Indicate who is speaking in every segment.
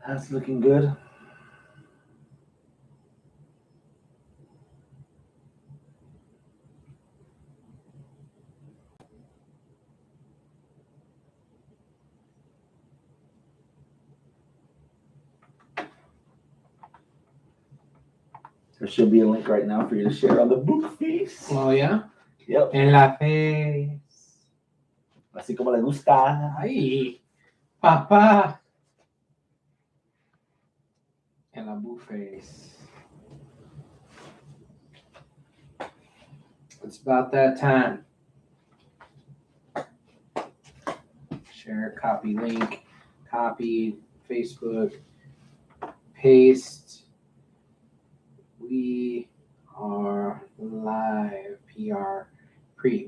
Speaker 1: That's looking good. There should be a link right now for you to share on the book face.
Speaker 2: Oh, yeah?
Speaker 1: Yep.
Speaker 2: En la face.
Speaker 1: Así como le gusta.
Speaker 2: Ay, papá. En la face. It's about that time. Share, copy link, copy, Facebook, paste. We are live. P-R-E-V-I-E-W-I-N-G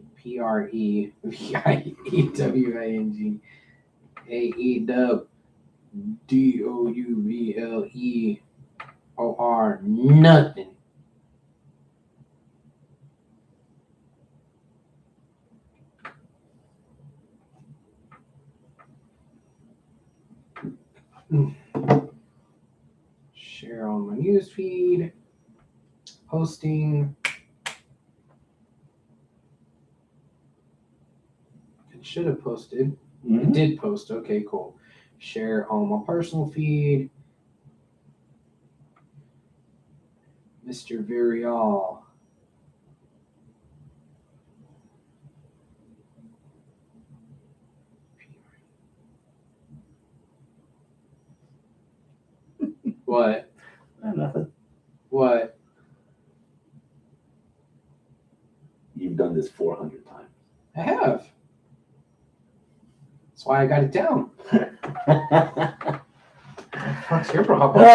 Speaker 2: A-E-dub D-O-U-B-L-E-O-R nothing. Share on my newsfeed. Posting. It should have posted.
Speaker 1: Mm-hmm.
Speaker 2: It did post. Okay, cool. Share on my personal feed. Mr. Virial. What?
Speaker 1: Nothing.
Speaker 2: What?
Speaker 1: You've done this 400 times.
Speaker 2: I have. That's why I got it down. What's your problem?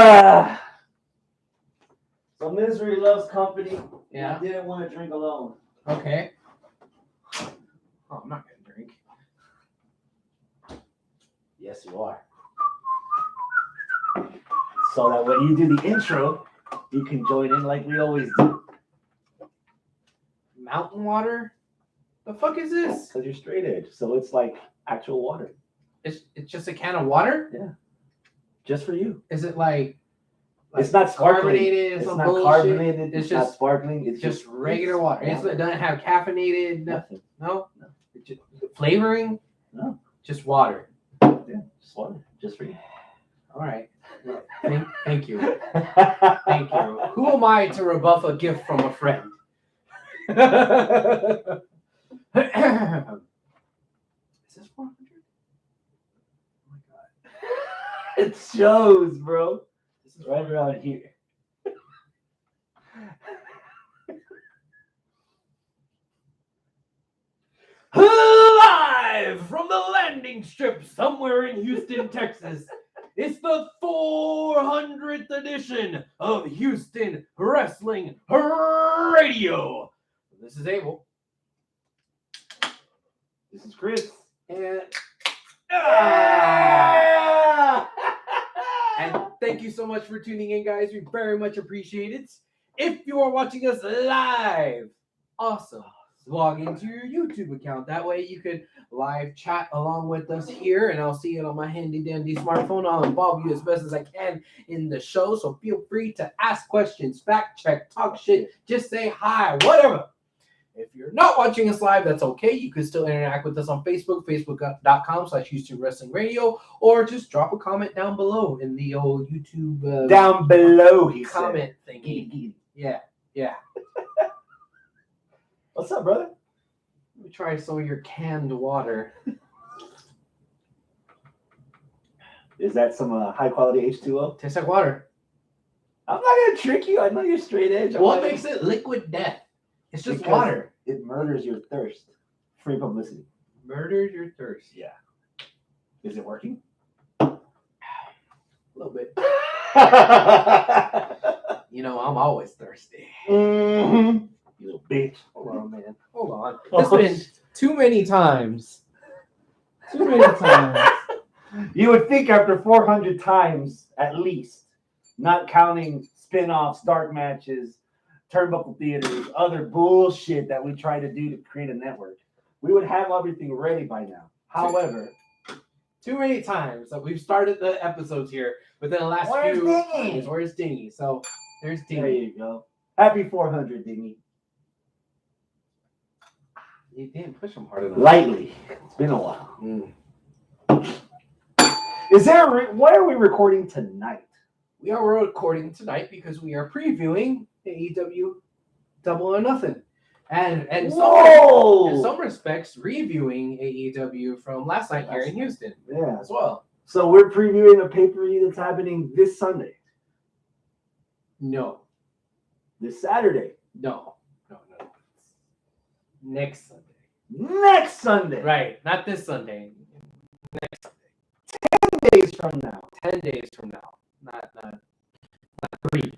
Speaker 1: So misery loves company.
Speaker 2: Yeah.
Speaker 1: I didn't want to drink alone.
Speaker 2: Okay. Oh, I'm not gonna drink.
Speaker 1: Yes, you are. So that when you do the intro, you can join in like we always do.
Speaker 2: Mountain water? The fuck is this?
Speaker 1: Because you're straight edge. So it's like actual water.
Speaker 2: It's just a can of water?
Speaker 1: Yeah. Just for you.
Speaker 2: Is it like
Speaker 1: it's not sparkling.
Speaker 2: Carbonated?
Speaker 1: It's
Speaker 2: some
Speaker 1: not
Speaker 2: bullshit?
Speaker 1: carbonated.
Speaker 2: It's
Speaker 1: not
Speaker 2: just
Speaker 1: sparkling. It's
Speaker 2: just regular water. It doesn't have caffeinated.
Speaker 1: Nothing.
Speaker 2: No?
Speaker 1: No.
Speaker 2: It's just, flavoring?
Speaker 1: No.
Speaker 2: Just water.
Speaker 1: Yeah, just water. Just for you.
Speaker 2: All right. Well, thank you. Thank you. Who am I to rebuff a gift from a friend? Is this 400? Oh my god.
Speaker 1: It shows, bro. This is right around here. Live from the landing strip somewhere in Houston, Texas. It's the 400th edition of Houston Wrestling Radio.
Speaker 2: This is Abel.
Speaker 1: This is Chris.
Speaker 2: And thank you so much for tuning in, guys. We very much appreciate it. If you are watching us live, awesome. Log into your YouTube account. That way you could live chat along with us here, and I'll see it on my handy dandy smartphone. I'll involve you as best as I can in the show, so feel free to ask questions, fact check, talk shit, just say hi, whatever. If you're not watching us live, that's okay. You can still interact with us on Facebook, facebook.com/Houston Wrestling Radio, or just drop a comment down below in the old YouTube
Speaker 1: down below, he
Speaker 2: comment
Speaker 1: said.
Speaker 2: thingy. Yeah.
Speaker 1: What's up, brother?
Speaker 2: Let me try some of your canned water.
Speaker 1: Is that some high quality H2O?
Speaker 2: Tastes like water.
Speaker 1: I'm not gonna trick you. I know you're straight edge.
Speaker 2: What makes it liquid death? It's just
Speaker 1: because
Speaker 2: water.
Speaker 1: It murders your thirst. Free publicity.
Speaker 2: Murders your thirst.
Speaker 1: Yeah. Is it working?
Speaker 2: A little bit. You know, I'm always thirsty.
Speaker 1: Mm-hmm. You little bitch.
Speaker 2: Hold on, man. Hold on. It's been too many times. Too many times.
Speaker 1: You would think after 400 times, at least, not counting spin-offs, dark matches, turnbuckle theaters, other bullshit that we try to do to create a network, we would have everything ready by now. However,
Speaker 2: too many times that we've started the episodes here within the last
Speaker 3: Where's
Speaker 2: few.
Speaker 3: Dingy?
Speaker 2: Where's Dingy? So there's
Speaker 3: There
Speaker 2: Dingy.
Speaker 3: you go. Happy 400, Dingy.
Speaker 2: You didn't push him hard enough.
Speaker 3: Lightly. It's been a while.
Speaker 2: Mm.
Speaker 3: Is there? Why are we recording tonight?
Speaker 2: We are recording tonight because we are previewing AEW Double or Nothing, and in some respects reviewing AEW from last night here in Houston
Speaker 3: Yeah.
Speaker 2: as well.
Speaker 3: So we're previewing a pay-per-view that's happening this Sunday,
Speaker 2: No,
Speaker 3: this Saturday,
Speaker 2: no. Next Sunday.
Speaker 3: next Sunday,
Speaker 2: Right, not this Sunday. Next Sunday.
Speaker 3: 10 days from now.
Speaker 2: 10 days from now. Not 3.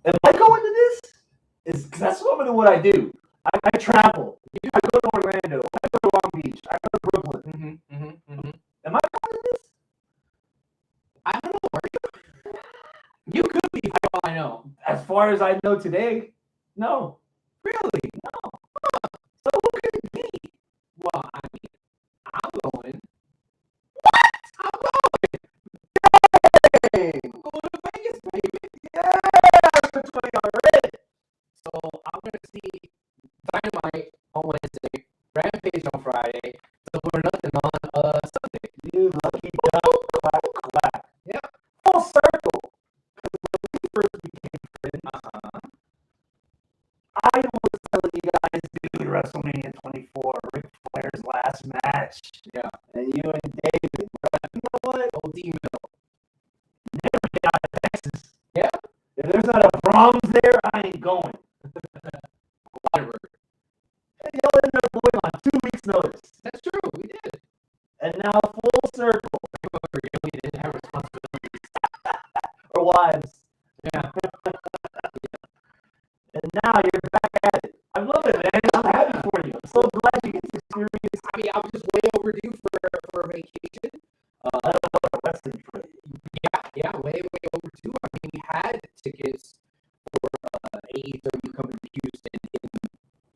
Speaker 3: Am I going to this? Because that's what I do. I travel. I go to Orlando. I go to Long Beach. I go to Brooklyn. Am I going to this?
Speaker 2: I don't know. Are you? You could be, for all I know.
Speaker 3: As far as I know today, no.
Speaker 2: Really?
Speaker 3: No. So who could it be?
Speaker 2: Well, I mean, I'm going. I'm going to Vegas, baby.
Speaker 3: Yeah, that's what I read.
Speaker 2: So I'm going to see Dynamite on Wednesday, Rampage on Friday, Double or Nothing on Sunday.
Speaker 3: You lucky duck, quack, quack.
Speaker 2: Yeah.
Speaker 3: Full circle. Because when we first became friends, I was telling you guys, dude, WrestleMania 24, Ric Flair's last match.
Speaker 2: Yeah.
Speaker 3: And you and David, you know what?
Speaker 2: Old email.
Speaker 3: Never get out of Texas.
Speaker 2: Yeah.
Speaker 3: If there's not a Brahms there, I ain't going.
Speaker 2: Whatever.
Speaker 3: And y'all ended up going on 2 weeks' notice.
Speaker 2: That's true. We did.
Speaker 3: And now full circle.
Speaker 2: We didn't have responsibilities.
Speaker 3: Or wives.
Speaker 2: Yeah.
Speaker 3: And now you're back at it. I love it, man. I'm happy for you. I'm so glad you get to experience.
Speaker 2: I mean, I was just way overdue for a vacation.
Speaker 3: I don't know, a wrestling trip.
Speaker 2: Yeah, way overdue. I mean, we had tickets for AEW coming to Houston in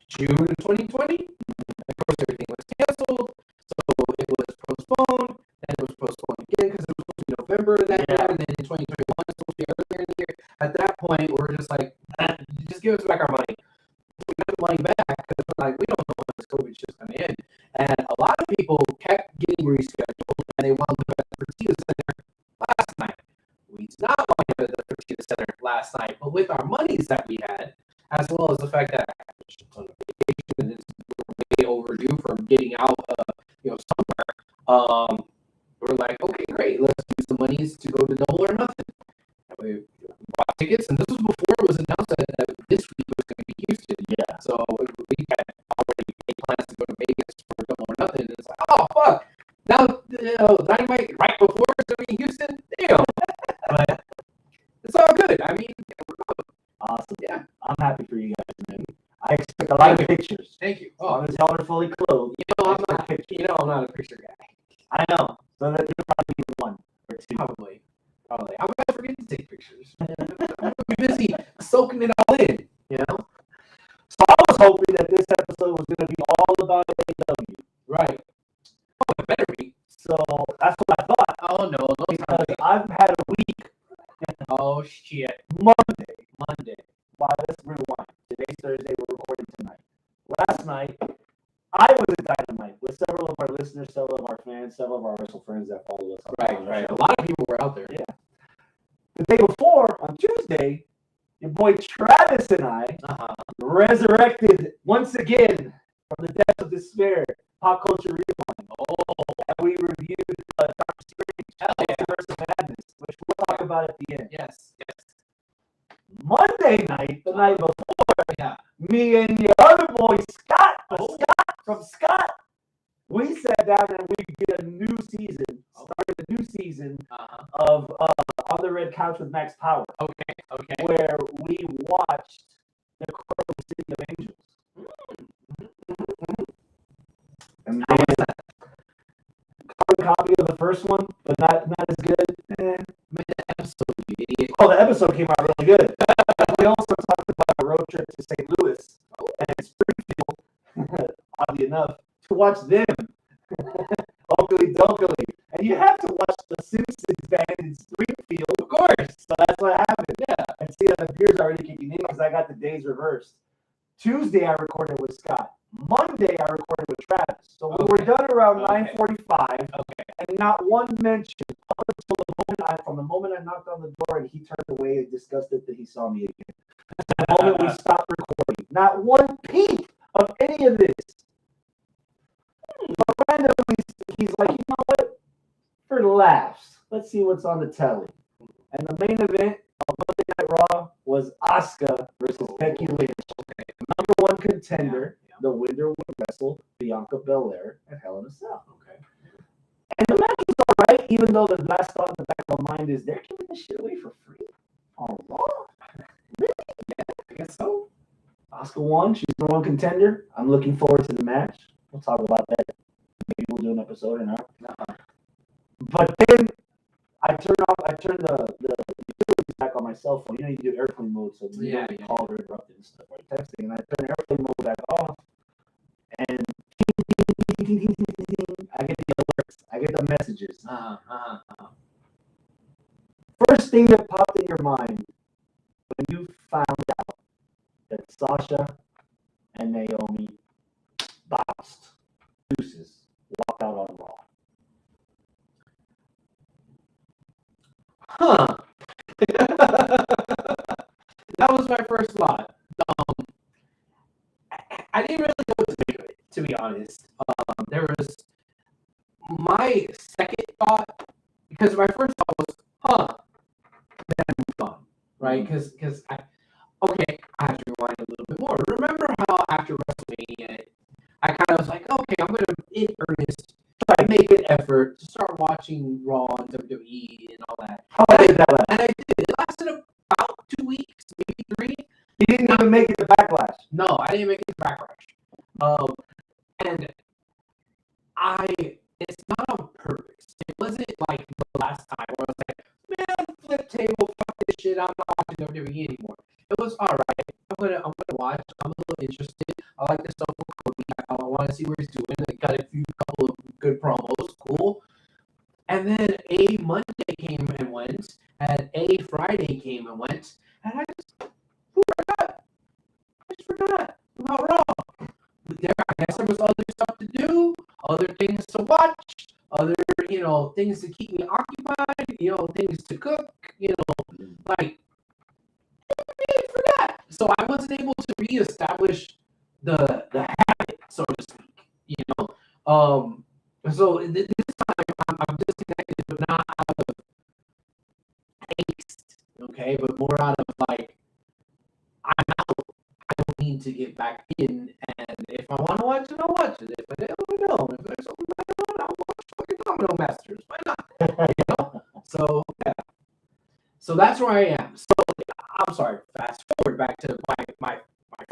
Speaker 2: June 2020. Of course, everything was canceled, so it was postponed, and it was postponed again because it was supposed to be November that year, and then in 2021 it was supposed to be earlier in the year. At that point, we were just like, just give us back our money. We got the money back because we're like, we don't know when this COVID shit's going to end. And a lot of people kept getting rescheduled, and they wound up at the Fertitta Center last night. We did not wind up at the Fertitta Center last night, but with our monies that we had, as well as the fact that on vacation is way overdue for getting out, somewhere. We're like, okay, great, let's use the monies to go to Double or Nothing. And we bought tickets, and this was before it was announced that this week was going to be Houston.
Speaker 3: Yeah.
Speaker 2: So we had already made plans to go to Vegas for Double or Nothing. And it's like, oh fuck! Now Dynamite right before it's going to be in Houston. Damn. But it's all good. I mean,
Speaker 3: Awesome.
Speaker 2: yeah.
Speaker 3: I'm happy for you guys, man. I expect a lot of pictures.
Speaker 2: Thank you.
Speaker 3: As long as y'all are fully clothed.
Speaker 2: I'm not a picture guy.
Speaker 3: I know. So that you'll probably be 1 or 2.
Speaker 2: Probably. I'm gonna forget to take pictures. I'm gonna be busy soaking it all in. You know.
Speaker 3: So I was hoping that this episode was going to be all about AEW.
Speaker 2: Right. Oh, it better be.
Speaker 3: So that's what I thought.
Speaker 2: Oh no.
Speaker 3: Because I've had a week.
Speaker 2: Oh shit.
Speaker 3: Monday. Wow, let's rewind. Today's Thursday. We're recording tonight. Last night, I was at Dynamite with several of our listeners, several of our fans, several of our wrestle friends that follow us.
Speaker 2: Right. A lot of people were out there.
Speaker 3: Yeah. The day before, on Tuesday, your boy Travis and I resurrected once again from the depths of despair, Pop Culture Rewind. And we reviewed Doctor Strange, Multiverse of Madness, which we'll talk about at the end.
Speaker 2: Yes.
Speaker 3: Monday night, the night before, me and your other boy Scott from Scott, we sat down and we did a new season, started a new season of On the Red Couch with Max Power.
Speaker 2: Okay.
Speaker 3: Where we watched The Crow City of Angels. And how was that? Carbon copy of the first one, but not as good. Oh, the episode came out really good. We also talked about a road trip to St. Louis and Springfield, oddly enough, to watch them. Oakley Dokley. And you have to watch The Simpsons band in Springfield.
Speaker 2: Of course.
Speaker 3: So that's what happened. Yeah. And see, the beer's already kicking in because I got the days reversed. Tuesday, I recorded with Scott. Monday, I recorded with Travis. So we were done around 9:45.
Speaker 2: Okay.
Speaker 3: And not one mention up until from the moment I knocked on the door and he turned away and disgusted that he saw me again. The moment we stopped recording. Not one peep of any of this. But randomly, he's like, you know what? For laughs, let's see what's on the telly. And the main event of Monday Night Raw was Asuka versus Becky Lynch. Number one contender. The winner would wrestle Bianca Belair at Hell in a Cell.
Speaker 2: Okay.
Speaker 3: And the match was alright, even though the last thought in the back of my mind is they're giving this shit away for free on Raw. Really? Yeah, I guess so. Asuka won. She's the one contender. I'm looking forward to the match. We'll talk about that. Maybe we'll do an episode in But then I turned the utilities back on my cell phone. You know, you do airplane mode, so you don't get called or interrupted and stuff like texting. And I turned airplane mode back off, and I get the alerts. I get the messages. First thing that popped in your mind when you found out that Sasha and Naomi bounced, deuces, walked out on Raw.
Speaker 2: That was my first thought. I didn't really know what to make of it, to be honest. There was my second thought, because my first thought was, then I moved on, right? Because I have to rewind a little bit more. Remember how after WrestleMania, I kind of was like, okay, I'm going to, in earnest, try to make an effort to start watching Raw and WWE and all that.
Speaker 3: How long did that last?
Speaker 2: And I did. It lasted about 2 weeks, maybe 3.
Speaker 3: You didn't even make it to Backlash.
Speaker 2: No, I didn't make it to Backlash. And it's not on purpose. It wasn't like the last time where I was like, man, flip table, fuck this shit, I'm not watching WWE anymore. It was all right. I'm gonna watch. I'm a little interested. I like the stuff with Cody. I want to see what he's doing. I got a couple of good promos. Cool. And then a Monday came and went, and a Friday came and went, and I just forgot about Raw. I guess there was other stuff to do, other things to watch, other, things to keep me occupied, things to cook, like, I forgot. So I wasn't able to reestablish the habit, so to speak, So this time I'm disconnected, but not out of haste, okay, but more out of like, I'm out. I don't need to get back in, and if I want to watch it, I'll watch it. If I don't, if there's something I want, I'll watch fucking Domino Masters. Why not? So yeah. So that's where I am. So I'm sorry. Fast forward back to my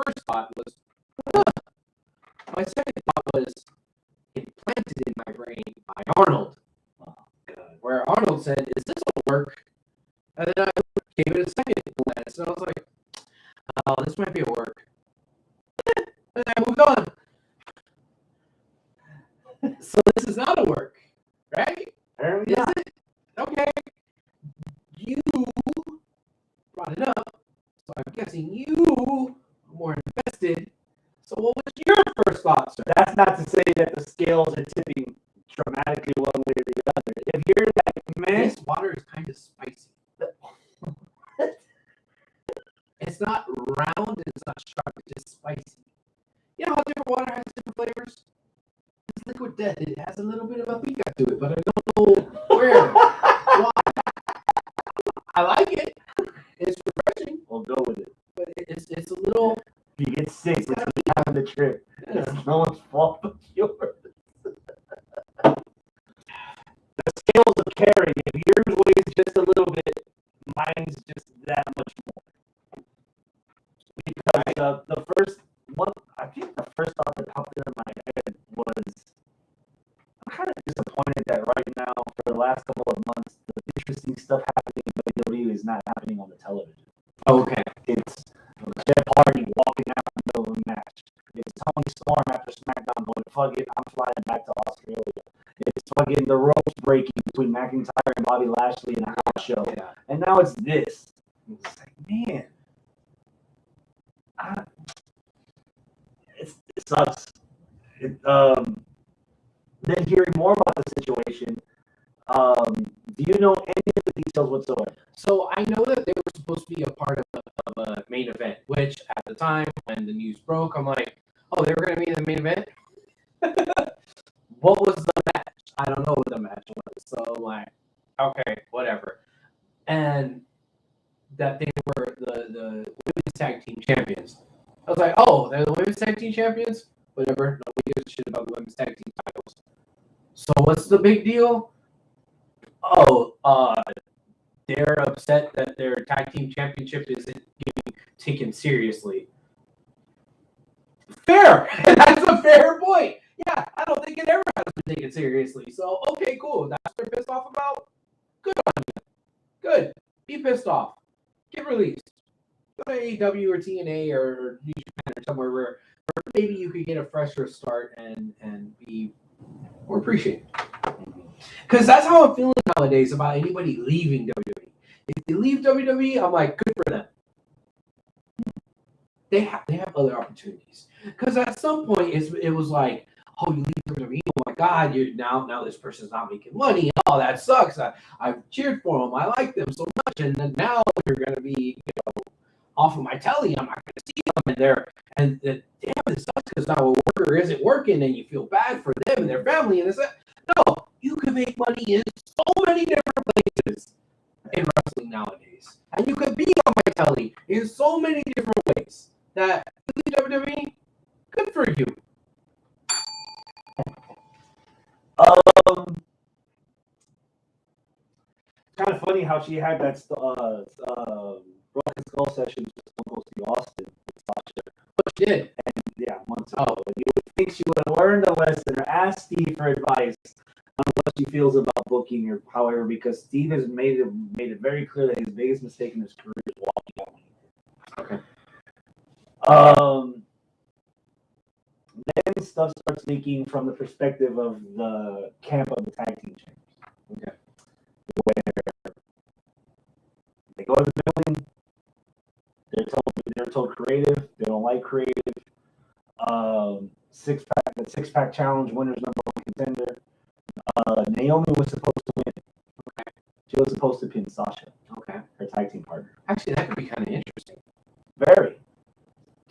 Speaker 2: first thought was. My second thought was implanted in my brain by Arnold, where Arnold said, "Is this will work?" And then I gave it a second glance, and I was like, "Oh, this might be a work." And I moved on. So this is not a work, right?
Speaker 3: Apparently
Speaker 2: Is
Speaker 3: not.
Speaker 2: it? Okay. You brought it up, so I'm guessing you are more invested. So what was your first thought, sir?
Speaker 3: That's not to say that the scales are tipping dramatically one way or the other. If you're like, man,
Speaker 2: This water is kind of spicy. It's not round, it's not sharp, it's just spicy. You know how different water has different flavors? It's liquid death. It has a little bit of a pica to it, but I don't know where. Why. I like it. It's refreshing.
Speaker 3: we'll go with it.
Speaker 2: But it's a little.
Speaker 3: If you get sick, it's on the trip. It's no one's fault but yours. The scales of caring. If yours weighs just a little bit, mine's just that much more. Because the first one, I think the first thought that popped into my head was, I'm kind of disappointed that right now, for the last couple of months, the interesting stuff happening in WWE is not happening on the television.
Speaker 2: Okay.
Speaker 3: It's Jeff Hardy walking out in the middle of a match. It's Tony Storm after SmackDown going, fuck it, I'm flying back to Australia. It's fucking the ropes breaking between McIntyre and Bobby Lashley in a house show.
Speaker 2: Yeah.
Speaker 3: And now it's this. It's like, man. It sucks. Then hearing more about the situation, do you know any of the details whatsoever?
Speaker 2: So I know that they were supposed to be a part of a main event, which at the time when the news broke, I'm like, oh, they were going to be in the main event? What was the match? I don't know what the match was. So I'm like, okay, whatever. And that they were the women's tag team champions. I was like, oh, they're the women's tag team champions? Whatever. Nobody gives a shit about the women's tag team titles. So what's the big deal? Oh, they're upset that their tag team championship isn't getting taken seriously. Fair. That's a fair point. Yeah, I don't think it ever has been taken seriously. So, okay, cool. That's what they're pissed off about? Good on you. Good. Be pissed off. Get released. Go to AEW or TNA or New Japan or somewhere where maybe you could get a fresher start and be more appreciated. Because that's how I'm feeling nowadays about anybody leaving WWE. If they leave WWE, I'm like, good for them. They have other opportunities. Because at some point, it was like, oh, you leave WWE, oh my God, now this person's not making money. Oh, that sucks. I've cheered for them. I like them so much. And then now they're going to be, off of my telly. I'm not going to see them in there. And damn, it sucks because now a worker isn't working and you feel bad for them and their family. And no, you can make money in so many different places in wrestling nowadays. And you can be on my telly in so many different ways that WWE, good for you.
Speaker 3: Kind of funny how she had that Broken Skull session with Stone Cold Steve Austin with Sasha.
Speaker 2: But she did.
Speaker 3: And yeah, months ago. You would think she would have learned a lesson or asked Steve for advice on what she feels about booking or however, because Steve has made it very clear that his biggest mistake in his career is walking out.
Speaker 2: Okay.
Speaker 3: Then stuff starts leaking from the perspective of the camp of the tag team champions.
Speaker 2: Okay.
Speaker 3: Where they go to the building, they're told creative, they don't like creative. The six pack challenge winner's number one contender. Naomi was supposed to win.
Speaker 2: Okay.
Speaker 3: She was supposed to pin Sasha.
Speaker 2: Okay.
Speaker 3: Her tag team partner.
Speaker 2: Actually, that could be kind of interesting.
Speaker 3: Very.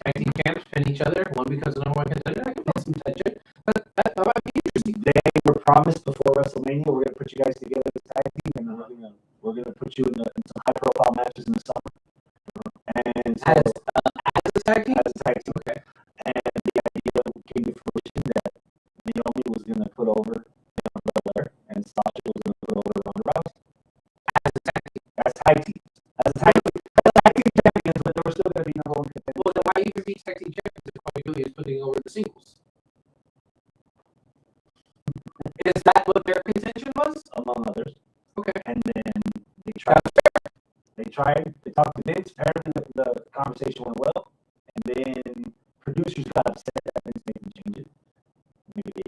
Speaker 2: Tag team champs pin each other, one because of number one contender. That could be some tension. But that might be interesting.
Speaker 3: They were promised before WrestleMania, we're going to put you guys together as a tag team, and we're going to put you in some high-profile matches in the summer. And so,
Speaker 2: As a tag team?
Speaker 3: As a tag team.
Speaker 2: Okay.
Speaker 3: And the idea came to fruition that Naomi was going to put over Belair, and Sasha was going to put over Ronda Rousey.
Speaker 2: As a tag team.
Speaker 3: As tag team. As tag team champions, but they were still going to be number one contenders.
Speaker 2: Well, then why even be tag team champions if all you're doing is putting over the singles? Is that what their contention was?
Speaker 3: Among others.
Speaker 2: Okay.
Speaker 3: And then they tried. They talked to Vince. Apparently, the conversation went well. And then producers got upset that Vince made them change it. Maybe they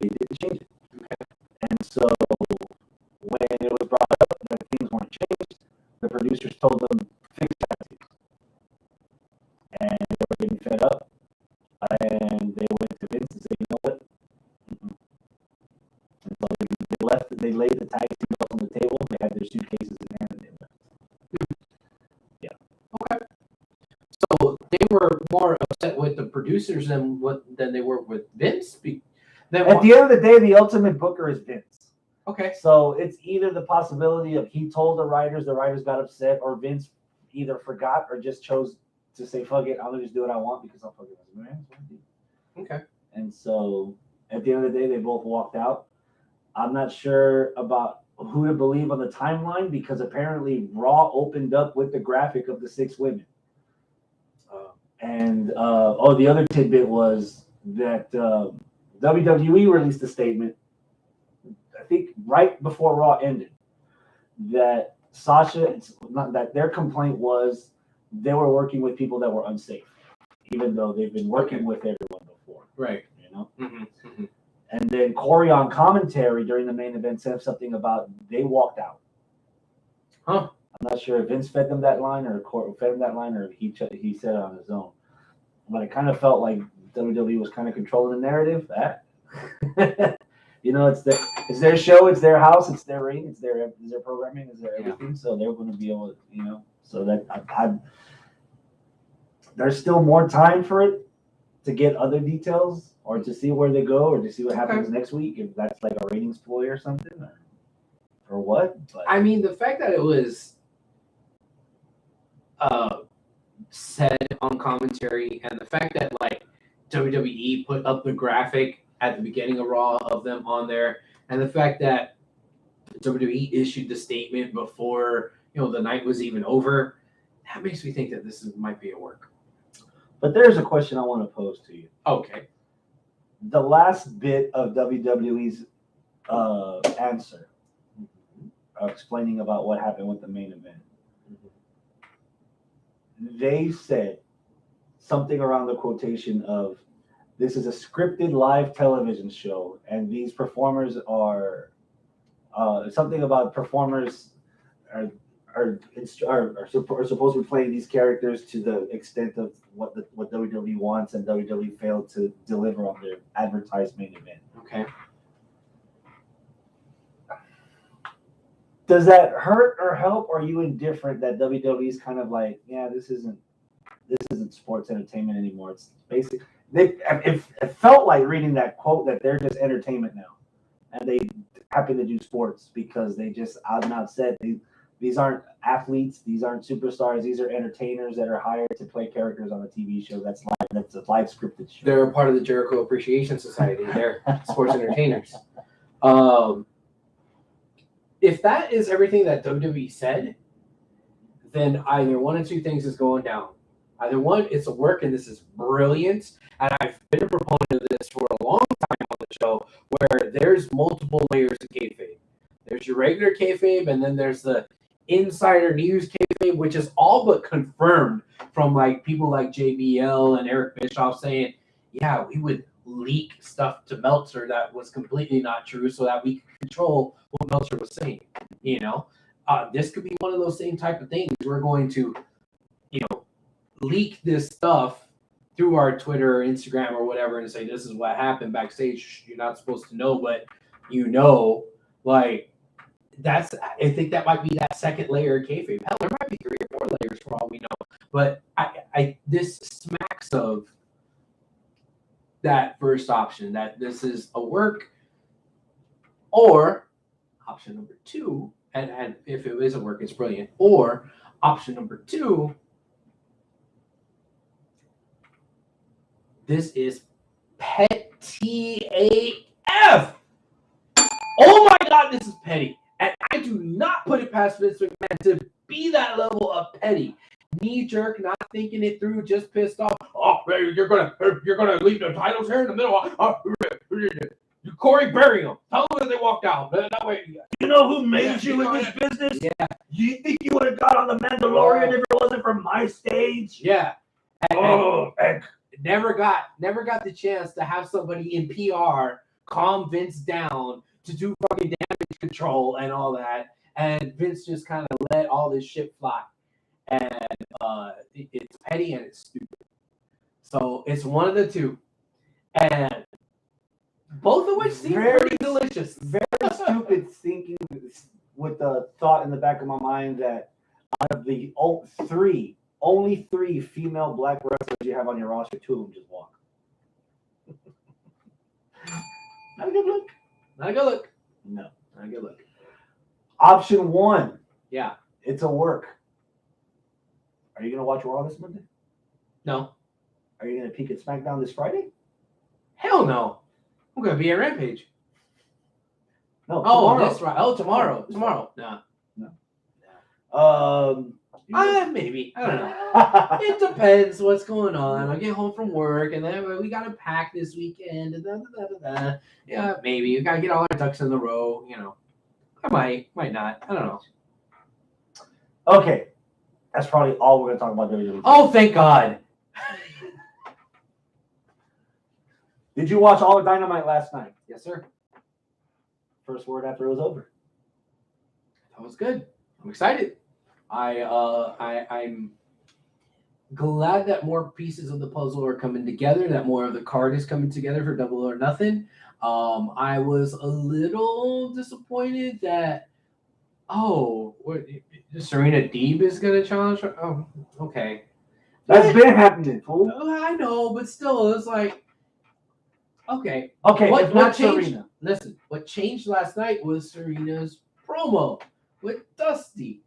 Speaker 3: didn't change it.
Speaker 2: Okay.
Speaker 3: And so when it was brought up that things weren't changed, the producers told them fix that. And they were getting fed up. And they went to Vince and said, you know what? And so they left. They laid the tag team up on the table. They had their suitcases in hand, and they left. Yeah.
Speaker 2: Okay. So they were more upset with the producers than they were with Vince.
Speaker 3: At the end of the day, the ultimate booker is Vince.
Speaker 2: Okay.
Speaker 3: So it's either the possibility of he told the writers got upset, or Vince either forgot or just chose to say, fuck it, I'm going to just do what I want because I'm fucking man.
Speaker 2: Okay.
Speaker 3: And so at the end of the day, they both walked out. I'm not sure about who to believe on the timeline because apparently Raw opened up with the graphic of the 6 women. And the other tidbit was that WWE released a statement, I think right before Raw ended, that their complaint was they were working with people that were unsafe, even though they've been working with everyone before.
Speaker 2: Right.
Speaker 3: You know?
Speaker 2: Mm-hmm. Mm-hmm.
Speaker 3: And then Corey on commentary during the main event said something about they walked out.
Speaker 2: Huh.
Speaker 3: I'm not sure if Vince fed them that line or Corey fed him that line or he said it on his own. But it kind of felt like WWE was kind of controlling the narrative. You know, it's their show, it's their house, it's their ring, it's their programming, it's their everything. So they're going to be able to, you know, so that there's still more time for it to get other details or to see where they go or to see what happens next week, if that's like a ratings ploy or something or what. But
Speaker 2: I mean, the fact that it was said on commentary and the fact that like WWE put up the graphic at the beginning of Raw of them on there, and the fact that WWE issued the statement before, you know, the night was even over, that makes me think that might be a work.
Speaker 3: But there's a question I want to pose to you.
Speaker 2: Okay.
Speaker 3: The last bit of WWE's answer, explaining about what happened with the main event. They said something around the quotation of, this is a scripted live television show, and these performers are something about performers are supposed to be playing these characters to the extent of what WWE wants, and WWE failed to deliver on their advertised main event.
Speaker 2: Okay.
Speaker 3: Does that hurt or help, or are you indifferent that WWE's kind of like, yeah, this isn't sports entertainment anymore? It's basic. It felt like reading that quote that they're just entertainment now, and they happen to do sports because they just out and out said these aren't athletes, these aren't superstars, these are entertainers that are hired to play characters on a TV show that's a live scripted show.
Speaker 2: They're part of the Jericho Appreciation Society. They're sports entertainers. If that is everything that WWE said, then either one of two things is going down. Either one, it's a work and this is brilliant, and I've been a proponent of this for a long time on the show, where there's multiple layers of kayfabe. There's your regular kayfabe, and then there's the insider news kayfabe, which is all but confirmed from like people like JBL and Eric Bischoff saying, yeah, we would leak stuff to Meltzer that was completely not true so that we could control what Meltzer was saying. You know, this could be one of those same type of things. We're going to, you know, leak this stuff through our Twitter or Instagram or whatever and say, this is what happened backstage. You're not supposed to know, but you know, like, I think that might be that second layer of kayfabe. Hell, there might be 3 or 4 layers for all we know. But this smacks of that first option, that this is a work, or option number 2, and if it is a work, it's brilliant. Or option number 2, this is petty AF. Oh my God, this is petty. And I do not put it past Vince McMahon to be that level of petty. Knee jerk, not thinking it through, just pissed off. Oh, you're gonna leave the titles here in the middle. Corey, bury them. Tell them that they walked out. That way,
Speaker 3: you know who made you in this business?
Speaker 2: Yeah.
Speaker 3: You think you would have got on the Mandalorian if it wasn't for my stage?
Speaker 2: Yeah.
Speaker 3: And
Speaker 2: never got the chance to have somebody in PR calm Vince down to do fucking damage control and all that, and Vince just kind of let all this shit fly, and it's petty and it's stupid. So it's one of the two, and both of which seem pretty delicious.
Speaker 3: Very stupid thinking with the thought in the back of my mind that out of the only three female black wrestlers you have on your roster, 2 of them just walk. Not a good look.
Speaker 2: Not a good look.
Speaker 3: No,
Speaker 2: not a good look.
Speaker 3: Option 1.
Speaker 2: Yeah.
Speaker 3: It's a work. Are you going to watch Raw this Monday?
Speaker 2: No.
Speaker 3: Are you going to peek at SmackDown this Friday?
Speaker 2: Hell no. I'm going to be at Rampage.
Speaker 3: No,
Speaker 2: tomorrow.
Speaker 3: tomorrow.
Speaker 2: That's right. Oh, tomorrow. Tomorrow. No. Maybe. I don't know. It depends what's going on. I get home from work and then we got to pack this weekend. And Yeah, maybe. We got to get all our ducks in the row. You know, I might not. I don't know.
Speaker 3: Okay. That's probably all we're going to talk about WWE.
Speaker 2: Oh, thank God.
Speaker 3: Did you watch all of Dynamite last night?
Speaker 2: Yes, sir.
Speaker 3: First word after it was over.
Speaker 2: That was good. I'm excited. I'm glad that more pieces of the puzzle are coming together, that more of the card is coming together for Double or Nothing. I was a little disappointed that Serena Deeb is gonna challenge her. Oh, okay.
Speaker 3: That's been happening, fool.
Speaker 2: I know, but still, it's like, okay.
Speaker 3: Okay,
Speaker 2: What
Speaker 3: if not
Speaker 2: changed?
Speaker 3: Serena.
Speaker 2: Listen, what changed last night was Serena's promo with Dustin.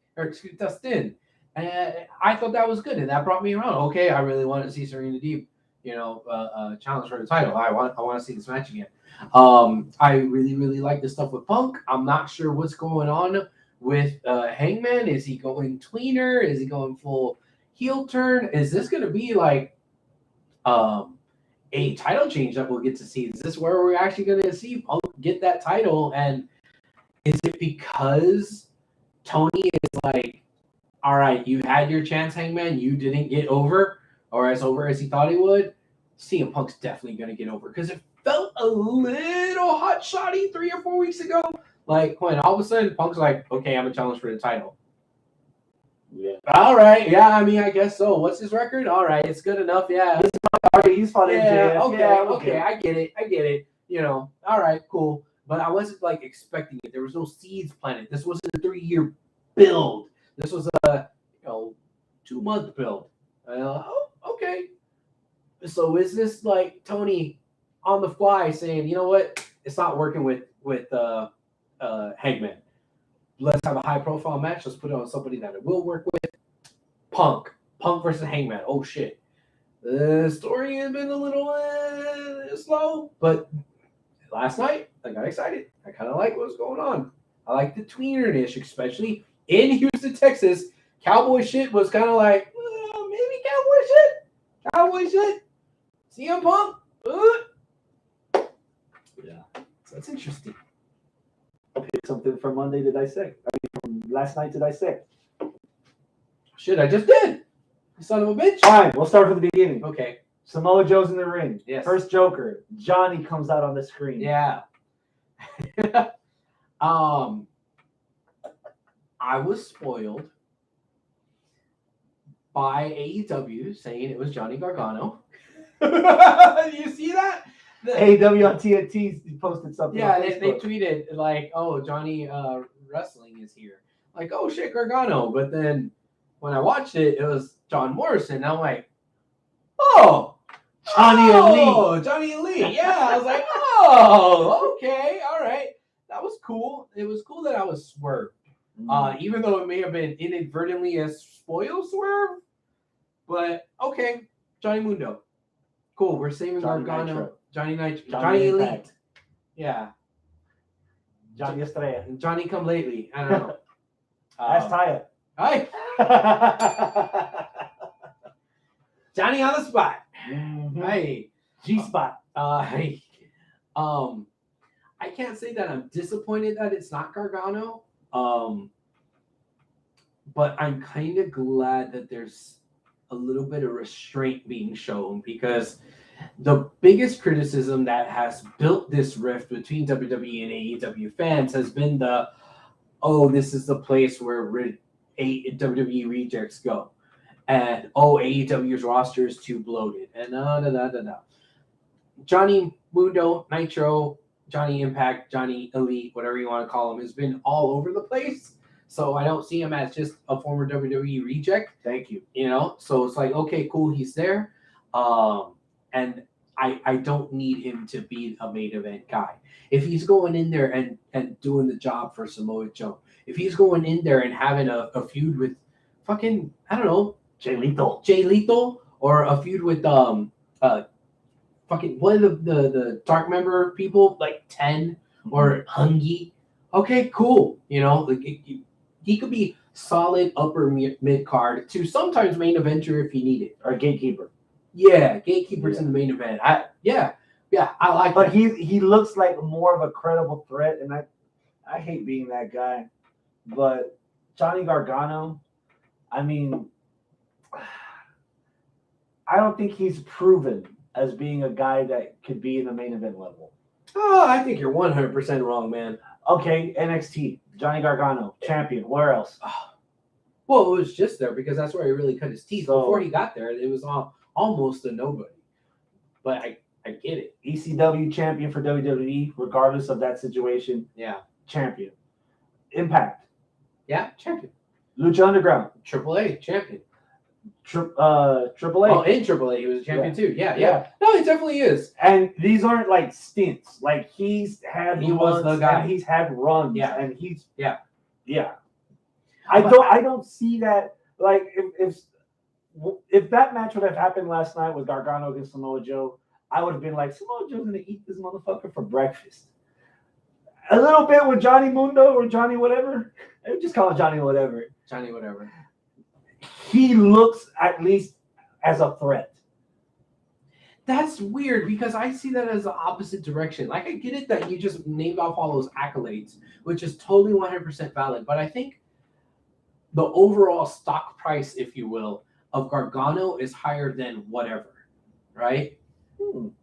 Speaker 2: And I thought that was good, and that brought me around. Okay, I really wanted to see Serena Deeb, challenge for the title. I want to see this match again. I really, really like the stuff with Punk. I'm not sure what's going on with Hangman. Is he going tweener? Is he going full heel turn? Is this going to be like a title change that we'll get to see? Is this where we're actually going to see Punk get that title? And is it because Tony is like, all right, you had your chance, Hangman. You didn't get over, or as over as he thought he would. CM Punk's definitely going to get over, because it felt a little hot shotty 3 or 4 weeks ago. Like, when all of a sudden Punk's like, okay, I'm a challenge for the title.
Speaker 3: Yeah.
Speaker 2: All right. Yeah, I mean, I guess so. What's his record? All right, it's good enough. Yeah.
Speaker 3: He's fought MJF.
Speaker 2: Yeah, okay,
Speaker 3: Yeah,
Speaker 2: okay, I get it. All right, cool. But I wasn't like expecting it. There was no seeds planted. This wasn't a 3-year build. This was a 2-month build. Okay. So is this like Tony on the fly saying, you know what, it's not working with Hangman. Let's have a high profile match. Let's put it on somebody that it will work with. Punk versus Hangman. Oh shit. The story has been a little slow, but last night I got excited. I kind of like what's going on. I like the tweener-ish, especially in Houston, Texas. Cowboy shit was kind of like, maybe cowboy shit. CM Punk.
Speaker 3: Yeah.
Speaker 2: So that's interesting.
Speaker 3: I'll pick something from Monday to dissect. From last night to dissect.
Speaker 2: Shit, I just did. You son of a bitch.
Speaker 3: Fine, we'll start from the beginning.
Speaker 2: Okay.
Speaker 3: Samoa Joe's in the ring.
Speaker 2: Yes.
Speaker 3: First Joker. Johnny comes out on the screen.
Speaker 2: Yeah. I was spoiled by AEW saying it was Johnny Gargano. You see that?
Speaker 3: AEW on TNT posted something.
Speaker 2: Yeah,
Speaker 3: on
Speaker 2: they
Speaker 3: Facebook.
Speaker 2: tweeted like, "Oh, Johnny Wrestling is here." Like, "Oh shit, Gargano!" But then when I watched it, it was John Morrison. And I'm like, "Oh,
Speaker 3: Johnny Elite.
Speaker 2: Johnny Elite." Yeah, I was like, "Oh, okay, all right." That was cool. It was cool that I was swerved, even though it may have been inadvertently a spoil swerve. But okay, Johnny Mundo, cool. We're saving
Speaker 3: Johnny
Speaker 2: Gargano.
Speaker 3: Nitro.
Speaker 2: Johnny Nitro.
Speaker 3: Johnny
Speaker 2: Johnny Elite.
Speaker 3: Impact.
Speaker 2: Yeah.
Speaker 3: Johnny Estrella.
Speaker 2: Johnny come lately. I don't know.
Speaker 3: Ask Taya.
Speaker 2: Hi. Johnny on the spot.
Speaker 3: Mhm.
Speaker 2: Hey.
Speaker 3: G-Spot.
Speaker 2: Hey. I can't say that I'm disappointed that it's not Gargano. But I'm kind of glad that there's a little bit of restraint being shown, because the biggest criticism that has built this rift between WWE and AEW fans has been this is the place where WWE rejects go. And AEW's roster is too bloated. And Johnny Mundo, Nitro, Johnny Impact, Johnny Elite, whatever you want to call him, has been all over the place. So I don't see him as just a former WWE reject.
Speaker 3: Thank you.
Speaker 2: So it's like, okay, cool, he's there. And I don't need him to be a main event guy. If he's going in there and doing the job for Samoa Joe, if he's going in there and having a feud with fucking, I don't know,
Speaker 3: Jay Lethal.
Speaker 2: or a feud with fucking one of the dark member people, like 10 or Hungy. Okay, cool. He could be solid upper mid card to sometimes main eventer if he needed.
Speaker 3: Or Gatekeeper.
Speaker 2: Yeah, Gatekeeper's in the main event. I like
Speaker 3: But
Speaker 2: that.
Speaker 3: he looks like more of a credible threat, and I hate being that guy. But Johnny Gargano, I mean, I don't think he's proven as being a guy that could be in the main event level.
Speaker 2: Oh, I think you're 100% wrong, man.
Speaker 3: Okay, NXT, Johnny Gargano, champion. Where else?
Speaker 2: Well, it was just there because that's where he really cut his teeth.
Speaker 3: So-
Speaker 2: Before he got there, it was almost a nobody. But I get it.
Speaker 3: ECW champion for WWE, regardless of that situation.
Speaker 2: Yeah.
Speaker 3: Champion. Impact.
Speaker 2: Yeah, champion.
Speaker 3: Lucha Underground.
Speaker 2: AAA champion.
Speaker 3: AAA.
Speaker 2: Oh, in AAA, he was a champion too. Yeah. No, he definitely is.
Speaker 3: And these aren't like stints. Like he was
Speaker 2: the guy.
Speaker 3: and he's had runs.
Speaker 2: Yeah.
Speaker 3: And he's
Speaker 2: Yeah.
Speaker 3: I don't see that. Like if that match would have happened last night with Gargano against Samoa Joe, I would have been like, Samoa Joe's gonna eat this motherfucker for breakfast. A little bit with Johnny Mundo or Johnny whatever. I would just call it Johnny whatever.
Speaker 2: Johnny whatever.
Speaker 3: He looks at least as a threat.
Speaker 2: That's weird because I see that as the opposite direction. Like, I get it that you just named off all those accolades, which is totally 100% valid. But I think the overall stock price, if you will, of Gargano is higher than whatever, right?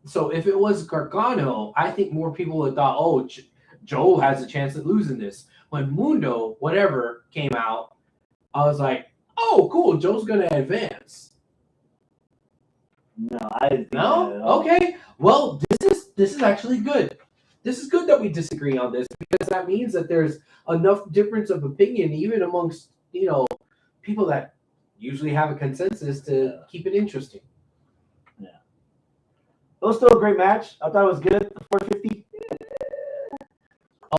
Speaker 2: So if it was Gargano, I think more people would have thought, oh, Joe has a chance at losing this. When Mundo, whatever, came out, I was like, oh, cool, Joe's going to advance.
Speaker 3: No, I didn't think that at
Speaker 2: No?
Speaker 3: all.
Speaker 2: Okay. Well, this is actually good. This is good that we disagree on this because that means that there's enough difference of opinion even amongst, people that usually have a consensus to keep it interesting.
Speaker 3: It was still a great match. I thought it was good. The 450.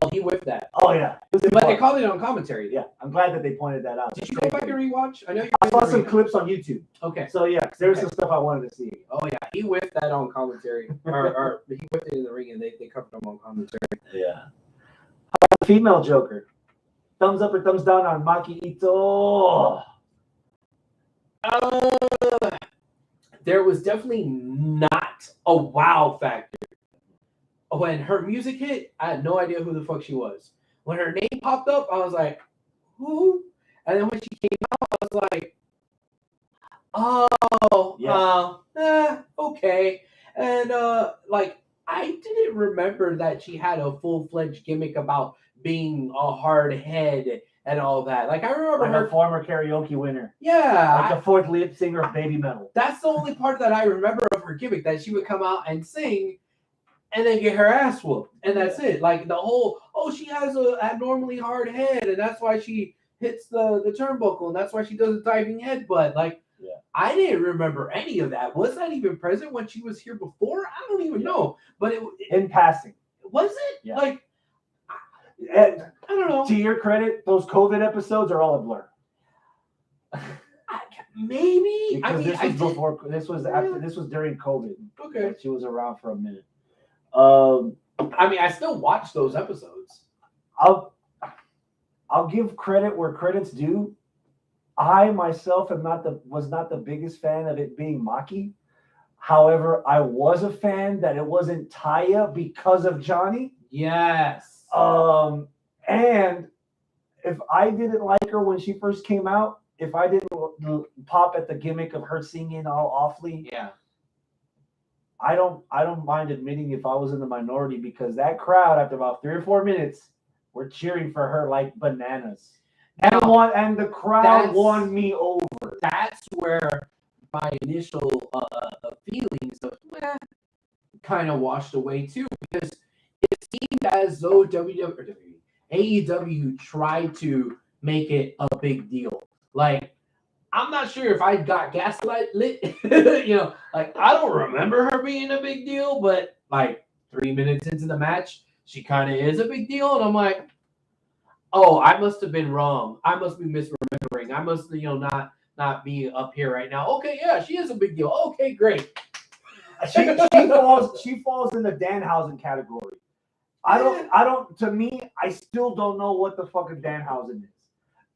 Speaker 2: Oh, he whipped that.
Speaker 3: Oh yeah. It was
Speaker 2: But they
Speaker 3: fun.
Speaker 2: called it on commentary.
Speaker 3: Yeah, I'm glad that they pointed that out.
Speaker 2: Did you go back and rewatch? I know you
Speaker 3: I saw some clips on YouTube.
Speaker 2: Okay.
Speaker 3: So yeah, there was
Speaker 2: Okay.
Speaker 3: some stuff I wanted to see.
Speaker 2: Oh yeah, he whipped that on commentary, or he whipped it in the ring, and they covered him on commentary.
Speaker 3: Yeah. Female Joker. Thumbs up or thumbs down on Maki Ito.
Speaker 2: There was definitely not a wow factor. When her music hit, I had no idea who the fuck she was. When her name popped up, I was like, who? And then when she came out, I was like, okay. And I didn't remember that she had a full-fledged gimmick about being a hard head and all that. Like, I remember
Speaker 3: Like
Speaker 2: her.
Speaker 3: a former karaoke winner.
Speaker 2: Yeah.
Speaker 3: Like the fourth lead singer of Baby Metal.
Speaker 2: That's the only part that I remember of her gimmick, that she would come out and sing and then get her ass whooped. And that's it. Like the whole, she has a abnormally hard head and that's why she hits the turnbuckle and that's why she does a diving headbutt. Like, I didn't remember any of that. Was that even present when she was here before? I don't even know. But it
Speaker 3: In passing.
Speaker 2: was it?
Speaker 3: Yeah.
Speaker 2: Like,
Speaker 3: And
Speaker 2: I don't know.
Speaker 3: to your credit, those COVID episodes are all a blur.
Speaker 2: Maybe.
Speaker 3: Because this was during COVID.
Speaker 2: Okay.
Speaker 3: She was around for a minute.
Speaker 2: I still watch those episodes.
Speaker 3: I'll give credit where credit's due. I myself was not the biggest fan of it being Maki. However, I was a fan that it wasn't Taya because of Johnny.
Speaker 2: Yes.
Speaker 3: And if I didn't like her when she first came out, if I didn't pop at the gimmick of her singing all awfully,
Speaker 2: Yeah.
Speaker 3: I don't mind admitting if I was in the minority, because that crowd after about 3 or 4 minutes were cheering for her like bananas. And the crowd won me over.
Speaker 2: That's where my initial feelings of kind of washed away too, because it seemed as though AEW tried to make it a big deal. Like, I'm not sure if I got gaslight lit. Like, I don't remember her being a big deal, but like 3 minutes into the match, she kind of is a big deal, and I'm like, oh, I must have been wrong. I must be misremembering. I must, not be up here right now. Okay, yeah, she is a big deal. Okay, great.
Speaker 3: She falls in the Danhausen category. To me, I still don't know what the fuck a Danhausen is.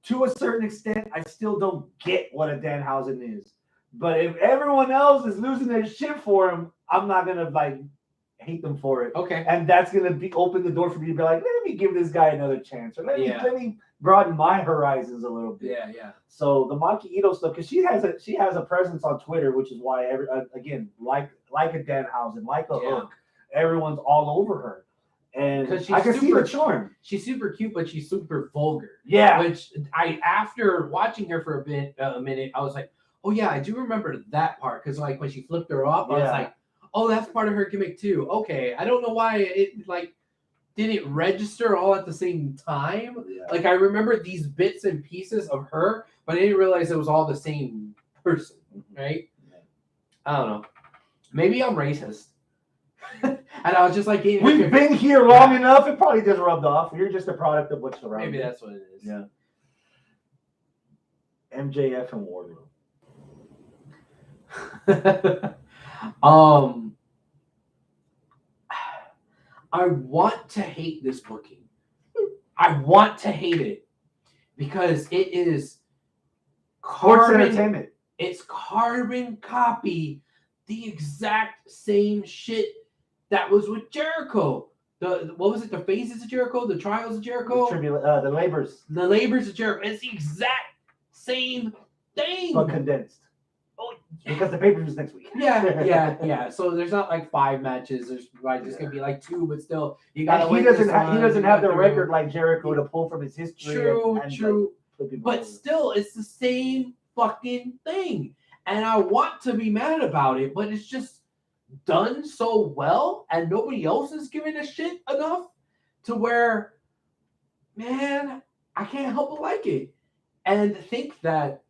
Speaker 3: To a certain extent, I still don't get what a Danhausen is. But if everyone else is losing their shit for him, I'm not gonna hate them for it.
Speaker 2: Okay.
Speaker 3: And that's gonna be open the door for me to be like, let me give this guy another chance, or let
Speaker 2: Yeah.
Speaker 3: me broaden my horizons a little bit.
Speaker 2: Yeah, yeah.
Speaker 3: So the Maki Ito stuff, because she has a presence on Twitter, which is why again, like a Danhausen, like a
Speaker 2: Yeah.
Speaker 3: Hook, everyone's all over her. And
Speaker 2: 'Cause she's
Speaker 3: I can see
Speaker 2: super-
Speaker 3: the charm.
Speaker 2: She's super cute, but she's super vulgar.
Speaker 3: Yeah.
Speaker 2: Which after watching her for a minute, I was like, oh yeah, I do remember that part. Because like when she flipped her off, I was
Speaker 3: Yeah.
Speaker 2: like, oh, that's part of her gimmick too. Okay, I don't know why it like didn't register all at the same time.
Speaker 3: Yeah.
Speaker 2: Like I remember these bits and pieces of her, but I didn't realize it was all the same person. Right? I don't know. Maybe I'm racist. And I was just like,
Speaker 3: We've been here long enough. It probably just rubbed off. You're just a product of what's around.
Speaker 2: Maybe
Speaker 3: you.
Speaker 2: that's what it is.
Speaker 3: Yeah. MJF and Wardlow.
Speaker 2: I want to hate this booking. I want to hate it because it is
Speaker 3: Sports entertainment.
Speaker 2: It's carbon copy the exact same shit that was with Jericho. What was it? The phases of Jericho, the trials of Jericho,
Speaker 3: The labors.
Speaker 2: the labors of Jericho. It's the exact same thing.
Speaker 3: But condensed.
Speaker 2: Oh,
Speaker 3: Because the paper is next week.
Speaker 2: yeah. So there's not like 5 matches. There's just gonna be like 2, but still you gotta.
Speaker 3: And he doesn't have the record like Jericho to pull from his history.
Speaker 2: True.
Speaker 3: Like,
Speaker 2: But still, it's the same fucking thing. And I want to be mad about it, but it's just done so well, and nobody else is giving a shit enough to where, man, I can't help but like it. And think that,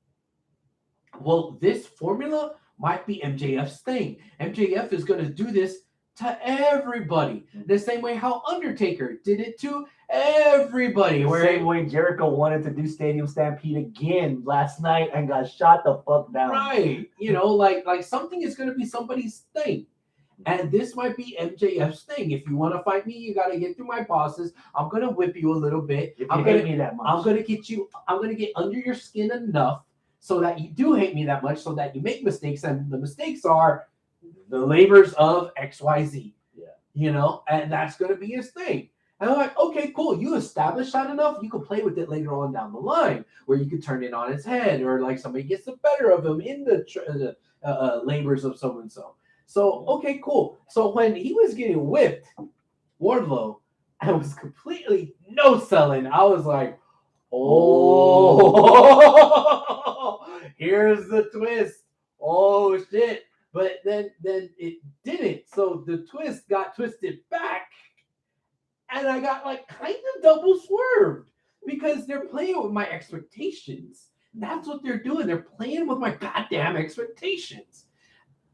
Speaker 2: well, this formula might be MJF's thing. MJF is going to do this to everybody. The same way how Undertaker did it to everybody.
Speaker 3: The same way Jericho wanted to do Stadium Stampede again last night and got shot the fuck down.
Speaker 2: Right. Like something is going to be somebody's thing. And this might be MJF's thing. If you want to fight me, you got to get through my bosses. I'm going to whip you a little bit.
Speaker 3: If you hate me that much.
Speaker 2: I'm going to get under your skin enough so that you do hate me that much, so that you make mistakes. And the mistakes are the labors of XYZ.
Speaker 3: Yeah.
Speaker 2: And that's going to be his thing. And I'm like, okay, cool. You established that enough. You can play with it later on down the line, where you could turn it on its head, or like somebody gets the better of him in the labors of so and so. So okay, cool. So when he was getting whipped, Wardlow, and was completely no selling, I was like, oh, here's the twist. Oh shit. But then it didn't. So the twist got twisted back. And I got like kind of double swerved because they're playing with my expectations. That's what they're doing. They're playing with my goddamn expectations.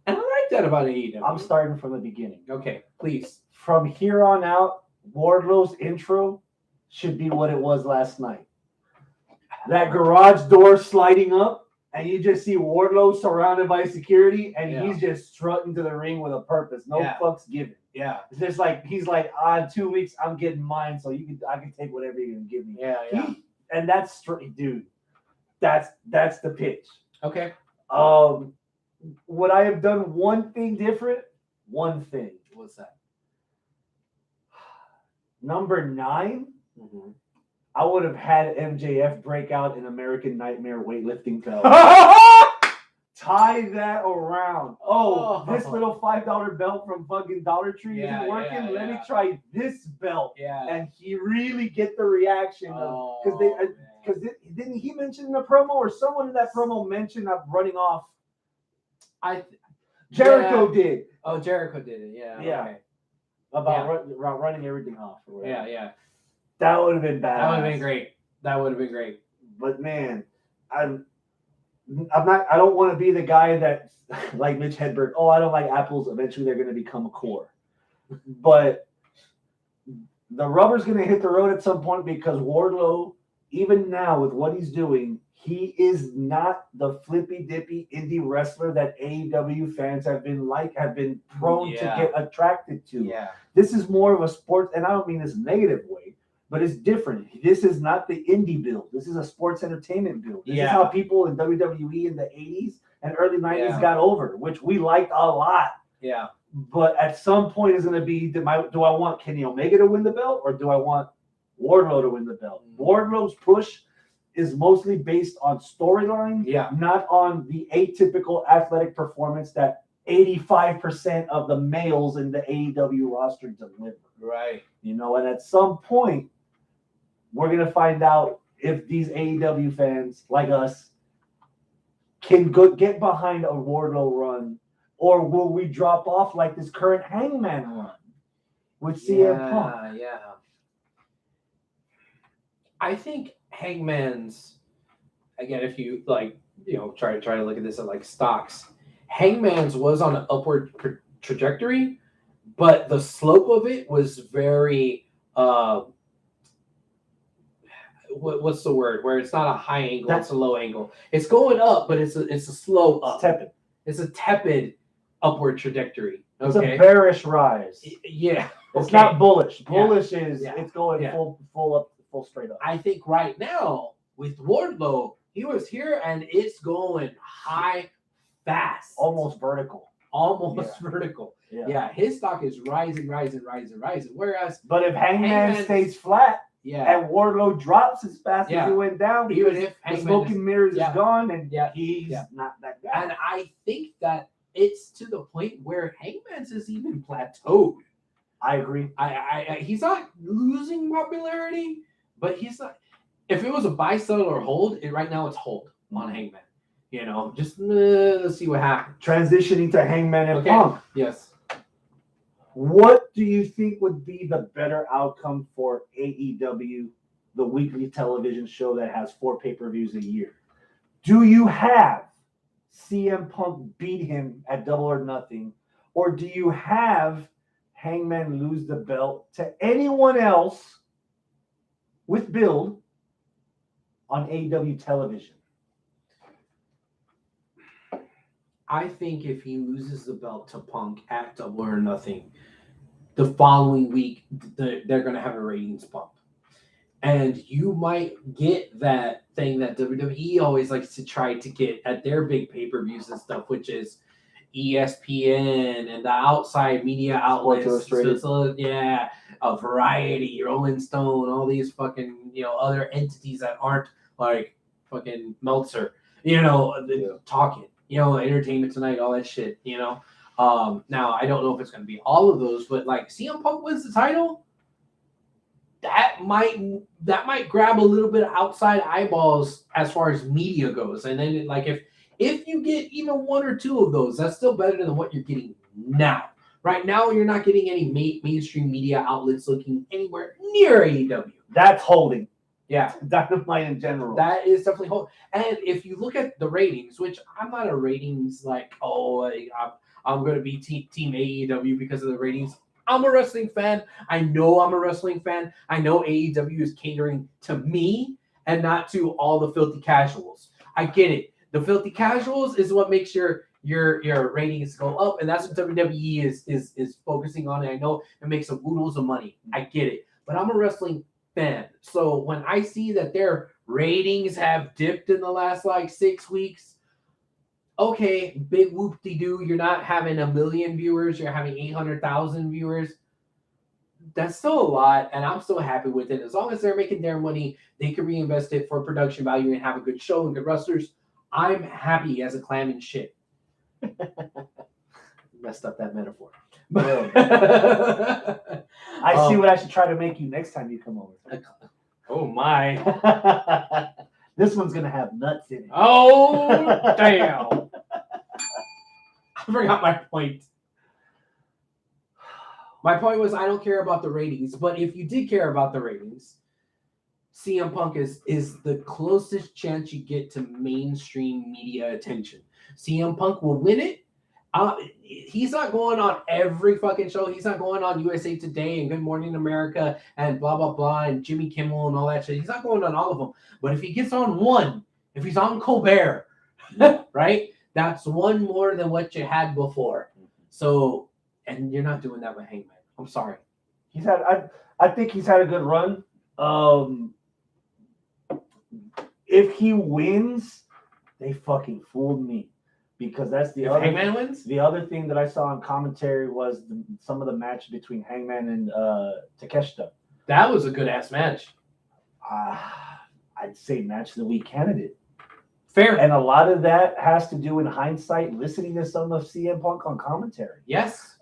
Speaker 2: And I like that about AEW.
Speaker 3: I'm starting from the beginning.
Speaker 2: Okay, please.
Speaker 3: From here on out, Wardlow's intro should be what it was last night. That garage door sliding up, and you just see Wardlow surrounded by security, and he's just strutting to the ring with a purpose. No fucks given.
Speaker 2: Yeah.
Speaker 3: It's just like he's like, in 2 weeks I'm getting mine, so I can take whatever you're gonna give me.
Speaker 2: Yeah.
Speaker 3: And that's straight, dude. That's the pitch.
Speaker 2: Okay.
Speaker 3: Would I have done one thing different? One thing.
Speaker 2: What's that?
Speaker 3: Number 9. I would have had MJF break out in American Nightmare weightlifting belt. Tie that around. This little $5 belt from fucking Dollar Tree isn't working. Let me try this belt.
Speaker 2: Yeah.
Speaker 3: And he really get the reaction because didn't he mention in the promo, or someone in that promo mentioned of running off? Jericho did.
Speaker 2: Oh, Jericho did it. Yeah.
Speaker 3: Yeah.
Speaker 2: Okay.
Speaker 3: About running everything off. Or whatever.
Speaker 2: Yeah.
Speaker 3: That would have been bad.
Speaker 2: That would have been great. That would have been great.
Speaker 3: But man, I don't want to be the guy that like Mitch Hedberg. Oh, I don't like apples. Eventually, they're going to become a core. But the rubber's going to hit the road at some point, because Wardlow, even now with what he's doing, he is not the flippy dippy indie wrestler that AEW fans have been prone to get attracted to.
Speaker 2: Yeah.
Speaker 3: This is more of a sport, and I don't mean this negative way, but it's different. This is not the indie build. This is a sports entertainment build. This is how people in WWE in the 80s and early 90s got over, which we liked a lot.
Speaker 2: Yeah.
Speaker 3: But at some point, it's going to be: do I want Kenny Omega to win the belt, or do I want Wardlow to win the belt? Wardlow's push is mostly based on storyline, not on the atypical athletic performance that 85% of the males in the AEW roster deliver.
Speaker 2: Right.
Speaker 3: You know, and at some point, we're going to find out if these AEW fans like us can get behind a Wardlow run, or will we drop off like this current Hangman run with CM Punk?
Speaker 2: Yeah. I think Hangman's, again, if you try to look at this at like stocks, Hangman's was on an upward trajectory, but the slope of it was very what's the word? Where it's not a high angle, it's a low angle. It's going up, but it's a slow up.
Speaker 3: It's tepid.
Speaker 2: It's a tepid upward trajectory. Okay?
Speaker 3: It's a bearish rise.
Speaker 2: Yeah.
Speaker 3: It's not bullish. Bullish is it's going full up, full straight up.
Speaker 2: I think right now with Wardlow, he was here and it's going high, fast,
Speaker 3: almost vertical.
Speaker 2: Vertical. Yeah, his stock is rising. Whereas,
Speaker 3: but if Hangman stays flat, and Wardlow drops as fast as he went down,
Speaker 2: even if
Speaker 3: the smoking mirrors is gone, and he's not that guy.
Speaker 2: And I think that it's to the point where Hangman's is even plateaued.
Speaker 3: I agree.
Speaker 2: He's not losing popularity, but he's not. If it was a buy, sell, or hold, right now it's hold on Hangman. You know, just let's see what happens.
Speaker 3: Transitioning to Hangman and Punk.
Speaker 2: Yes.
Speaker 3: What do you think would be the better outcome for AEW, the weekly television show that has 4 pay-per-views a year? Do you have CM Punk beat him at Double or Nothing, or do you have Hangman lose the belt to anyone else with build on AEW television?
Speaker 2: I think if he loses the belt to Punk at Double or Nothing, the following week they're going to have a ratings bump. And you might get that thing that WWE always likes to try to get at their big pay-per-views and stuff, which is ESPN and the outside media outlets. So, a Variety, Rolling Stone, all these fucking, other entities that aren't like fucking Meltzer, talking. Entertainment Tonight, all that shit, Now, I don't know if it's going to be all of those, but like CM Punk wins the title, that might grab a little bit of outside eyeballs as far as media goes. And then like if you get even 1 or 2 of those, that's still better than what you're getting now. Right now, you're not getting any mainstream media outlets looking anywhere near AEW.
Speaker 3: That's holding.
Speaker 2: Yeah,
Speaker 3: Dynamite in general.
Speaker 2: That is definitely holding. And if you look at the ratings, which I'm not a ratings I'm going to be team AEW because of the ratings. I'm a wrestling fan. I know I'm a wrestling fan. I know AEW is catering to me and not to all the filthy casuals. I get it. The filthy casuals is what makes your ratings go up, and that's what WWE is focusing on. And I know it makes some oodles of money. I get it. But I'm a wrestling fan. So when I see that their ratings have dipped in the last 6 weeks, okay, big whoop-de-doo, you're not having 1 million viewers, you're having 800,000 viewers. That's still a lot, and I'm still happy with it. As long as they're making their money, they can reinvest it for production value and have a good show and good wrestlers. I'm happy as a clam in shit. Messed up that metaphor.
Speaker 3: I see what I should try to make you next time you come over.
Speaker 2: Oh my.
Speaker 3: This one's going to have nuts in it.
Speaker 2: Oh, damn. I forgot my point. My point was I don't care about the ratings, but if you did care about the ratings, CM Punk is the closest chance you get to mainstream media attention. CM Punk will win it. He's not going on every fucking show. He's not going on USA Today and Good Morning America and blah, blah, blah, and Jimmy Kimmel and all that shit. He's not going on all of them. But if he gets on one, if he's on Colbert, right, that's one more than what you had before. So, and you're not doing that with Hangman. I'm sorry.
Speaker 3: I think he's had a good run. If he wins, they fucking fooled me. because that's the
Speaker 2: If
Speaker 3: other
Speaker 2: Hangman wins?
Speaker 3: the other thing that I saw on commentary was some of the match between Hangman and Takeshita.
Speaker 2: That was a good ass match.
Speaker 3: I'd say match of the week candidate.
Speaker 2: Fair.
Speaker 3: And a lot of that has to do in hindsight, listening to some of CM Punk on commentary.
Speaker 2: Yes.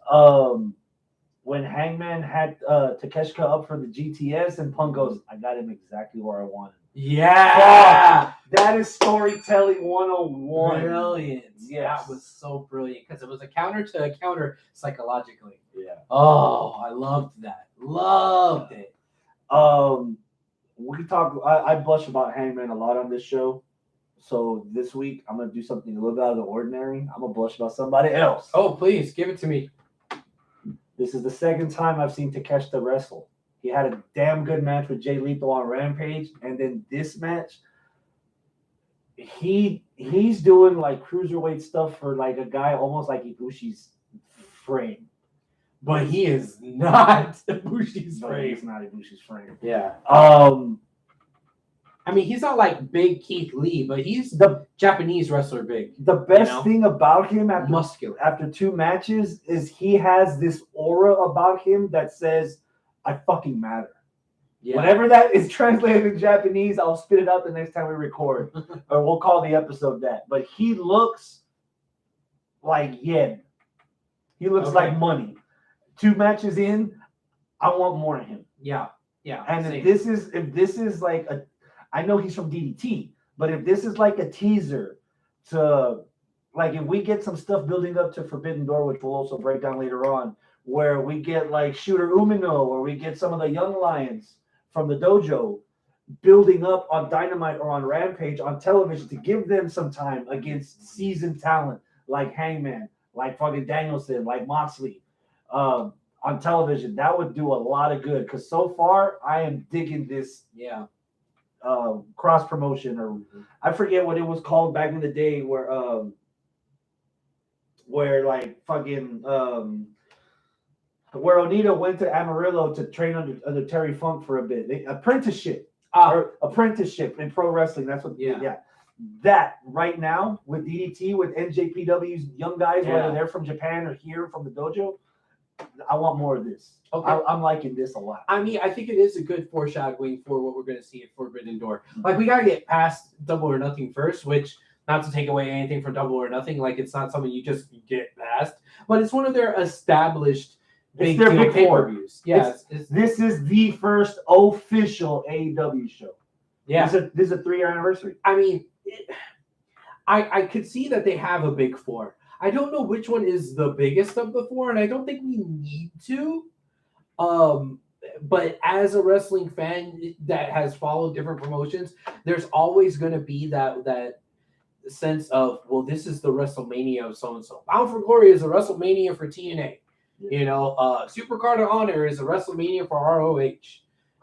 Speaker 3: When Hangman had Takeshita up for the GTS and Punk goes, I got him exactly where I want him.
Speaker 2: Yeah.
Speaker 3: That is storytelling 101.
Speaker 2: Brilliant.
Speaker 3: Yes.
Speaker 2: That was so brilliant because it was a counter to a counter psychologically.
Speaker 3: Yeah.
Speaker 2: Oh, I loved that. Loved it.
Speaker 3: We talk. I blush about Hangman a lot on this show. So this week I'm gonna do something a little bit out of the ordinary. I'm gonna blush about somebody else.
Speaker 2: Oh, please give it to me.
Speaker 3: This is the second time I've seen Takeshita wrestle. He had a damn good match with Jay Lethal on Rampage, and then this match, he's doing like cruiserweight stuff for like a guy almost like Ibushi's frame.
Speaker 2: But he is not Ibushi's
Speaker 3: No,
Speaker 2: frame.
Speaker 3: he's not Ibushi's frame.
Speaker 2: Yeah.
Speaker 3: I
Speaker 2: mean, he's not like big Keith Lee, but he's
Speaker 3: the
Speaker 2: Japanese wrestler big.
Speaker 3: The best thing about him
Speaker 2: Muscular.
Speaker 3: after 2 matches is he has this aura about him that says, I fucking matter.
Speaker 2: Yeah.
Speaker 3: Whatever that is translated in Japanese, I'll spit it out the next time we record. Or we'll call the episode that. But he looks like yen. He looks like money. 2 matches in, I want more of him.
Speaker 2: Yeah. Yeah.
Speaker 3: And
Speaker 2: same.
Speaker 3: if this is like a, I know he's from DDT, but if this is like a teaser to, like if we get some stuff building up to Forbidden Door, which we'll also break down later on, where we get like Shooter Umino, or we get some of the young lions from the dojo building up on Dynamite or on Rampage on television to give them some time against seasoned talent like Hangman, like fucking Danielson, like Moxley, on television, that would do a lot of good. Because so far, I am digging this.
Speaker 2: Yeah.
Speaker 3: Cross promotion, or I forget what it was called back in the day, where like fucking where Onita went to Amarillo to train under Terry Funk for a bit. Apprenticeship in pro wrestling. That's what. Yeah. That right now with DDT, with NJPW's young guys, whether they're from Japan or here from the dojo, I want more of this. Okay. I'm liking this a lot.
Speaker 2: I mean, I think it is a good foreshadowing for what we're going to see at Forbidden Door. Like, we got to get past Double or Nothing first, which, not to take away anything from Double or Nothing, like, it's not something you just get past, but it's one of their established big pay-per-views. Yeah.
Speaker 3: This is the first official AEW show.
Speaker 2: Yeah.
Speaker 3: This is a 3-year anniversary.
Speaker 2: I mean, I could see that they have a big 4. I don't know which one is the biggest of the 4, and I don't think we need to. But as a wrestling fan that has followed different promotions, there's always going to be that sense of, well, this is the WrestleMania of so-and-so. Bound for Glory is a WrestleMania for TNA. Yeah. You know, Supercard of Honor is a WrestleMania for ROH.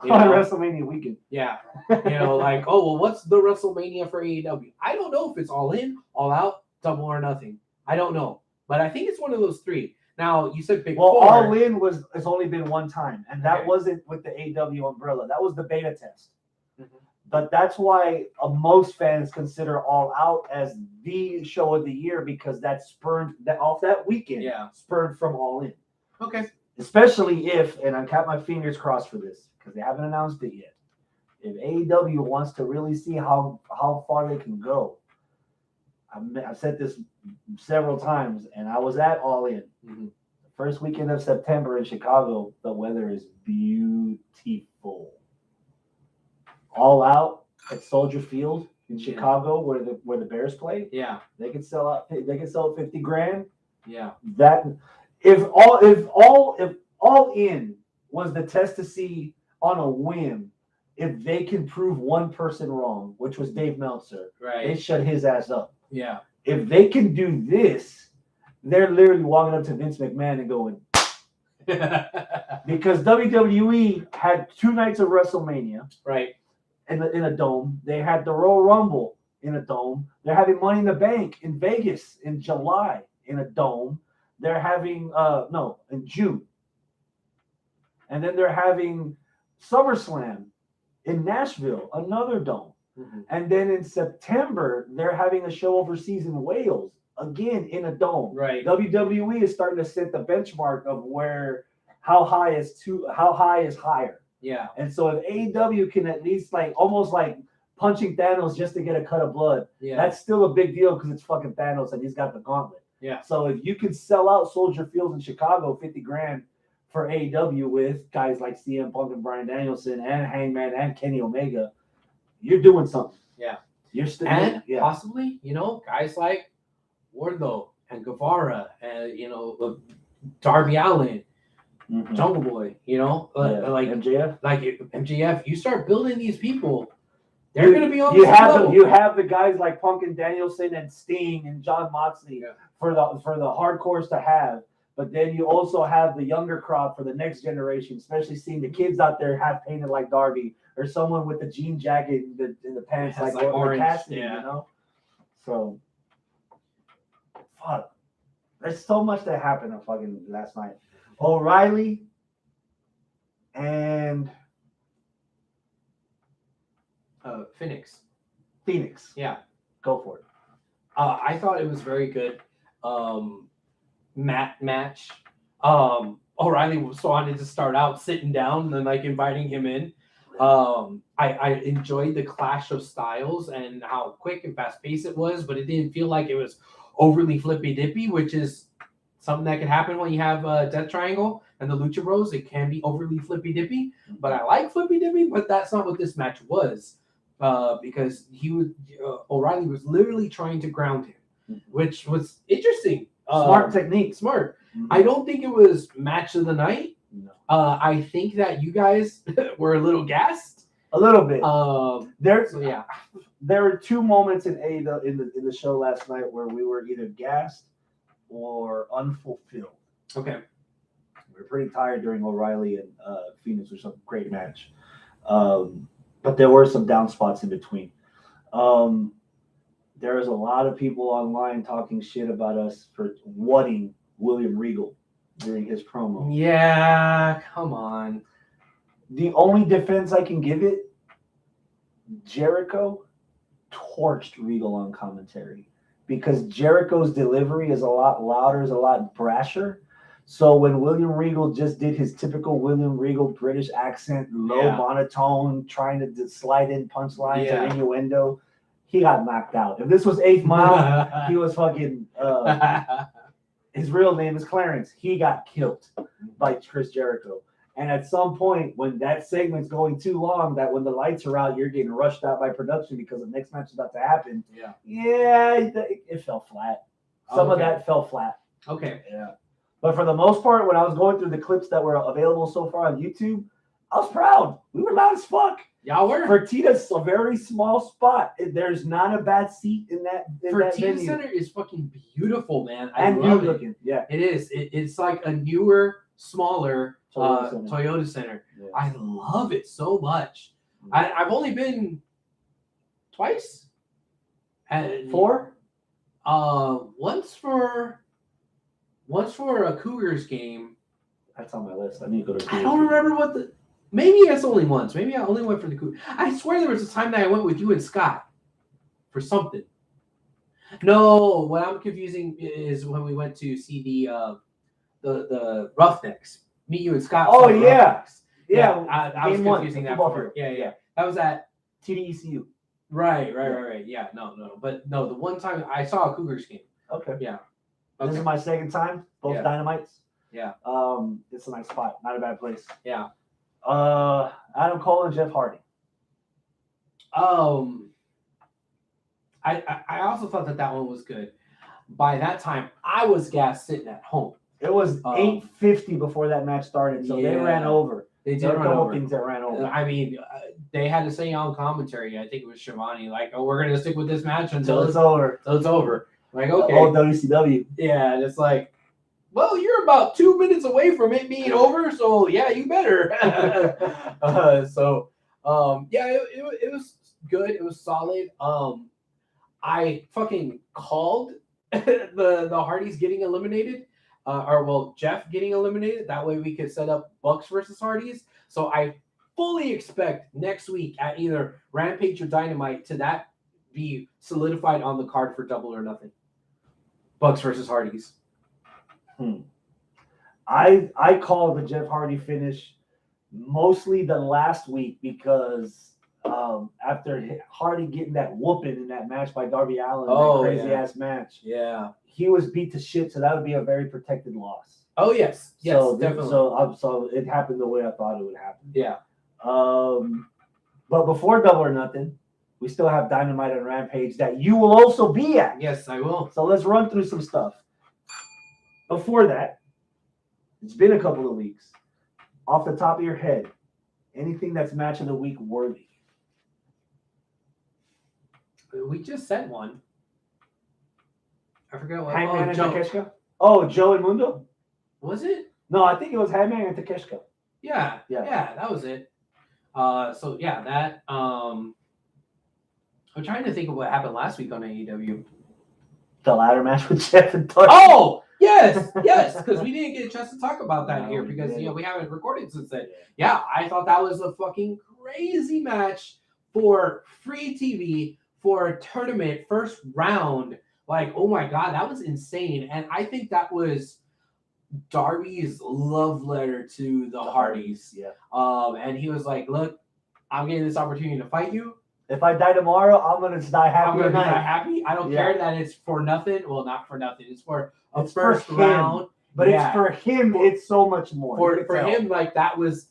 Speaker 3: On WrestleMania weekend.
Speaker 2: Yeah. You know, like, oh, well, what's the WrestleMania for AEW? I don't know if it's All In, All Out, Double or Nothing. I don't know. But I think it's one of those 3. Now, you said Big 4.
Speaker 3: All In has only been one time, and that wasn't with the AEW umbrella. That was the beta test. Mm-hmm. But that's why most fans consider All Out as the show of the year, because that spurred off that weekend. Yeah, spurred from All In.
Speaker 2: Okay.
Speaker 3: Especially if, and I've got my fingers crossed for this because they haven't announced it yet. If AEW wants to really see how far they can go, I've said this several times, and I was at All In. Mm-hmm. The first weekend of September in Chicago, the weather is beautiful. All Out at Soldier Field in Chicago, where the Bears play.
Speaker 2: Yeah,
Speaker 3: they could sell $50,000.
Speaker 2: Yeah,
Speaker 3: that if All In was the test to see on a whim if they can prove one person wrong, which was Dave Meltzer.
Speaker 2: Right,
Speaker 3: they shut his ass up.
Speaker 2: Yeah.
Speaker 3: If they can do this, they're literally walking up to Vince McMahon and going, because WWE had 2 nights of WrestleMania,
Speaker 2: right,
Speaker 3: in a dome. They had the Royal Rumble in a dome. They're having Money in the Bank in Vegas in July in a dome. They're having in June, and then they're having SummerSlam in Nashville, another dome. Mm-hmm. And then in September, they're having a show overseas in Wales, again in a dome.
Speaker 2: Right.
Speaker 3: WWE is starting to set the benchmark of how high is higher.
Speaker 2: Yeah.
Speaker 3: And so if AEW can at least almost like punching Thanos just to get a cut of blood,
Speaker 2: Yeah.
Speaker 3: that's still a big deal because it's fucking Thanos and he's got the gauntlet.
Speaker 2: Yeah.
Speaker 3: So if you can sell out Soldier Field in Chicago $50,000 for AEW with guys like CM Punk and Bryan Danielson and Hangman and Kenny Omega, you're doing something.
Speaker 2: Yeah.
Speaker 3: You're still
Speaker 2: possibly, guys like Wardlow and Guevara and Darby Allin, Jungle Boy, like
Speaker 3: MJF.
Speaker 2: Like MJF, you start building these people, they're going to be on
Speaker 3: you
Speaker 2: the
Speaker 3: have
Speaker 2: level.
Speaker 3: You have the guys like Punk and Danielson and Sting and John Moxley for the hardcores to have. But then you also have the younger crowd for the next generation, especially seeing the kids out there half painted like Darby or someone with the jean jacket in the pants like
Speaker 2: orange,
Speaker 3: Cassidy, So, fuck. There's so much that happened on fucking last night. O'Reilly and
Speaker 2: Phoenix.
Speaker 3: Yeah. Go for it.
Speaker 2: I thought it was very good. Match. O'Reilly wanted to start out sitting down and then inviting him in. I enjoyed the clash of styles and how quick and fast paced it was, but it didn't feel like it was overly flippy dippy, which is something that can happen when you have Death Triangle and the Lucha Bros. It can be overly flippy dippy, but I like flippy dippy, but that's not what this match was. Because O'Reilly was literally trying to ground him, which was interesting.
Speaker 3: Smart technique.
Speaker 2: Smart. I don't think it was match of the night.
Speaker 3: No.
Speaker 2: I think that you guys were a little gassed.
Speaker 3: A little bit. There were two moments in the show last night where we were either gassed or unfulfilled.
Speaker 2: Okay.
Speaker 3: We were pretty tired during O'Reilly and Phoenix, which was a great match. But there were some down spots in between. There was a lot of people online talking shit about us for whatting William Regal during his promo.
Speaker 2: Yeah, come on.
Speaker 3: The only defense I can give it, Jericho torched Regal on commentary because Jericho's delivery is a lot louder, is a lot brasher. So when William Regal just did his typical William Regal British accent, low monotone, trying to slide in punchlines and innuendo, he got knocked out. If this was 8 Mile, he was fucking. His real name is Clarence. He got killed by Chris Jericho. And at some point, when that segment's going too long, that when the lights are out, you're getting rushed out by production because the next match is about to happen. It fell flat. Some of that fell flat.
Speaker 2: Okay.
Speaker 3: Yeah. But for the most part, when I was going through the clips that were available so far on YouTube, I was proud. We were loud as fuck.
Speaker 2: Y'all were.
Speaker 3: Fertitta's a very small spot. There's not a bad seat in that.
Speaker 2: Fertitta Center is fucking beautiful, man.
Speaker 3: And new looking. Yeah.
Speaker 2: It is. It's like a newer, smaller Toyota Center. Yeah. I love it so much. I've only been twice.
Speaker 3: Four?
Speaker 2: Once for a Cougars game.
Speaker 3: That's on my list. I need to go to Cougars.
Speaker 2: I don't remember maybe it's only once. Maybe I only went for the Cougars. I swear there was a time that I went with you and Scott for something. No, what I'm confusing is when we went to see the Roughnecks. Me, you, and Scott.
Speaker 3: Oh, yeah.
Speaker 2: Yeah. I was confusing that for. Yeah. That was at
Speaker 3: TDECU.
Speaker 2: Right. Yeah, no. But no, the one time I saw a Cougars game.
Speaker 3: Okay.
Speaker 2: Yeah.
Speaker 3: Okay. This is my second time. Both Dynamites.
Speaker 2: Yeah.
Speaker 3: It's a nice spot. Not a bad place.
Speaker 2: Yeah.
Speaker 3: Adam Cole and Jeff Hardy.
Speaker 2: I also thought that one was good. By that time, I was gassed sitting at home.
Speaker 3: It was 8:50 before that match started, so they ran over.
Speaker 2: They did
Speaker 3: there were a
Speaker 2: run
Speaker 3: couple
Speaker 2: over.
Speaker 3: things that ran over.
Speaker 2: I mean, they had to say on commentary. I think it was Shivani, we're gonna stick with this match until
Speaker 3: it's over.
Speaker 2: Till it's over. Like, okay.
Speaker 3: Old WCW.
Speaker 2: Yeah, and it's like, well, you're about 2 minutes away from it being over, so yeah, you better. It was good. It was solid. I fucking called the Hardys getting eliminated, Jeff getting eliminated. That way we could set up Bucks versus Hardys. So I fully expect next week at either Rampage or Dynamite to that be solidified on the card for Double or Nothing. Bucks versus Hardys.
Speaker 3: I call the Jeff Hardy finish mostly the last week because after Hardy getting that whooping in that match by Darby Allin, that crazy ass match, he was beat to shit. So that would be a very protected loss.
Speaker 2: Oh yes,
Speaker 3: definitely.
Speaker 2: definitely.
Speaker 3: So it happened the way I thought it would happen.
Speaker 2: Yeah.
Speaker 3: But before Double or Nothing, we still have Dynamite and Rampage that you will also be at.
Speaker 2: Yes, I will.
Speaker 3: So let's run through some stuff. Before that, it's been a couple of weeks. Off the top of your head, anything that's match of the week worthy?
Speaker 2: We just said one. I forgot what.
Speaker 3: Hangman and
Speaker 2: Joe.
Speaker 3: Takeshita? Oh, Joe and Mundo?
Speaker 2: Was it?
Speaker 3: No, I think it was Hangman and Takeshita.
Speaker 2: Yeah, that was it. So yeah, that. I'm trying to think of what happened last week on AEW.
Speaker 3: The ladder match with Jeff and Darby.
Speaker 2: Oh, yes, because we didn't get a chance to talk about that here because we haven't recorded since then. Yeah, I thought that was a fucking crazy match for free TV for a tournament first round. Like, oh my god, that was insane, and I think that was Darby's love letter to the Hardys.
Speaker 3: Yeah.
Speaker 2: And he was like, "Look, I'm getting this opportunity to fight you.
Speaker 3: If I die tomorrow, I'm gonna die happy.
Speaker 2: I'm gonna die happy. I don't care that it's for nothing. Well, not for nothing. It's for a first
Speaker 3: for him,
Speaker 2: round.
Speaker 3: But it's for him. It's so much more.
Speaker 2: For him, like that was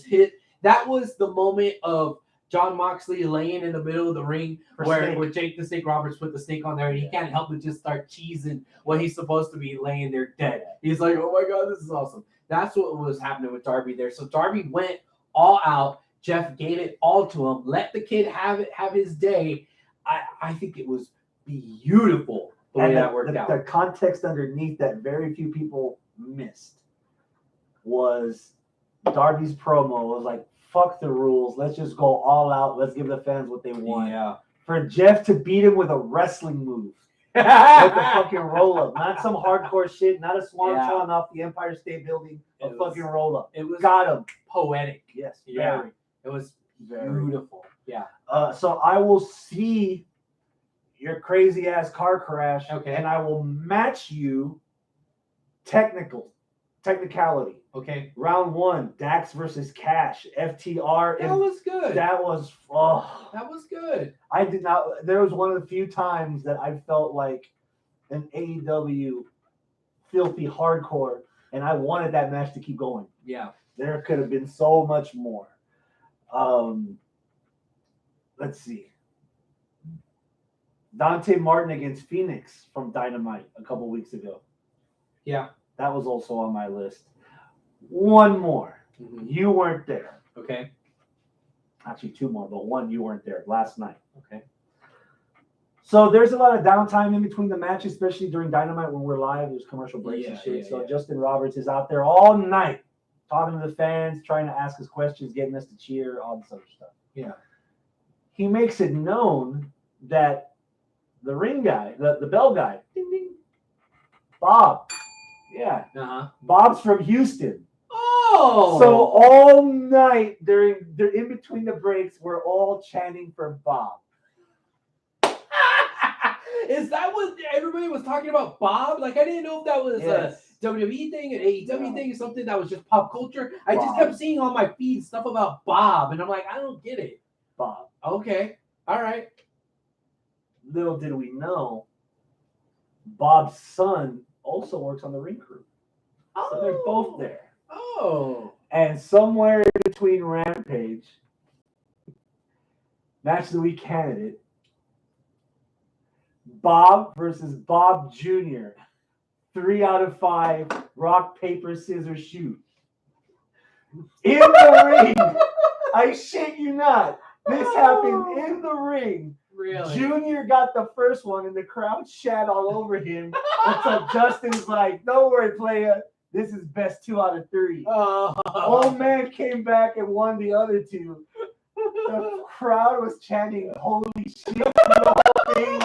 Speaker 2: hit. That was the moment of John Moxley laying in the middle of the ring with Jake the Snake Roberts put the snake on there, and he can't help but just start cheesing what he's supposed to be laying there dead. He's like, "Oh my god, this is awesome." That's what was happening with Darby there. So Darby went all out. Jeff gave it all to him. Let the kid have his day. I think it was beautiful the way that worked out.
Speaker 3: The context underneath that very few people missed was Darby's promo. It was like, fuck the rules. Let's just go all out. Let's give the fans what they want.
Speaker 2: Yeah.
Speaker 3: For Jeff to beat him with a wrestling move. With the fucking roll-up. Not some hardcore shit. Not a swanton off the Empire State Building. A fucking roll-up.
Speaker 2: It was
Speaker 3: got him.
Speaker 2: Poetic.
Speaker 3: Yes.
Speaker 2: Yeah.
Speaker 3: Very.
Speaker 2: It was
Speaker 3: Very.
Speaker 2: beautiful. Yeah.
Speaker 3: So I will see your crazy ass car crash.
Speaker 2: Okay.
Speaker 3: And I will match you technicality.
Speaker 2: Okay.
Speaker 3: Round 1, Dax versus Cash. FTR.
Speaker 2: That was good.
Speaker 3: That was
Speaker 2: that was good.
Speaker 3: I did not. There was one of the few times that I felt like an AEW filthy hardcore, and I wanted that match to keep going.
Speaker 2: Yeah.
Speaker 3: There could have been so much more. Let's see. Dante Martin against Phoenix from Dynamite a couple weeks ago.
Speaker 2: Yeah.
Speaker 3: That was also on my list. One more.
Speaker 2: Mm-hmm.
Speaker 3: You weren't there.
Speaker 2: Okay.
Speaker 3: Actually, 2 more, but 1 you weren't there last night.
Speaker 2: Okay.
Speaker 3: So there's a lot of downtime in between the matches, especially during Dynamite when we're live. There's commercial breaks and shit. So Justin Roberts is out there all night talking to the fans, trying to ask us questions, getting us to cheer, all this other stuff.
Speaker 2: Yeah.
Speaker 3: He makes it known that the ring guy, the bell guy, ding, ding, Bob. Yeah.
Speaker 2: Uh-huh.
Speaker 3: Bob's from Houston.
Speaker 2: Oh.
Speaker 3: So all night in between the breaks, we're all chanting for Bob.
Speaker 2: Is that what everybody was talking about, Bob? Like, I didn't know if that was a WWE thing, an AEW thing, or something that was just pop culture. I just kept seeing on my feed stuff about Bob, and I'm like, I don't get it.
Speaker 3: Bob.
Speaker 2: Okay. All right.
Speaker 3: Little did we know, Bob's son also works on the ring crew. So they're both there.
Speaker 2: Oh.
Speaker 3: And somewhere in between Rampage, Match of the Week candidate, Bob versus Bob Jr. 3 out of 5, rock, paper, scissors, shoot. In the ring. I shit you not. This happened in the ring.
Speaker 2: Really?
Speaker 3: Junior got the first one, and the crowd shat all over him until Justin's like, "Don't worry, playa. This is best 2 out of 3." Old man came back and won the other 2. The crowd was chanting, "Holy shit!" the whole thing.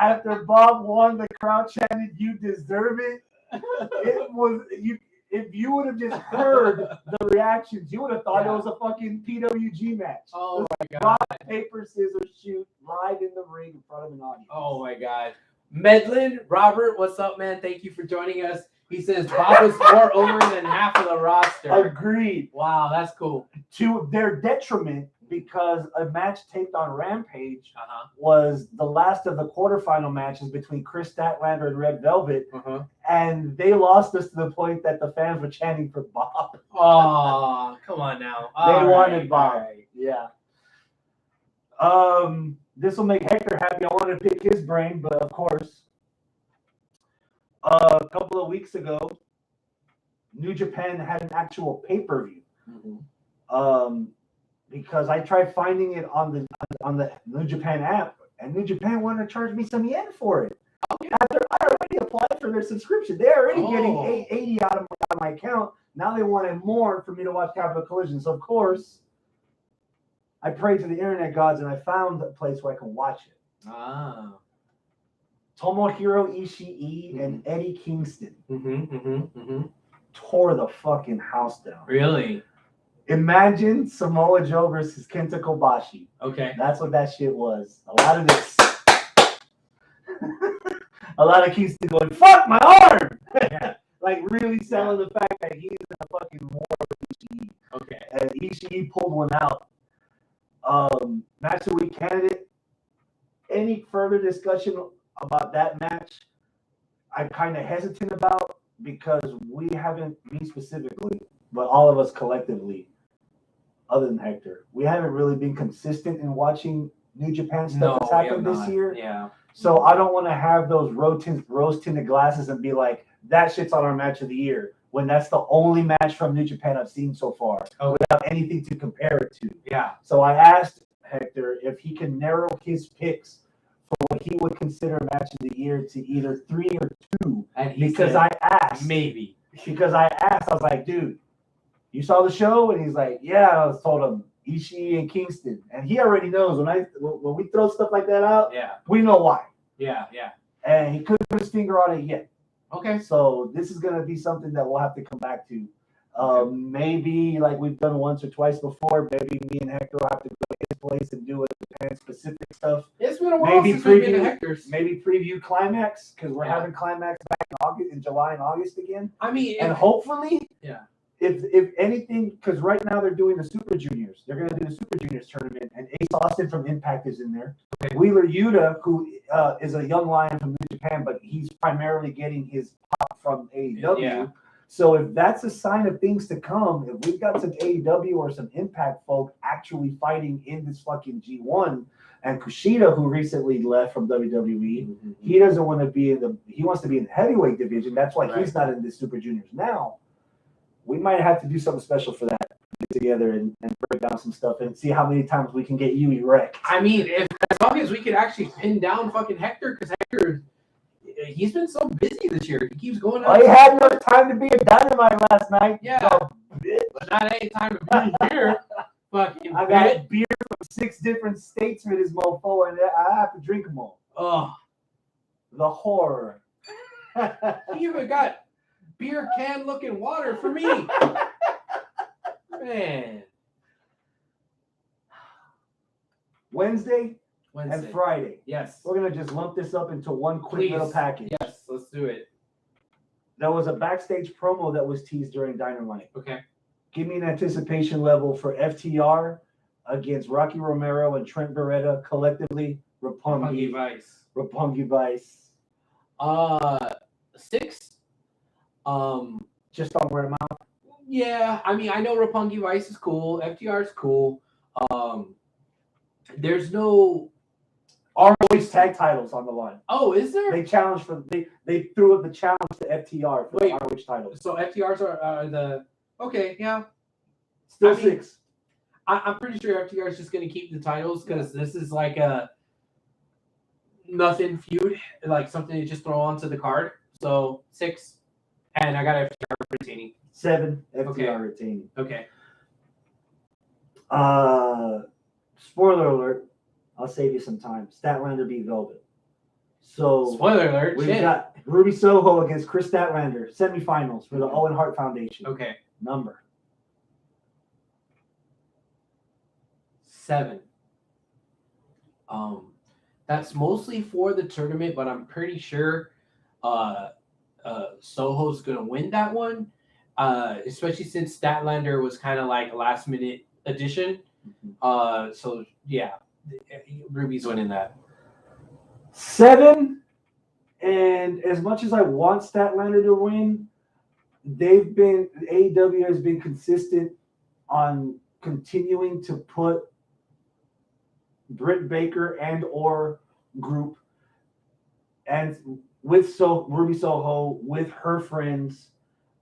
Speaker 3: After Bob won, the crowd chanted, "You deserve it." It was you. If you would have just heard the reactions, you would have thought it was a fucking PWG match.
Speaker 2: Oh my god!
Speaker 3: Rock, paper, scissors, shoot, live in the ring in front of an audience.
Speaker 2: Oh my god! Medlin, Robert, what's up, man? Thank you for joining us. He says Bob was more over than half of the roster.
Speaker 3: Agreed.
Speaker 2: Wow, that's cool.
Speaker 3: To their detriment, because a match taped on Rampage was the last of the quarterfinal matches between Chris Statlander and Red Velvet, and they lost us to the point that the fans were chanting for Bob.
Speaker 2: Oh, come on now.
Speaker 3: They wanted Bob. Yeah. This will make Hector happy. I wanted to pick his brain, but of course, a couple of weeks ago, New Japan had an actual pay-per-view. Because I tried finding it on the New Japan app, and New Japan wanted to charge me some yen for it. After I already applied for their subscription, they're already getting $80 out of my account. Now they wanted more for me to watch Capital Collision. So of course, I prayed to the internet gods, and I found a place where I can watch it. Tomohiro Ishii and Eddie Kingston tore the fucking house down.
Speaker 2: Really?
Speaker 3: Imagine Samoa Joe versus Kenta Kobashi.
Speaker 2: Okay.
Speaker 3: That's what that shit was. A lot of this. A lot of Kingston going, fuck my arm! Like really selling the fact that he's in a fucking war with Ishii.
Speaker 2: Okay.
Speaker 3: And Ishii pulled one out. Match of the week candidate. Any further discussion about that match, I'm kind of hesitant about, because we haven't, me specifically, but all of us collectively, other than Hector, we haven't really been consistent in watching New Japan stuff that's happened this year.
Speaker 2: Yeah.
Speaker 3: So I don't want to have those rose-tinted glasses and be like, that shit's on our match of the year, when that's the only match from New Japan I've seen so far, without anything to compare it to.
Speaker 2: Yeah.
Speaker 3: So I asked Hector if he can narrow his picks for what he would consider match of the year to either 3 or 2.
Speaker 2: And he
Speaker 3: because
Speaker 2: said,
Speaker 3: I asked.
Speaker 2: maybe.
Speaker 3: Because I asked, I was like, dude, you saw the show? And he's like, yeah. I told him Ishii and Kingston, and he already knows when we throw stuff like that out.
Speaker 2: Yeah.
Speaker 3: We know why.
Speaker 2: Yeah.
Speaker 3: And he couldn't put his finger on it yet.
Speaker 2: Okay.
Speaker 3: So this is gonna be something that we'll have to come back to. Maybe like we've done once or twice before. Maybe me and Hector will have to go to his place and do Japan specific stuff.
Speaker 2: It's been a while since we've been to Hector's.
Speaker 3: Maybe preview Climax, because we're having Climax back in July and August again.
Speaker 2: I mean,
Speaker 3: and hopefully, if anything, because right now they're doing the Super Juniors. They're going to do the Super Juniors tournament, and Ace Austin from Impact is in there.
Speaker 2: Okay.
Speaker 3: Wheeler Yuta, who is a young lion from New Japan, but he's primarily getting his pop from AEW.
Speaker 2: Yeah.
Speaker 3: So if that's a sign of things to come, if we've got some AEW or some Impact folk actually fighting in this fucking G1, and Kushida, who recently left from WWE, he doesn't want to be he wants to be in the heavyweight division. That's why he's not in the Super Juniors now. We might have to do something special for that. Get together and break down some stuff and see how many times we can get you erect.
Speaker 2: I mean, as long as we could actually pin down fucking Hector, because Hector, he's been so busy this year. He keeps going out.
Speaker 3: He had no time to be a Dynamite last night.
Speaker 2: Yeah. But not any time to be here. Fucking
Speaker 3: I got beer from 6 different states for this mofo, and I have to drink them all.
Speaker 2: Oh.
Speaker 3: The horror.
Speaker 2: You even got beer can looking water for me. Man.
Speaker 3: Wednesday and Friday.
Speaker 2: Yes.
Speaker 3: We're going to just lump this up into one quick little package.
Speaker 2: Yes, let's do it.
Speaker 3: There was a backstage promo that was teased during Dynamite.
Speaker 2: Okay.
Speaker 3: Give me an anticipation level for FTR against Rocky Romero and Trent Beretta collectively. Roppongi
Speaker 2: Vice.
Speaker 3: Roppongi Vice.
Speaker 2: 6.
Speaker 3: Just on word of mouth.
Speaker 2: Yeah, I mean, I know Roppongi Vice is cool. FTR is cool. There's no
Speaker 3: ROH tag titles on the line.
Speaker 2: Oh, is there?
Speaker 3: They challenged for they threw up the challenge to FTR for the ROH titles.
Speaker 2: So FTRs are the okay, yeah.
Speaker 3: Still 6.
Speaker 2: I'm pretty sure FTR is just going to keep the titles because this is like a nothing feud, like something to just throw onto the card. So 6, and I got FTR retaining.
Speaker 3: 7 FTR retaining.
Speaker 2: Okay.
Speaker 3: Spoiler alert. I'll save you some time. Statlander beat Velvet. So
Speaker 2: spoiler alert.
Speaker 3: We've got Ruby Soho against Chris Statlander semifinals for the Owen Hart Foundation.
Speaker 2: Okay.
Speaker 3: Number
Speaker 2: 7. That's mostly for the tournament, but I'm pretty sure Soho's gonna win that one. Especially since Statlander was kind of like a last minute addition. So yeah, Ruby's winning that.
Speaker 3: 7, and as much as I want Statlander to win, AEW has been consistent on continuing to put Britt Baker and or group and with Ruby Soho with her friends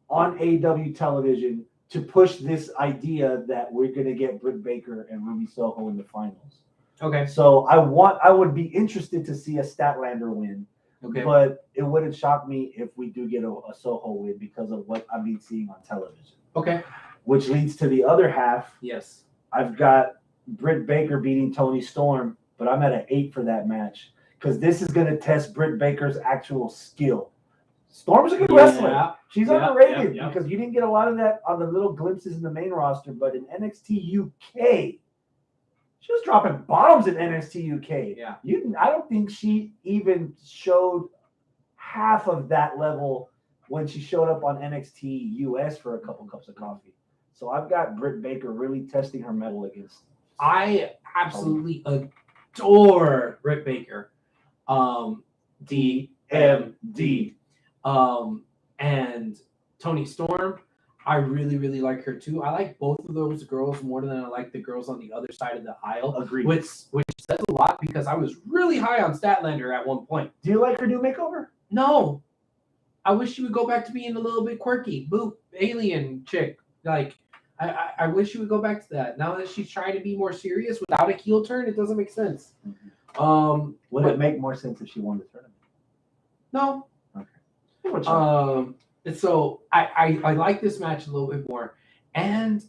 Speaker 3: on AEW television to push this idea that we're going to get Britt Baker and Ruby Soho in the finals.
Speaker 2: Okay.
Speaker 3: So I would be interested to see a Statlander win.
Speaker 2: Okay.
Speaker 3: But it wouldn't shock me if we do get a Soho win because of what I've been seeing on television.
Speaker 2: Okay.
Speaker 3: Which leads to the other half.
Speaker 2: Yes.
Speaker 3: I've got Britt Baker beating Toni Storm, but I'm at an 8 for that match because this is going to test Britt Baker's actual skill. Storm's a good wrestler. She's underrated because you didn't get a lot of that on the little glimpses in the main roster, but in NXT UK, she was dropping bombs in NXT UK.
Speaker 2: Yeah.
Speaker 3: I don't think she even showed half of that level when she showed up on NXT US for a couple cups of coffee. So I've got Britt Baker really testing her mettle against.
Speaker 2: I absolutely adore Britt Baker. DMD. And Toni Storm, I really, really like her too. I like both of those girls more than I like the girls on the other side of the aisle.
Speaker 3: Agreed.
Speaker 2: Which says a lot because I was really high on Statlander at one point.
Speaker 3: Do you like her new makeover?
Speaker 2: No. I wish she would go back to being a little bit quirky. Boop, alien chick. Like, I wish she would go back to that. Now that she's trying to be more serious without a heel turn, it doesn't make sense.
Speaker 3: Would it make more sense if she won the tournament?
Speaker 2: No.
Speaker 3: Okay.
Speaker 2: So I like this match a little bit more, and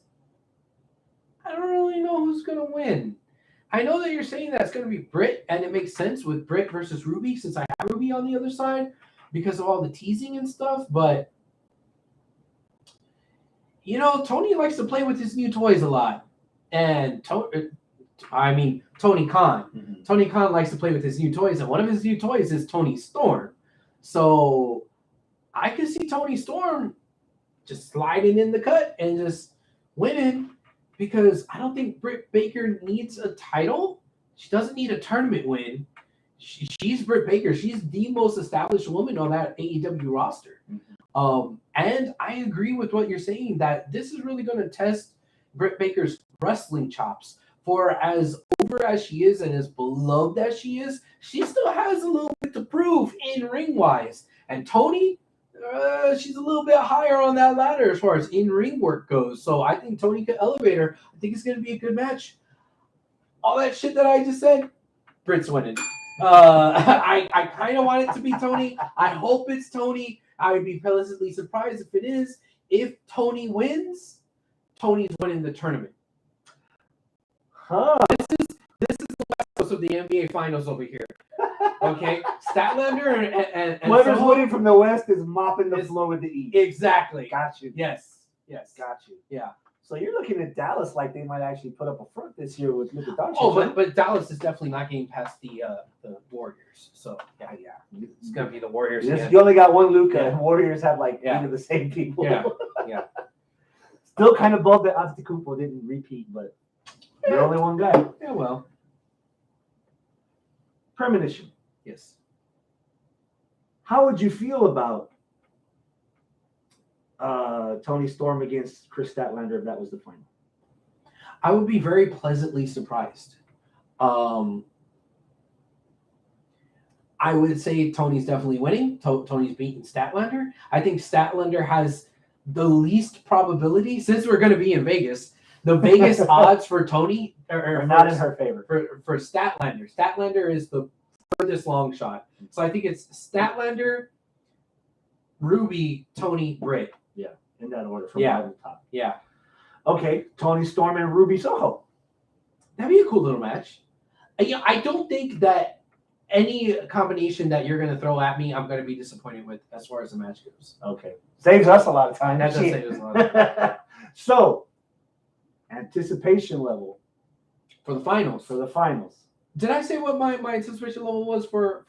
Speaker 2: I don't really know who's gonna win. I know that you're saying that it's gonna be Britt, and it makes sense with Britt versus Ruby since I have Ruby on the other side because of all the teasing and stuff. But Tony likes to play with his new toys a lot, and Tony Khan.
Speaker 3: Mm-hmm.
Speaker 2: Tony Khan likes to play with his new toys, and one of his new toys is Toni Storm. So I could see Toni Storm just sliding in the cut and just winning because I don't think Britt Baker needs a title. She doesn't need a tournament win. She's Britt Baker. She's the most established woman on that AEW roster.
Speaker 3: Mm-hmm.
Speaker 2: And I agree with what you're saying that this is really going to test Britt Baker's wrestling chops. For as over as she is and as beloved as she is, she still has a little bit to prove in ring-wise. And Toni, she's a little bit higher on that ladder as far as in-ring work goes. So I think Toni could elevate her. I think it's going to be a good match. All that shit that I just said, Britt's winning. I kind of want it to be Toni. I hope it's Toni. I would be pleasantly surprised if it is. If Toni wins, Toni's winning the tournament.
Speaker 3: Huh.
Speaker 2: This is the West Coast of the NBA Finals over here. Okay, Statlander and
Speaker 3: whoever's
Speaker 2: Soho,
Speaker 3: winning from the West is mopping the floor with the East.
Speaker 2: Exactly.
Speaker 3: Got you.
Speaker 2: Yes.
Speaker 3: Got you.
Speaker 2: Yeah.
Speaker 3: So you're looking at Dallas like they might actually put up a front this year with Luka Doncic.
Speaker 2: Oh, but Dallas is definitely not getting past the Warriors. So yeah, it's gonna be the Warriors.
Speaker 3: Yes, you only got one Luka,
Speaker 2: Yeah.
Speaker 3: and Warriors have like 8 of the same people.
Speaker 2: Yeah.
Speaker 3: Still kind of bummed that Antetokounmpo didn't repeat, but you're only one guy.
Speaker 2: Yeah, well.
Speaker 3: Premonition.
Speaker 2: Yes.
Speaker 3: How would you feel about Toni Storm against Chris Statlander if that was the final?
Speaker 2: I would be very pleasantly surprised. I would say Tony's definitely winning. Tony's beating Statlander. I think Statlander has the least probability, since we're going to be in Vegas, the Vegas odds for Tony are
Speaker 3: not in her favor.
Speaker 2: For Statlander. Statlander is the furthest long shot. So I think it's Statlander, Ruby, Toni, Britt.
Speaker 3: Yeah, in that order from bottom to top.
Speaker 2: Yeah.
Speaker 3: Okay, Toni Storm and Ruby Soho.
Speaker 2: That'd be a cool little match. I don't think that any combination that you're going to throw at me, I'm going to be disappointed with as far as the match goes.
Speaker 3: Okay. Saves us a lot of time.
Speaker 2: That does save us a lot of time.
Speaker 3: So, anticipation level
Speaker 2: For the finals.
Speaker 3: for the finals.
Speaker 2: Did I say what my anticipation level was for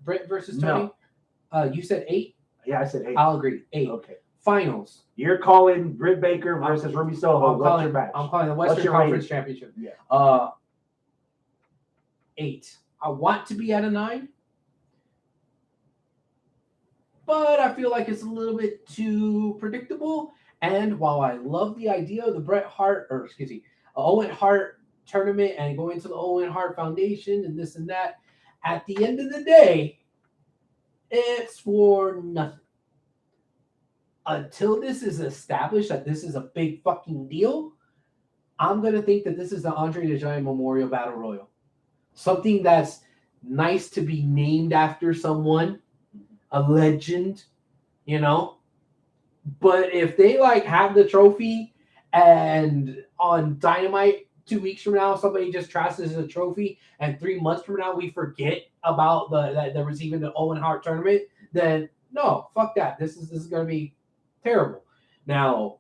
Speaker 2: Britt versus Tony?
Speaker 3: No.
Speaker 2: You said 8.
Speaker 3: Yeah, I said 8.
Speaker 2: I'll agree. 8.
Speaker 3: Okay.
Speaker 2: Finals.
Speaker 3: You're calling Britt Baker versus Ruby Soho. What's your match?
Speaker 2: I'm calling the Western
Speaker 3: your
Speaker 2: Conference
Speaker 3: rating?
Speaker 2: Championship.
Speaker 3: Yeah.
Speaker 2: 8. I want to be at a 9, but I feel like it's a little bit too predictable. And while I love the idea of the Owen Hart tournament and going to the Owen Hart Foundation and this and that, at the end of the day, it's for nothing. Until this is established that this is a big fucking deal, I'm going to think that this is the Andre the Giant Memorial Battle Royal. Something that's nice to be named after someone, a legend, you know? But if they like have the trophy and on Dynamite 2 weeks from now, somebody just trashes the trophy and 3 months from now we forget about that there was even the Owen Hart tournament, then no, fuck that. This is going to be terrible. Now,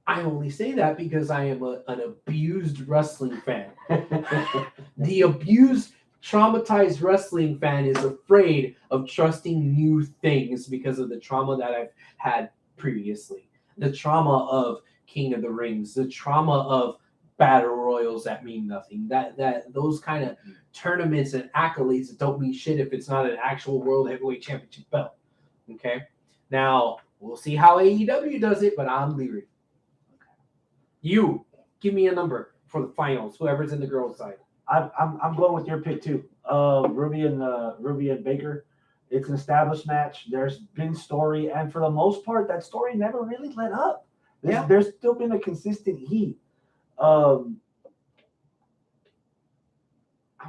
Speaker 2: I only say that because I am an abused wrestling fan. The abused, traumatized wrestling fan is afraid of trusting new things because of the trauma that I've had previously. The trauma of King of the Rings, the trauma of battle royals that mean nothing. That those kind of tournaments and accolades that don't mean shit if it's not an actual World Heavyweight Championship belt. Okay? Now, we'll see how AEW does it, but I'm leery. You give me a number for the finals, whoever's in the girls' side.
Speaker 3: I'm going with your pick too. Ruby and Baker. It's an established match. There's been story, and for the most part, that story never really let up. There's still been a consistent heat. I'm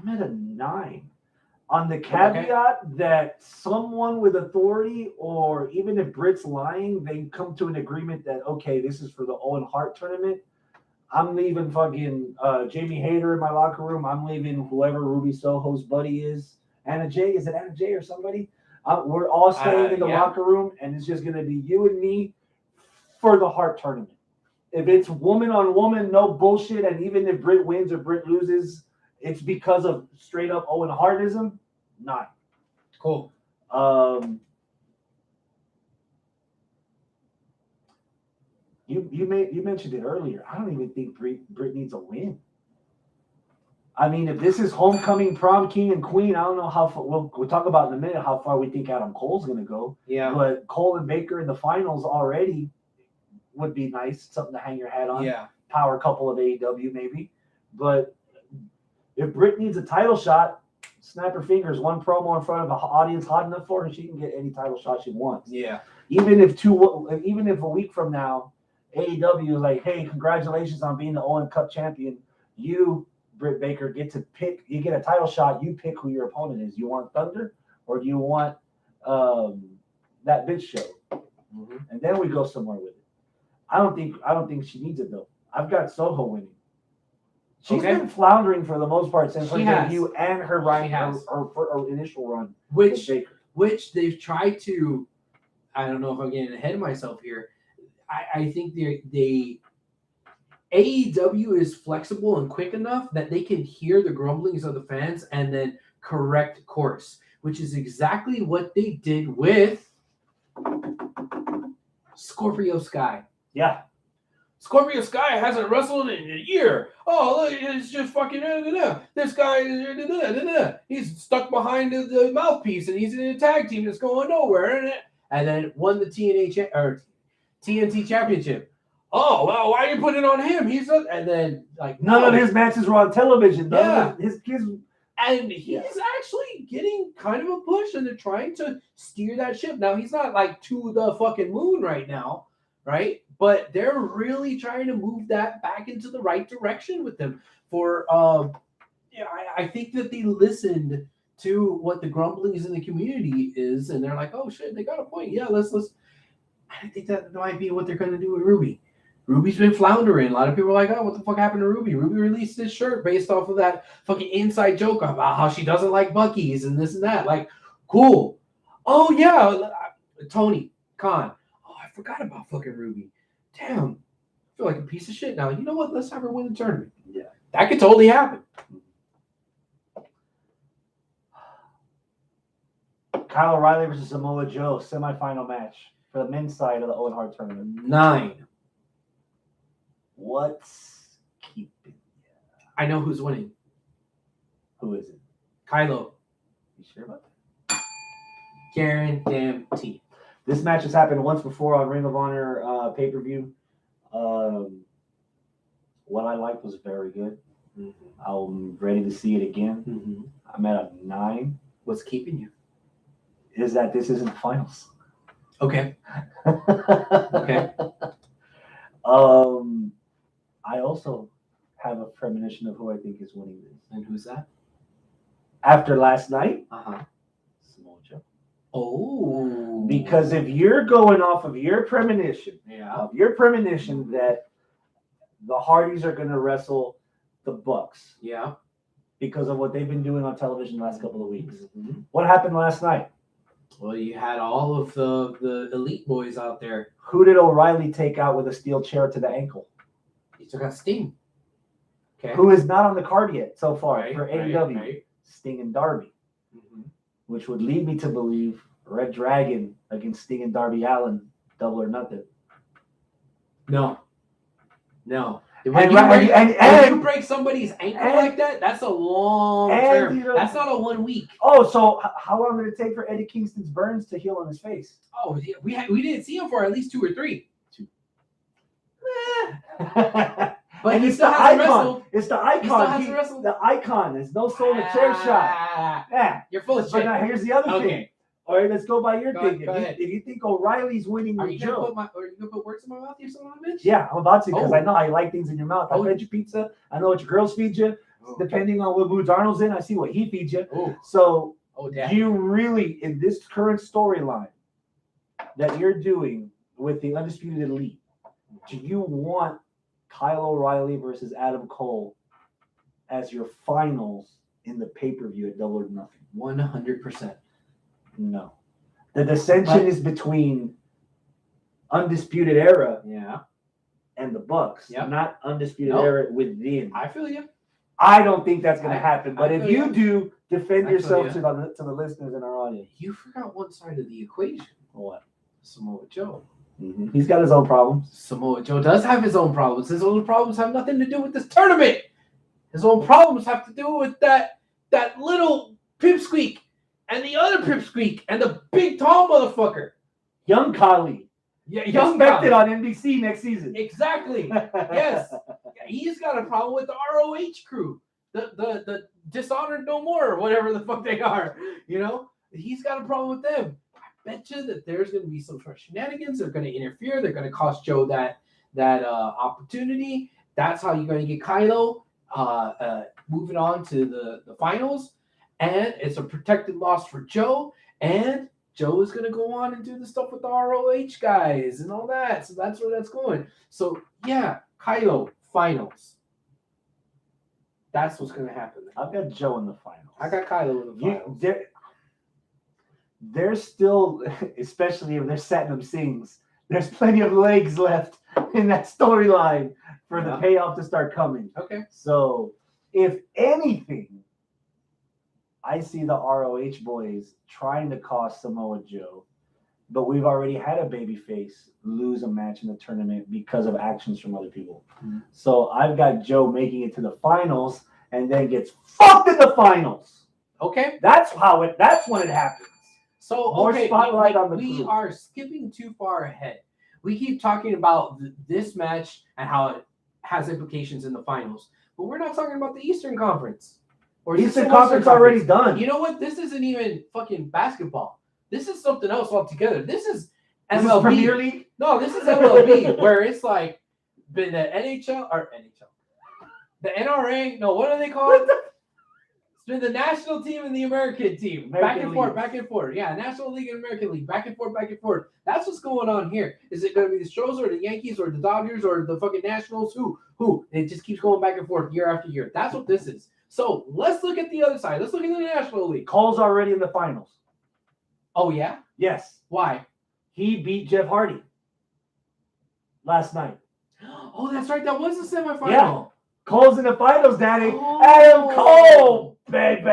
Speaker 3: at a 9. On the caveat that someone with authority, or even if Britt's lying, they come to an agreement that, okay, this is for the Owen Hart tournament. I'm leaving fucking Jamie Hayter in my locker room. I'm leaving whoever Ruby Soho's buddy is. Anna Jay. Is it Anna Jay or somebody? We're all staying in the locker room, and it's just going to be you and me for the Hart tournament. If it's woman on woman, no bullshit, and even if Britt wins or Britt loses, it's because of straight up Owen Hartism. 9.
Speaker 2: Cool.
Speaker 3: You mentioned it earlier. I don't even think Britt needs a win. I mean, if this is homecoming prom king and queen, I don't know how far. We'll talk about in a minute how far we think Adam Cole's going to go.
Speaker 2: Yeah.
Speaker 3: But Cole and Baker in the finals already would be nice. Something to hang your hat on.
Speaker 2: Yeah.
Speaker 3: Power couple of AEW maybe. But if Britt needs a title shot, snap her fingers. One promo in front of an audience hot enough for her, she can get any title shot she wants.
Speaker 2: Yeah.
Speaker 3: Even if a week from now, AEW is like, hey, congratulations on being the Owen Cup champion. You, Britt Baker, get to pick. You get a title shot. You pick who your opponent is. You want Thunder or do you want that bitch show? Mm-hmm. And then we go somewhere with it. I don't think she needs it though. I've got Soho winning. She's been floundering for the most part since her debut and her her initial run.
Speaker 2: Which they've tried to. I don't know if I'm getting ahead of myself here. I think they AEW is flexible and quick enough that they can hear the grumblings of the fans and then correct course, which is exactly what they did with Scorpio Sky.
Speaker 3: Yeah.
Speaker 1: Scorpio Sky hasn't wrestled in a year. Oh, look, it's just fucking this guy, he's stuck behind the mouthpiece and he's in a tag team that's going nowhere.
Speaker 2: And then won the TNT championship.
Speaker 1: Oh, well, why are you putting it on him?
Speaker 2: And then like
Speaker 3: none of his matches were on television.
Speaker 2: Yeah.
Speaker 3: His
Speaker 2: and he's actually getting kind of a push, and they're trying to steer that ship. Now he's not like to the fucking moon right now, right? But they're really trying to move that back into the right direction with them. I think that they listened to what the grumblings in the community is, and they're like, oh shit, they got a point. Yeah, let's. I think that might be what they're going to do with Ruby. Ruby's been floundering. A lot of people are like, oh, what the fuck happened to Ruby? Ruby released this shirt based off of that fucking inside joke about how she doesn't like Buc-ee's and this and that. Like, cool. Oh, yeah. Tony Khan. Oh, I forgot about fucking Ruby. Damn. I feel like a piece of shit now. You know what? Let's have her win the tournament.
Speaker 3: Yeah.
Speaker 1: That could totally happen.
Speaker 3: Kyle O'Reilly versus Samoa Joe, semifinal match for the men's side of the Owen Hart tournament.
Speaker 1: 9.
Speaker 3: What's keeping?
Speaker 1: I know who's winning.
Speaker 3: Who is it?
Speaker 1: Kylo.
Speaker 3: You sure about that?
Speaker 1: Guarantee.
Speaker 3: This match has happened once before on Ring of Honor pay-per-view. What I liked was very good.
Speaker 1: Mm-hmm.
Speaker 3: I'm ready to see it again.
Speaker 1: Mm-hmm.
Speaker 3: I'm at a 9.
Speaker 1: What's keeping you?
Speaker 3: Is that this isn't the finals.
Speaker 1: Okay. Okay.
Speaker 3: I also have a premonition of who I think is winning this.
Speaker 1: And who's that?
Speaker 3: After last night, Samoa Joe.
Speaker 1: Oh.
Speaker 3: Because if you're going off of your premonition,
Speaker 1: Yeah.
Speaker 3: that the Hardys are going to wrestle the Bucks
Speaker 1: Yeah.
Speaker 3: because of what they've been doing on television the last couple of weeks.
Speaker 1: Mm-hmm.
Speaker 3: What happened last night?
Speaker 1: Well, you had all of the elite boys out there.
Speaker 3: Who did O'Reilly take out with a steel chair to the ankle?
Speaker 1: You took out Sting. Okay.
Speaker 3: Who is not on the card yet so far
Speaker 1: Right,
Speaker 3: for
Speaker 1: right,
Speaker 3: AEW?
Speaker 1: right.
Speaker 3: Sting and Darby,
Speaker 1: Mm-hmm.
Speaker 3: which would lead me to believe Red Dragon against Sting and Darby Allin, double or nothing.
Speaker 1: No.
Speaker 3: And
Speaker 1: You break somebody's ankle like that, that's a long term. That's not a 1 week.
Speaker 3: Oh, so how long did it take for Eddie Kingston's burns to heal on his face?
Speaker 1: Oh, yeah, we didn't see him for at least 2 or 3. But
Speaker 3: and
Speaker 1: he
Speaker 3: it's
Speaker 1: still
Speaker 3: the
Speaker 1: hasn't
Speaker 3: icon.
Speaker 1: wrestled.
Speaker 3: It's the
Speaker 1: He still
Speaker 3: icon.
Speaker 1: hasn't wrestled.
Speaker 3: The icon. There's no soul in the chair shot. Yeah.
Speaker 1: You're full of
Speaker 3: But
Speaker 1: shit.
Speaker 3: now here's the other thing.
Speaker 1: Okay.
Speaker 3: All right, let's go by your
Speaker 1: Go
Speaker 3: thing.
Speaker 1: ahead.
Speaker 3: If you think O'Reilly's winning
Speaker 1: Are
Speaker 3: with
Speaker 1: you
Speaker 3: Joe,
Speaker 1: gonna put words in my mouth? You're son of a bitch?
Speaker 3: yeah, I'm about to because
Speaker 1: Oh.
Speaker 3: I know how you like things in your mouth. I
Speaker 1: Oh.
Speaker 3: fed you pizza. I know what your girls feed you.
Speaker 1: Oh.
Speaker 3: Depending on what moods Arnold's in, I see what he feeds you.
Speaker 1: Oh.
Speaker 3: So
Speaker 1: Oh, Dad.
Speaker 3: you really, in this current storyline that you're doing with the Undisputed Elite, do you want Kyle O'Reilly versus Adam Cole as your finals in the pay-per-view at Double or Nothing?
Speaker 1: 100%.
Speaker 3: No. The dissension is between Undisputed Era
Speaker 1: Yeah.
Speaker 3: and the Bucks,
Speaker 1: Yep.
Speaker 3: not Undisputed
Speaker 1: Nope.
Speaker 3: Era within.
Speaker 1: I feel you.
Speaker 3: I don't think that's going to
Speaker 1: I-
Speaker 3: happen. But
Speaker 1: I
Speaker 3: if
Speaker 1: feel
Speaker 3: you
Speaker 1: you.
Speaker 3: do, defend
Speaker 1: I feel
Speaker 3: yourself
Speaker 1: you.
Speaker 3: to the listeners in our audience.
Speaker 1: You forgot one side of the equation.
Speaker 3: What?
Speaker 1: Samoa Joe.
Speaker 3: He's got his own problems.
Speaker 1: Samoa Joe does have his own problems. His own problems have nothing to do with this tournament. His own problems have to do with that little pipsqueak and the other pipsqueak and the big tall motherfucker.
Speaker 3: Young Kali.
Speaker 1: Yeah, young
Speaker 3: Expected
Speaker 1: guy.
Speaker 3: on NBC next season.
Speaker 1: Exactly. Yes. He's got a problem with the ROH crew. The Dishonored No More or whatever the fuck they are. You know? He's got a problem with them. I bet you that there's going to be some sort of shenanigans. They're going to interfere. They're going to cost Joe that opportunity. That's how you're going to get Kylo moving on to the finals. And it's a protected loss for Joe. And Joe is going to go on and do the stuff with the ROH guys and all that. So that's where that's going. So, yeah, Kylo, finals. That's what's going to happen.
Speaker 3: I've got Joe in the finals.
Speaker 1: I got Kylo in the finals.
Speaker 3: There's still, especially if they're setting them sings, there's plenty of legs left in that storyline for the payoff to start coming.
Speaker 1: Okay.
Speaker 3: So, if anything, I see the ROH boys trying to cost Samoa Joe, but we've already had a babyface lose a match in the tournament because of actions from other people.
Speaker 1: Mm-hmm.
Speaker 3: So I've got Joe making it to the finals and then gets fucked in the finals.
Speaker 1: Okay.
Speaker 3: That's when it happens.
Speaker 1: So,
Speaker 3: More
Speaker 1: okay,
Speaker 3: spotlight on the
Speaker 1: we
Speaker 3: crew.
Speaker 1: are skipping too far ahead. We keep talking about this match and how it has implications in the finals, but we're not talking about the Eastern Conference. Or is this
Speaker 3: Eastern
Speaker 1: the Western
Speaker 3: Conference already done.
Speaker 1: You know what? This isn't even fucking basketball. This is something else altogether. This is
Speaker 3: This
Speaker 1: MLB.
Speaker 3: is Premier League?
Speaker 1: No, this is MLB, where it's like been the NHL, the NRA. No, what are they called? It's been the national team and the American team, back and forth. Yeah, National League and American League, back and forth. That's what's going on here. Is it going to be the Stros or the Yankees or the Dodgers or the fucking Nationals? Who? It just keeps going back and forth year after year. That's what this is. So let's look at the other side. Let's look at the National League.
Speaker 3: Cole's already in the finals.
Speaker 1: Oh yeah?
Speaker 3: Yes.
Speaker 1: Why?
Speaker 3: He beat Jeff Hardy last night.
Speaker 1: Oh, that's right. That was the semifinal.
Speaker 3: Yeah. Cole's in the finals, Daddy.
Speaker 2: Oh.
Speaker 3: Adam Cole, baby.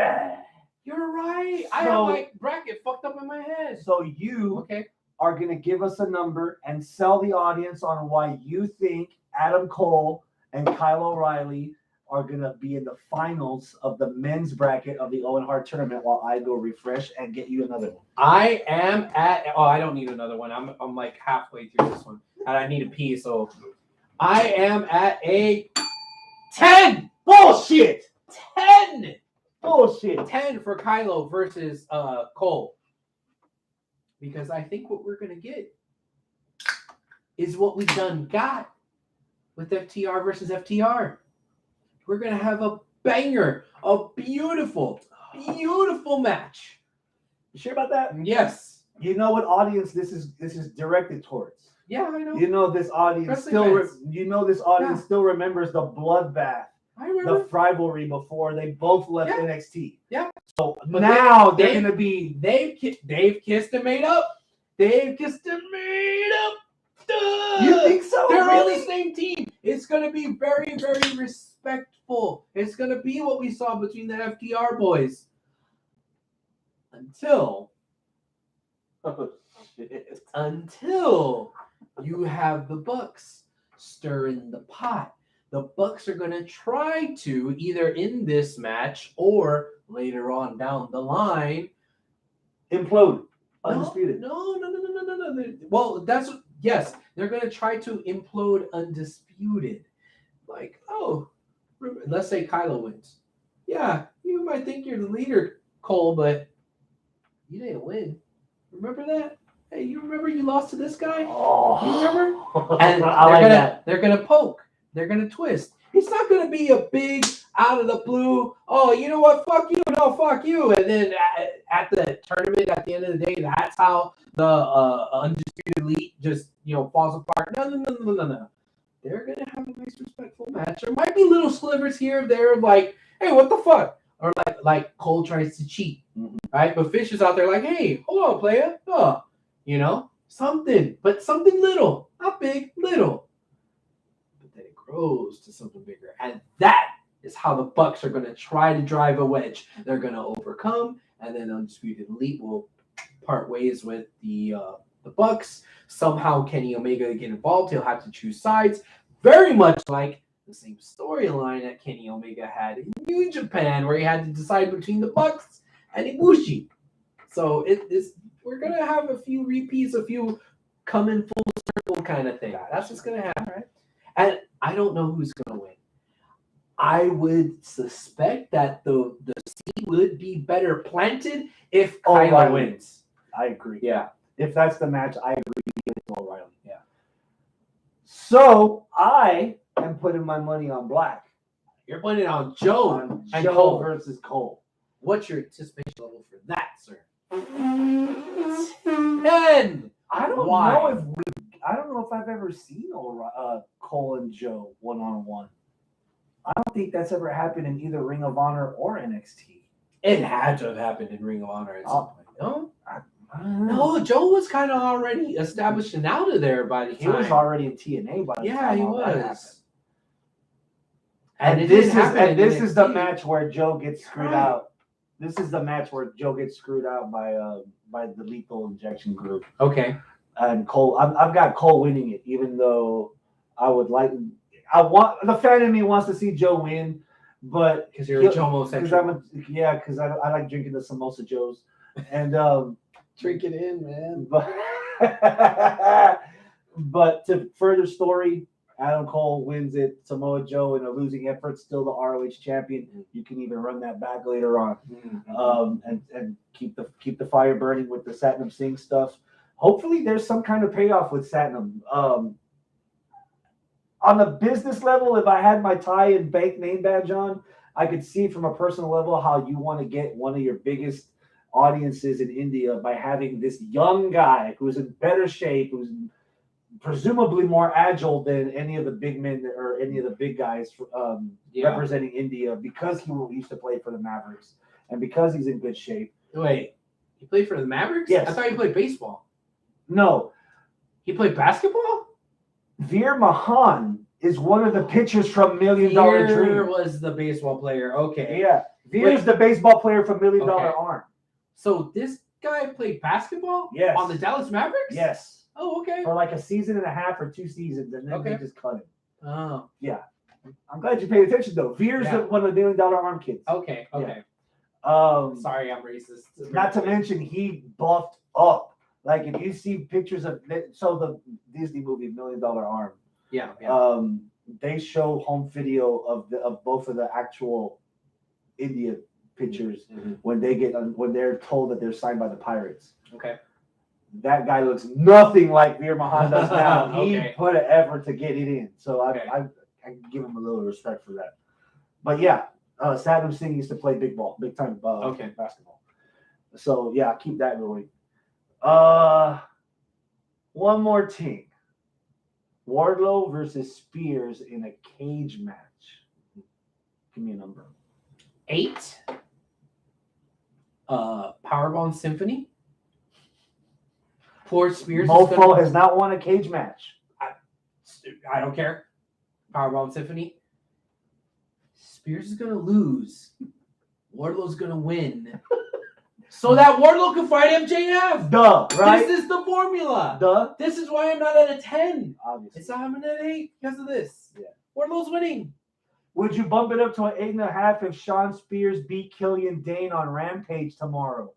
Speaker 2: You're right. I have
Speaker 3: So-
Speaker 2: my bracket fucked up in my head.
Speaker 3: So you
Speaker 2: Okay.
Speaker 3: are going to give us a number and sell the audience on why you think Adam Cole and Kyle O'Reilly are going to be in the finals of the men's bracket of the Owen Hart tournament while I go refresh and get you another one.
Speaker 2: I am at. Oh, I don't need another one. I'm like halfway through this one, and I need a pee. So I am at a 10.
Speaker 3: Bullshit!
Speaker 2: 10.
Speaker 3: Bullshit!
Speaker 2: 10 for Kylo versus Cole. Because I think what we're gonna get is what we done got with FTR versus FTR. We're gonna have a banger, a beautiful, beautiful match.
Speaker 3: You sure about that?
Speaker 2: Yes.
Speaker 3: You know what audience this is directed towards.
Speaker 2: Yeah, I know.
Speaker 3: You know this audience
Speaker 2: Wrestling
Speaker 3: still still remembers the bloodbath,
Speaker 2: I remember.
Speaker 3: the rivalry before they both left
Speaker 2: Yeah.
Speaker 3: NXT.
Speaker 2: Yeah.
Speaker 3: So
Speaker 2: But
Speaker 3: now
Speaker 2: they-
Speaker 3: they're gonna be
Speaker 2: They've kissed and made up. They've kissed and made up.
Speaker 3: You think so?
Speaker 2: They're on
Speaker 3: Really?
Speaker 2: the same team. It's gonna be very, very respectful. It's gonna be what we saw between the FTR boys. Until
Speaker 3: Oh, shit.
Speaker 2: you have the Bucks stirring the pot. The Bucks are gonna try to either in this match or later on down the line.
Speaker 3: Implode. Undisputed.
Speaker 2: No. Well, that's yes. They're gonna try to implode undisputed. Like, oh, let's say Kylo wins. Yeah, you might think you're the leader, Cole, but you didn't win. Remember that? Hey, you remember you lost to this guy?
Speaker 3: Oh,
Speaker 2: You remember? And
Speaker 3: I like that.
Speaker 2: they're gonna poke. They're gonna twist. It's not gonna be a big out of the blue. Oh, you know what? Fuck you. No, fuck you. And then at the tournament, at the end of the day, that's how the undisputed elite just falls apart. No. They're gonna have a nice, respectful match. There might be little slivers here or there, like, hey, what the fuck? Or like Cole tries to cheat, right? But Fish is out there like, hey, hold on, player. Something, but something little, not big, little. But then it grows to something bigger, and that is how the Bucks are going to try to drive a wedge. They're going to overcome, and then Undisputed Elite will part ways with the Bucks. Somehow Kenny Omega will get involved. He'll have to choose sides, very much like the same storyline that Kenny Omega had in New Japan, where he had to decide between the Bucks and Ibushi. So we're gonna have a few repeats, a few come in full circle kind of thing. That's what's gonna happen, right? And I don't know who's gonna win. I would suspect that the seed would be better planted if Kylo
Speaker 3: O'Reilly
Speaker 2: wins.
Speaker 3: I agree.
Speaker 2: Yeah.
Speaker 3: If that's the match, I agree with O'Reilly.
Speaker 2: Yeah.
Speaker 3: So I am putting my money on Black.
Speaker 2: You're putting it on Joe
Speaker 3: On
Speaker 2: and
Speaker 3: Joe
Speaker 2: Cole.
Speaker 3: versus Cole.
Speaker 2: What's your anticipation level for that, sir? 10.
Speaker 3: I don't
Speaker 2: Why?
Speaker 3: know if I've ever seen Cole and Joe one-on-one. I don't think that's ever happened in either Ring of Honor or NXT.
Speaker 2: It had to have happened in Ring of Honor at some point. No?
Speaker 3: I don't know.
Speaker 2: No, Joe was kind of already established and out of there by the
Speaker 3: He
Speaker 2: time.
Speaker 3: was already in TNA by the
Speaker 2: Yeah,
Speaker 3: time
Speaker 2: he
Speaker 3: all that happened.
Speaker 2: was.
Speaker 3: And
Speaker 2: it
Speaker 3: this
Speaker 2: didn't happen in
Speaker 3: is the
Speaker 2: NXT.
Speaker 3: match where Joe gets screwed
Speaker 2: Right.
Speaker 3: out. This is the match where Joe gets screwed out by the Lethal Injection group.
Speaker 2: Okay.
Speaker 3: And Cole, I've got Cole winning it, even though the fan in me wants to see Joe win, but
Speaker 2: Because you're a Joe homosexual.
Speaker 3: because I like drinking the Samosa Joes, and
Speaker 2: Drink it in, man.
Speaker 3: but to further story, Adam Cole wins it. Samoa Joe in a losing effort, still the ROH champion. You can even run that back later on, and keep the fire burning with the Satnam Singh stuff. Hopefully, there's some kind of payoff with Satnam. On the business level, if I had my tie and bank name badge on, I could see from a personal level how you want to get one of your biggest audiences in India by having this young guy who's in better shape, who's presumably more agile than any of the big men or any of the big guys representing India, because he used to play for the Mavericks and because he's in good shape.
Speaker 2: Wait, he played for the Mavericks?
Speaker 3: Yes.
Speaker 2: I thought he played baseball.
Speaker 3: No,
Speaker 2: He played basketball?
Speaker 3: Veer Mahan is one of the pitchers from $1 Million Dream.
Speaker 2: was the baseball player. Okay.
Speaker 3: Yeah. Veer's the baseball player from $1 Million Arm.
Speaker 2: So this guy played basketball
Speaker 3: Yes.
Speaker 2: on the Dallas Mavericks?
Speaker 3: Yes.
Speaker 2: Oh, okay.
Speaker 3: For like a season and a half or 2 seasons, and then they just cut him.
Speaker 2: Oh.
Speaker 3: Yeah. I'm glad you paid attention though. Veer's one of the $1 Million Arm kids.
Speaker 2: Okay. Okay. Sorry, I'm racist.
Speaker 3: Not to mention he buffed up. Like if you see pictures of the Disney movie $1 Million Arm.
Speaker 2: Yeah.
Speaker 3: They show home video of both of the actual India pictures when they're told that they're signed by the Pirates.
Speaker 2: Okay.
Speaker 3: That guy looks nothing like Veer Mahan does now. He
Speaker 2: Okay.
Speaker 3: put an effort to get it in. So I give him a little respect for that. But yeah, Saddam Singh used to play big time basketball. So yeah, keep that going. One more thing. Wardlow versus Spears in a cage match. Give me a number.
Speaker 2: 8. Powerbomb Symphony. Poor Spears.
Speaker 3: Mofo has not won a cage match.
Speaker 2: I don't care. Powerbomb Symphony. Spears is gonna lose. Wardlow's gonna win. So that Wardlow can fight MJF.
Speaker 3: Duh, right?
Speaker 2: This is the formula.
Speaker 3: Duh.
Speaker 2: This is why I'm not at a 10.
Speaker 3: Obviously.
Speaker 2: It's I'm at an 8 because of this.
Speaker 3: Yeah.
Speaker 2: Wardlow's winning.
Speaker 3: Would you bump it up to an 8.5 if Sean Spears beat Killian Dane on Rampage tomorrow?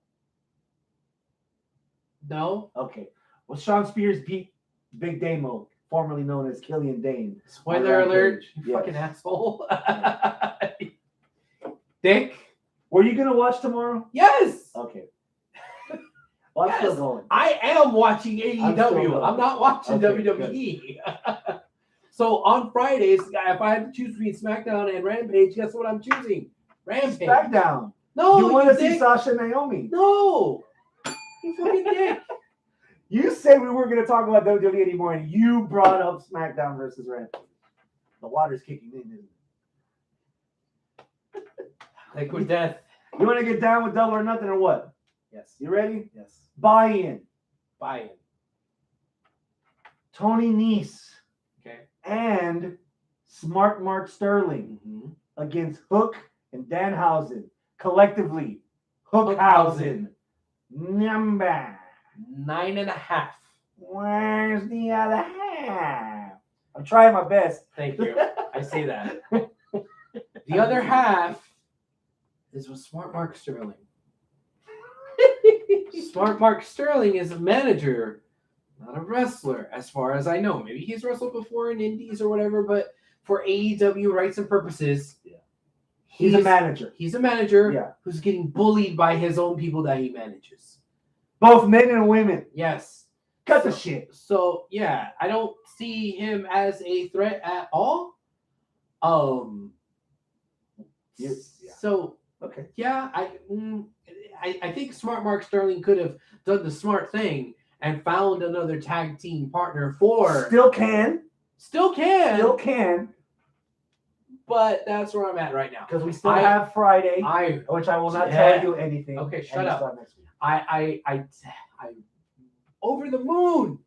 Speaker 2: No.
Speaker 3: Okay. Well, Sean Spears beat Big Damo, formerly known as Killian Dane.
Speaker 2: Spoiler alert. You
Speaker 3: Yes.
Speaker 2: fucking asshole. Dick.
Speaker 3: Were you going to watch tomorrow?
Speaker 2: Yes.
Speaker 3: Okay. Well, I'm still going.
Speaker 2: I am watching
Speaker 3: I'm still
Speaker 2: AEW.
Speaker 3: going.
Speaker 2: I'm not watching
Speaker 3: Okay,
Speaker 2: WWE. So on Fridays, if I had to choose between SmackDown and Rampage, guess what I'm choosing? Rampage.
Speaker 3: SmackDown.
Speaker 2: No,
Speaker 3: You want to see
Speaker 2: dick.
Speaker 3: Sasha and Naomi?
Speaker 2: No. You fucking dick.
Speaker 3: You said we weren't going to talk about WWE anymore, and you brought up SmackDown versus Rampage. The water's kicking in, isn't it?
Speaker 2: Liquid Death.
Speaker 3: You want to get down with Double or Nothing or what?
Speaker 2: Yes.
Speaker 3: You ready?
Speaker 2: Yes.
Speaker 3: Buy-in.
Speaker 2: Buy-in.
Speaker 3: Tony Nese
Speaker 2: Okay.
Speaker 3: and Smart Mark Sterling against Hook and Danhausen. Collectively, Hookhausen. Number.
Speaker 2: 9.5.
Speaker 3: Where's the other half? I'm trying my best.
Speaker 2: Thank you. I say that. The other half is with Smart Mark Sterling. Smart Mark Sterling is a manager, not a wrestler, as far as I know. Maybe he's wrestled before in indies or whatever, but for AEW rights and purposes,
Speaker 3: He's a manager.
Speaker 2: He's a manager who's getting bullied by his own people that he manages.
Speaker 3: Both men and women.
Speaker 2: Yes.
Speaker 3: Cut the shit.
Speaker 2: So, yeah, I don't see him as a threat at all. So,
Speaker 3: okay.
Speaker 2: Yeah, I think Smart Mark Sterling could have done the smart thing and found another tag team partner for.
Speaker 3: Still can.
Speaker 2: But that's where I'm at right now.
Speaker 3: Because we still have Friday, which I will not tell you anything.
Speaker 2: Okay, shut up. I'm over the moon.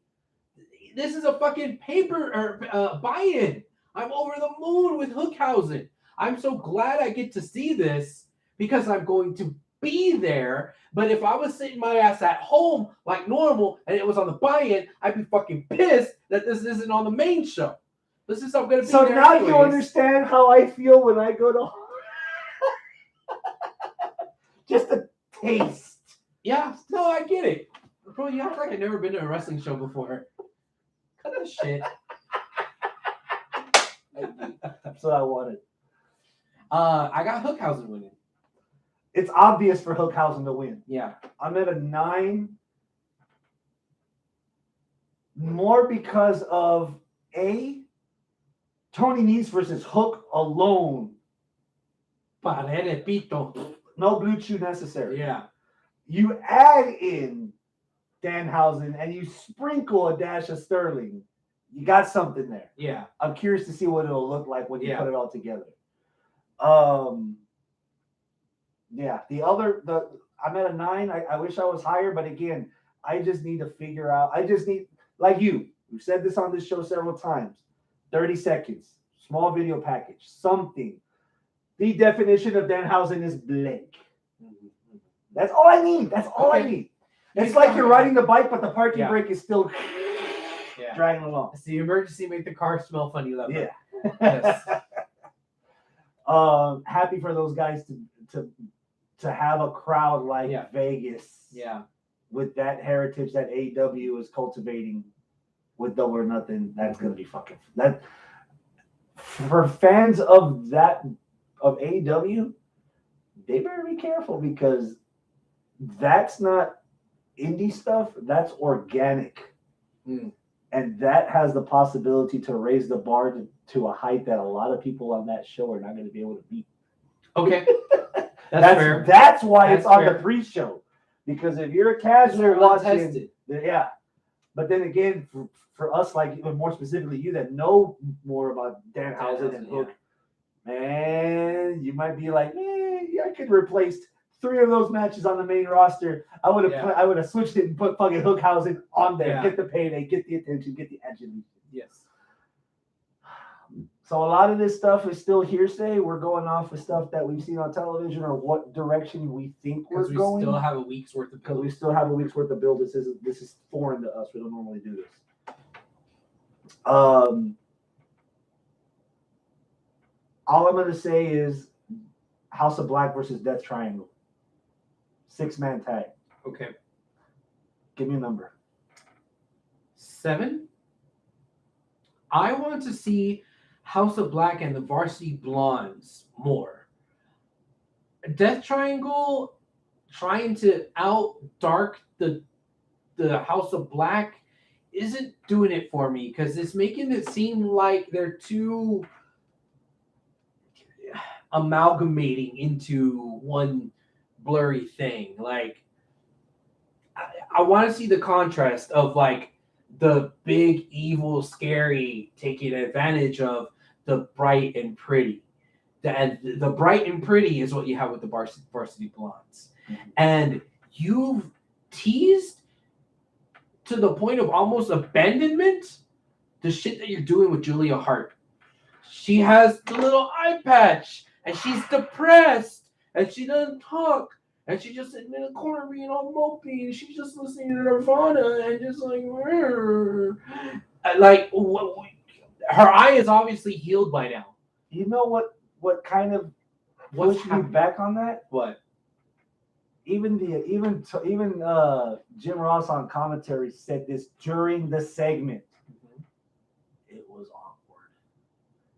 Speaker 2: This is a fucking buy-in. I'm over the moon with Hookhausen. I'm so glad I get to see this because I'm going to be there. But if I was sitting my ass at home like normal and it was on the buy-in, I'd be fucking pissed that this isn't on the main show. This is I'm gonna be
Speaker 3: so
Speaker 2: there
Speaker 3: now
Speaker 2: anyways.
Speaker 3: You understand how I feel when I go to just a taste.
Speaker 2: Yeah, no, I get it. Bro, you act like I've never been to a wrestling show before. Cut the shit.
Speaker 3: That's what I wanted.
Speaker 2: I got Hookhausen winning.
Speaker 3: It's obvious for Hookhausen to win.
Speaker 2: Yeah.
Speaker 3: I'm at a 9. More because of Tony Nese versus Hook alone. No blue chew necessary.
Speaker 2: Yeah.
Speaker 3: You add in Danhausen and you sprinkle a dash of Sterling. You got something there.
Speaker 2: Yeah.
Speaker 3: I'm curious to see what it'll look like when you put it all together. Yeah. I'm at a 9. I wish I was higher, but again, I just need to figure out. I just need, like you. We've said this on this show several times. 30 seconds. Small video package. Something. The definition of Danhausen is blank. That's all I need. That's all I need. It's like you're riding the bike, but the parking brake is still dragging along.
Speaker 2: It's the emergency make the car smell funny level.
Speaker 3: Yeah.
Speaker 2: Yes.
Speaker 3: Happy for those guys to have a crowd like Vegas.
Speaker 2: Yeah.
Speaker 3: With that heritage that AEW is cultivating with Double or Nothing, that's gonna be fucking that. For fans of AEW, they better be careful because that's not indie stuff. That's organic, and that has the possibility to raise the bar to a height that a lot of people on that show are not going to be able to beat.
Speaker 2: Okay, that's fair.
Speaker 3: That's why
Speaker 2: That's
Speaker 3: it's on
Speaker 2: fair.
Speaker 3: the pre-show. Because if you're a casual watching, but then again, for us, like even more specifically, you that know more about Danhausen and Hook, man, you might be like, I could replace 3 of those matches on the main roster. I would have switched it and put fucking Hookhausen on there.
Speaker 2: Yeah.
Speaker 3: Get the payday, get the attention, get the adulation.
Speaker 2: Yes.
Speaker 3: So a lot of this stuff is still hearsay. We're going off of stuff that we've seen on television or what direction we think we're going.
Speaker 2: Still have a week's worth of
Speaker 3: because we still have a week's worth of build. This is foreign to us. We don't normally do this. All I'm gonna say is House of Black versus Death Triangle. 6-man tag.
Speaker 2: Okay.
Speaker 3: Give me a number.
Speaker 2: 7. I want to see House of Black and the Varsity Blondes more. Death Triangle trying to out dark the House of Black isn't doing it for me because it's making it seem like they're too amalgamating into one blurry thing. Like I want to see the contrast of like the big evil scary taking advantage of the bright and pretty. The bright and pretty is what you have with the Varsity Blondes. And you've teased to the point of almost abandonment the shit that you're doing with Julia Hart. She has the little eye patch and she's depressed and she doesn't talk and she's just sitting in a corner being all mopey and she's just listening to Nirvana and just like her eye is obviously healed by now.
Speaker 3: You know what kind of pushed me back on that?
Speaker 2: What?
Speaker 3: Even Jim Ross on commentary said this during the segment. It was awkward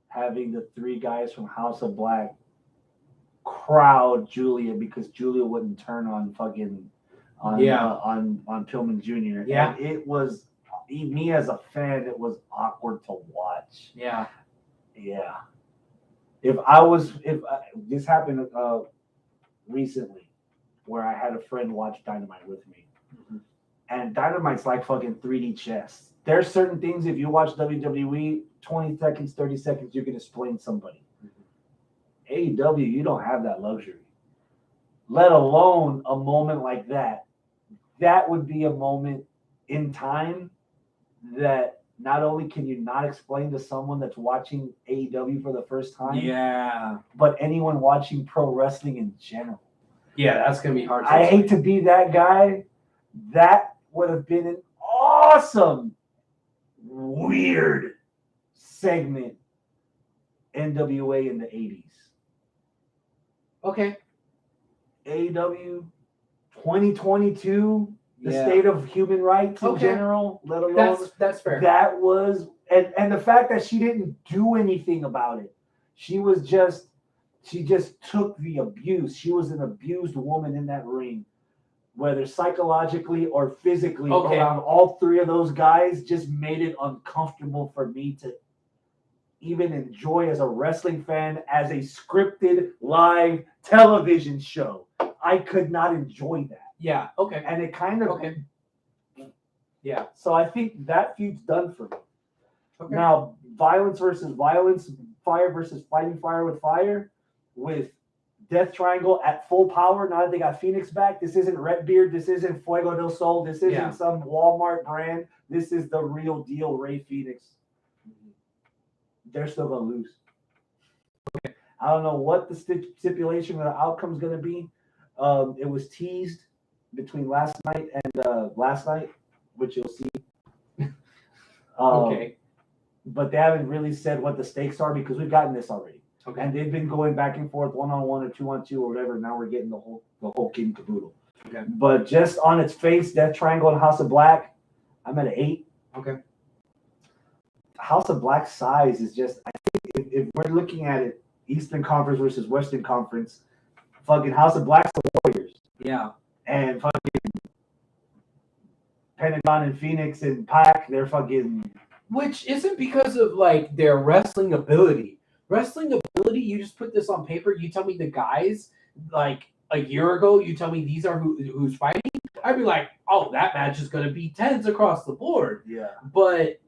Speaker 3: having the 3 guys from House of Black crowd Julia because Julia wouldn't turn on fucking on Pillman Jr.
Speaker 2: Yeah,
Speaker 3: and it was me as a fan. It was awkward to watch.
Speaker 2: Yeah.
Speaker 3: If this happened recently, where I had a friend watch Dynamite with me, and Dynamite's like fucking 3D chess. There's certain things if you watch WWE, 20 seconds, 30 seconds, you can explain somebody. AEW, you don't have that luxury. Let alone a moment like that. That would be a moment in time that not only can you not explain to someone that's watching AEW for the first time, but anyone watching pro wrestling in general.
Speaker 2: Yeah, that's going to be hard to
Speaker 3: explain. I hate to be that guy. That would have been an awesome, weird segment NWA in the 80s.
Speaker 2: Okay.
Speaker 3: AEW 2022, the state of human rights in general, let alone
Speaker 2: that's fair.
Speaker 3: That was and the fact that she didn't do anything about it. She just took the abuse. She was an abused woman in that ring, whether psychologically or physically around all 3 of those guys, just made it uncomfortable for me to even enjoy as a wrestling fan, as a scripted live television show. I could not enjoy that.
Speaker 2: Yeah, okay.
Speaker 3: And it kind of...
Speaker 2: Okay. Yeah.
Speaker 3: So I think that feud's done for me.
Speaker 2: Okay.
Speaker 3: Now, violence versus violence, fire versus fighting fire with Death Triangle at full power. Now that they got Phoenix back, this isn't Redbeard, this isn't Fuego del Sol, this isn't some Walmart brand. This is the real deal, Ray Phoenix. they're still gonna lose. Okay. I don't know what the stipulation of the outcome is gonna be. It was teased between last night and last night, which you'll see.
Speaker 2: Okay.
Speaker 3: But they haven't really said what the stakes are because we've gotten this already.
Speaker 2: Okay.
Speaker 3: And they've been going back and forth 1-on-1 or 2-on-2 or whatever. Now we're getting the whole kit and caboodle.
Speaker 2: Okay.
Speaker 3: But just on its face, Death Triangle and House of Black, I'm at an 8.
Speaker 2: Okay.
Speaker 3: House of Black size is just, I think if we're looking at it, Eastern Conference versus Western Conference, fucking House of Black's the Warriors.
Speaker 2: Yeah.
Speaker 3: And fucking Pentagon and Phoenix and Pac, they're fucking.
Speaker 2: Which isn't because of like their wrestling ability. Wrestling ability, you just put this on paper. You tell me the guys like a year ago. You tell me these are who's fighting. I'd be like, oh, that match is going to be 10s across the board.
Speaker 3: Yeah.
Speaker 2: But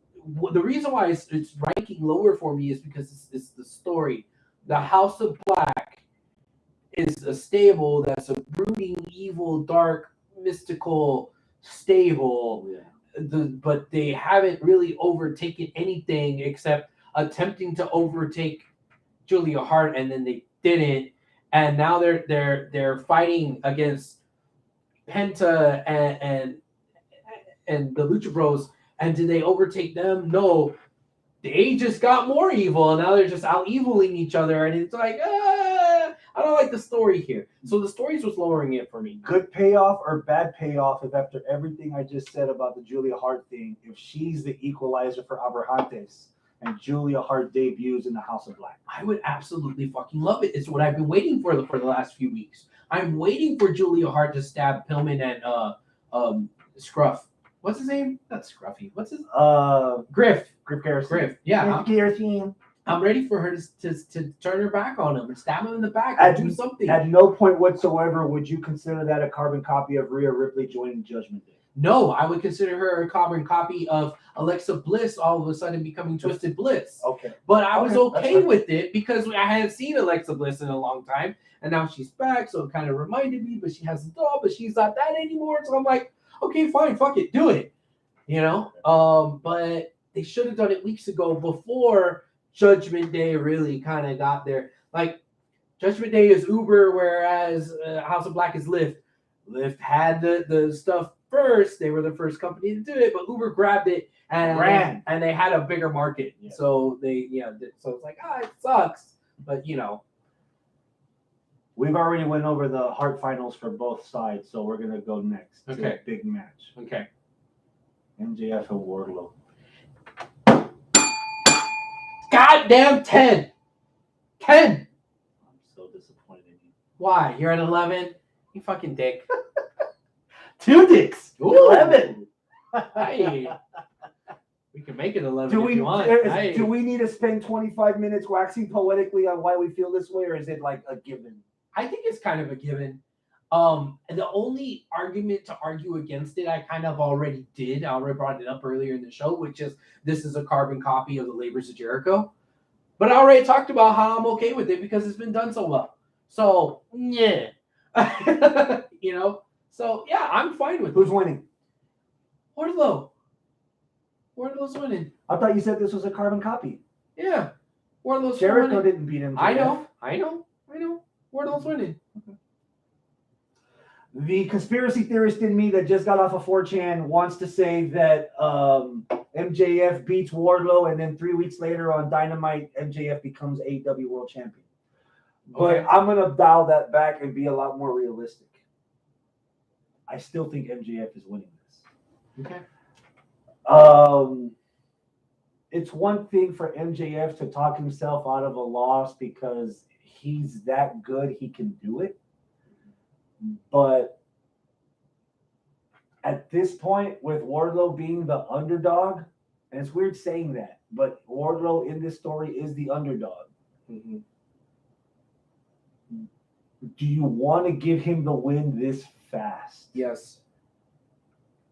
Speaker 2: the reason why it's ranking lower for me is because it's the story. The House of Black is a stable that's a brooding, evil, dark, mystical stable.
Speaker 3: Yeah.
Speaker 2: But they haven't really overtaken anything except attempting to overtake Julia Hart, and then they didn't. And now they're fighting against Penta and the Lucha Bros. And did they overtake them? No. They just got more evil, and now they're just out eviling each other. And it's like, I don't like the story here. So the story's was lowering it for me.
Speaker 3: Good payoff or bad payoff if after everything I just said about the Julia Hart thing, if she's the equalizer for Abrahantes and Julia Hart debuts in the House of Black.
Speaker 2: I would absolutely fucking love it. It's what I've been waiting for the last few weeks. I'm waiting for Julia Hart to stab Pillman and Scruff. What's his name? Not Scruffy. What's his Griff.
Speaker 3: Griff Garrison.
Speaker 2: Griff. Yeah.
Speaker 3: Griff Garrison.
Speaker 2: I'm ready for her to turn her back on him and stab him in the back and do something.
Speaker 3: At no point whatsoever would you consider that a carbon copy of Rhea Ripley joining Judgment Day.
Speaker 2: No, I would consider her a carbon copy of Alexa Bliss all of a sudden becoming Twisted Bliss.
Speaker 3: Okay.
Speaker 2: But I was okay
Speaker 3: fine.
Speaker 2: with it because I hadn't seen Alexa Bliss in a long time. And now she's back, so it kind of reminded me, but she has a doll, but she's not that anymore. So I'm like, okay, fine, fuck it, do it. You know? But they should have done it weeks ago before Judgment Day really kind of got there. Like, Judgment Day is Uber, whereas House of Black is Lyft. Lyft had the stuff first. They were the first company to do it, but Uber grabbed it and
Speaker 3: ran.
Speaker 2: And they had a bigger market. Yeah. So so it's like, it sucks. But,
Speaker 3: We've already went over the Hart finals for both sides, so we're going to go next.
Speaker 2: Okay.
Speaker 3: To the big match.
Speaker 2: Okay.
Speaker 3: MJF and Wardlow.
Speaker 2: Goddamn 10. 10.
Speaker 3: I'm so disappointed in you.
Speaker 2: Why? You're at 11? You fucking dick.
Speaker 3: 2 dicks.
Speaker 2: Ooh.
Speaker 3: 11.
Speaker 2: Hey. We can make it 11 if you want.
Speaker 3: Do we need to spend 25 minutes waxing poetically on why we feel this way, or is it like a given?
Speaker 2: I think it's kind of a given. The only argument to argue against it, I kind of already did. I already brought it up earlier in the show, which is this is a carbon copy of the Labors of Jericho. But I already talked about how I'm okay with it because it's been done so well. So, yeah. So, yeah, I'm fine with
Speaker 3: Who's
Speaker 2: it.
Speaker 3: winning?
Speaker 2: Wardlow. Wardlow's winning.
Speaker 3: I thought you said this was a carbon copy.
Speaker 2: Yeah. Wardlow's
Speaker 3: Jericho
Speaker 2: winning.
Speaker 3: didn't beat him.
Speaker 2: I know. Wardlow's winning.
Speaker 3: The conspiracy theorist in me that just got off of 4chan wants to say that MJF beats Wardlow, and then 3 weeks later on Dynamite, MJF becomes AEW World Champion. But
Speaker 2: Okay.
Speaker 3: I'm going to dial that back and be a lot more realistic. I still think MJF is winning this.
Speaker 2: Okay.
Speaker 3: It's one thing for MJF to talk himself out of a loss because he's that good, he can do it. But at this point, with Wardlow being the underdog, and it's weird saying that, but Wardlow in this story is the underdog.
Speaker 2: Mm-hmm.
Speaker 3: Do you want to give him the win this fast?
Speaker 2: Yes.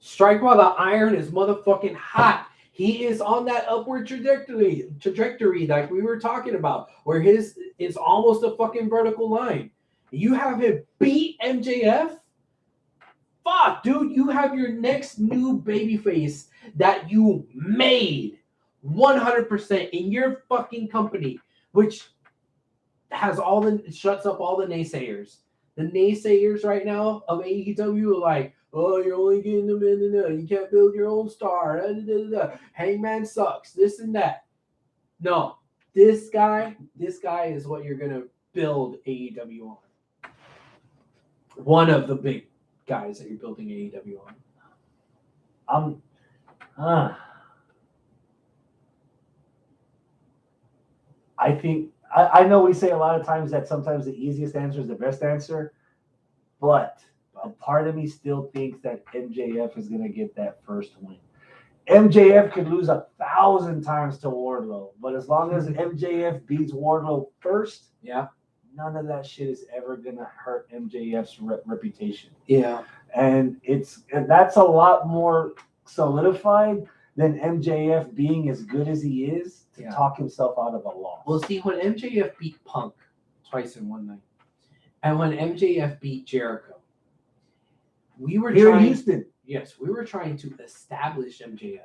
Speaker 2: Strike while the iron is motherfucking hot. He is on that upward trajectory like we were talking about, where his is almost a fucking vertical line. You have him beat MJF? Fuck, dude, you have your next new babyface that you made 100% in your fucking company, which has shuts up all the naysayers. The naysayers right now of AEW are like, oh, you're only getting them in, you can't build your own star. Da, da, da, da. Hangman sucks. This and that. No, this guy is what you're gonna build AEW on. One of the big guys that you're building AEW on.
Speaker 3: I think I know we say a lot of times that sometimes the easiest answer is the best answer, but a part of me still thinks that MJF is going to get that first win. MJF could lose 1,000 times to Wardlow, but as long as MJF beats Wardlow first, none of that shit is ever going to hurt MJF's reputation.
Speaker 2: Yeah.
Speaker 3: And that's a lot more solidified than MJF being as good as he is to talk himself out of a loss.
Speaker 2: Well, see, when MJF beat Punk twice in one night, and when MJF beat Jericho, we were
Speaker 3: here in
Speaker 2: trying.
Speaker 3: Houston.
Speaker 2: Yes, we were trying to establish MJF.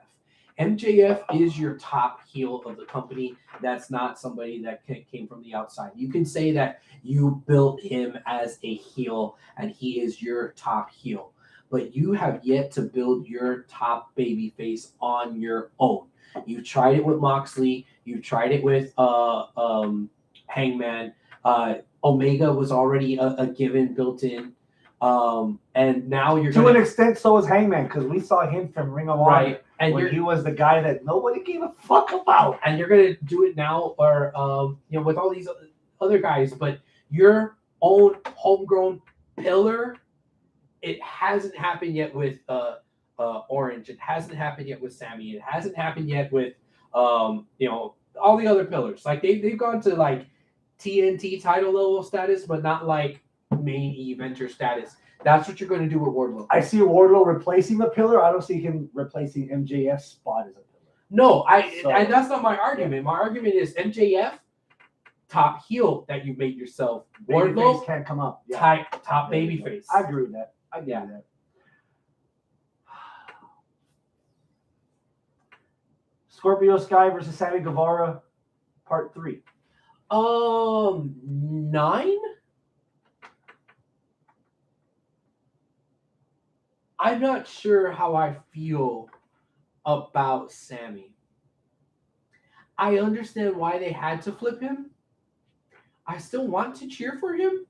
Speaker 2: MJF is your top heel of the company. That's not somebody that came from the outside. You can say that you built him as a heel, and he is your top heel. But you have yet to build your top babyface on your own. You tried it with Moxley. You tried it with Hangman. Omega was already a given built in. And now you're
Speaker 3: to an extent, so is Hangman, because we saw him from Ring of Honor,
Speaker 2: right, and
Speaker 3: he was the guy that nobody gave a fuck about.
Speaker 2: And you're gonna do it now, or with all these other guys, but your own homegrown pillar. It hasn't happened yet with Orange. It hasn't happened yet with Sammy. It hasn't happened yet with all the other pillars. Like they've gone to like TNT title level status, but not like main eventer status. That's what you're going to do with Wardlow.
Speaker 3: I see Wardlow replacing the pillar. I don't see him replacing MJF's spot as a pillar.
Speaker 2: No, and that's not my argument. My argument is MJF, top heel that you made yourself. Wardlow
Speaker 3: can't come up.
Speaker 2: Top babyface.
Speaker 3: I agree with that. I agree with that. Scorpio Sky versus Sammy Guevara, part 3.
Speaker 2: 9. I'm not sure how I feel about Sammy. I understand why they had to flip him. I still want to cheer for him.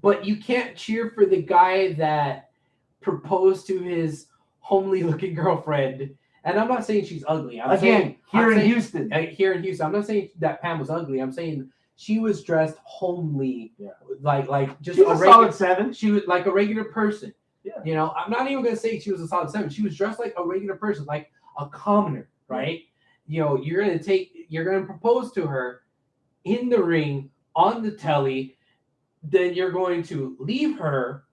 Speaker 2: But you can't cheer for the guy that proposed to his homely looking girlfriend. And I'm not saying she's ugly. Here in Houston. I'm not saying that Pam was ugly. I'm saying she was dressed homely. Yeah. Like just
Speaker 3: a solid 7.
Speaker 2: She was like a regular person.
Speaker 3: Yeah.
Speaker 2: I'm not even going to say she was a solid 7. She was dressed like a regular person, like a commoner, right? You're going to propose to her in the ring, on the telly, then you're going to leave her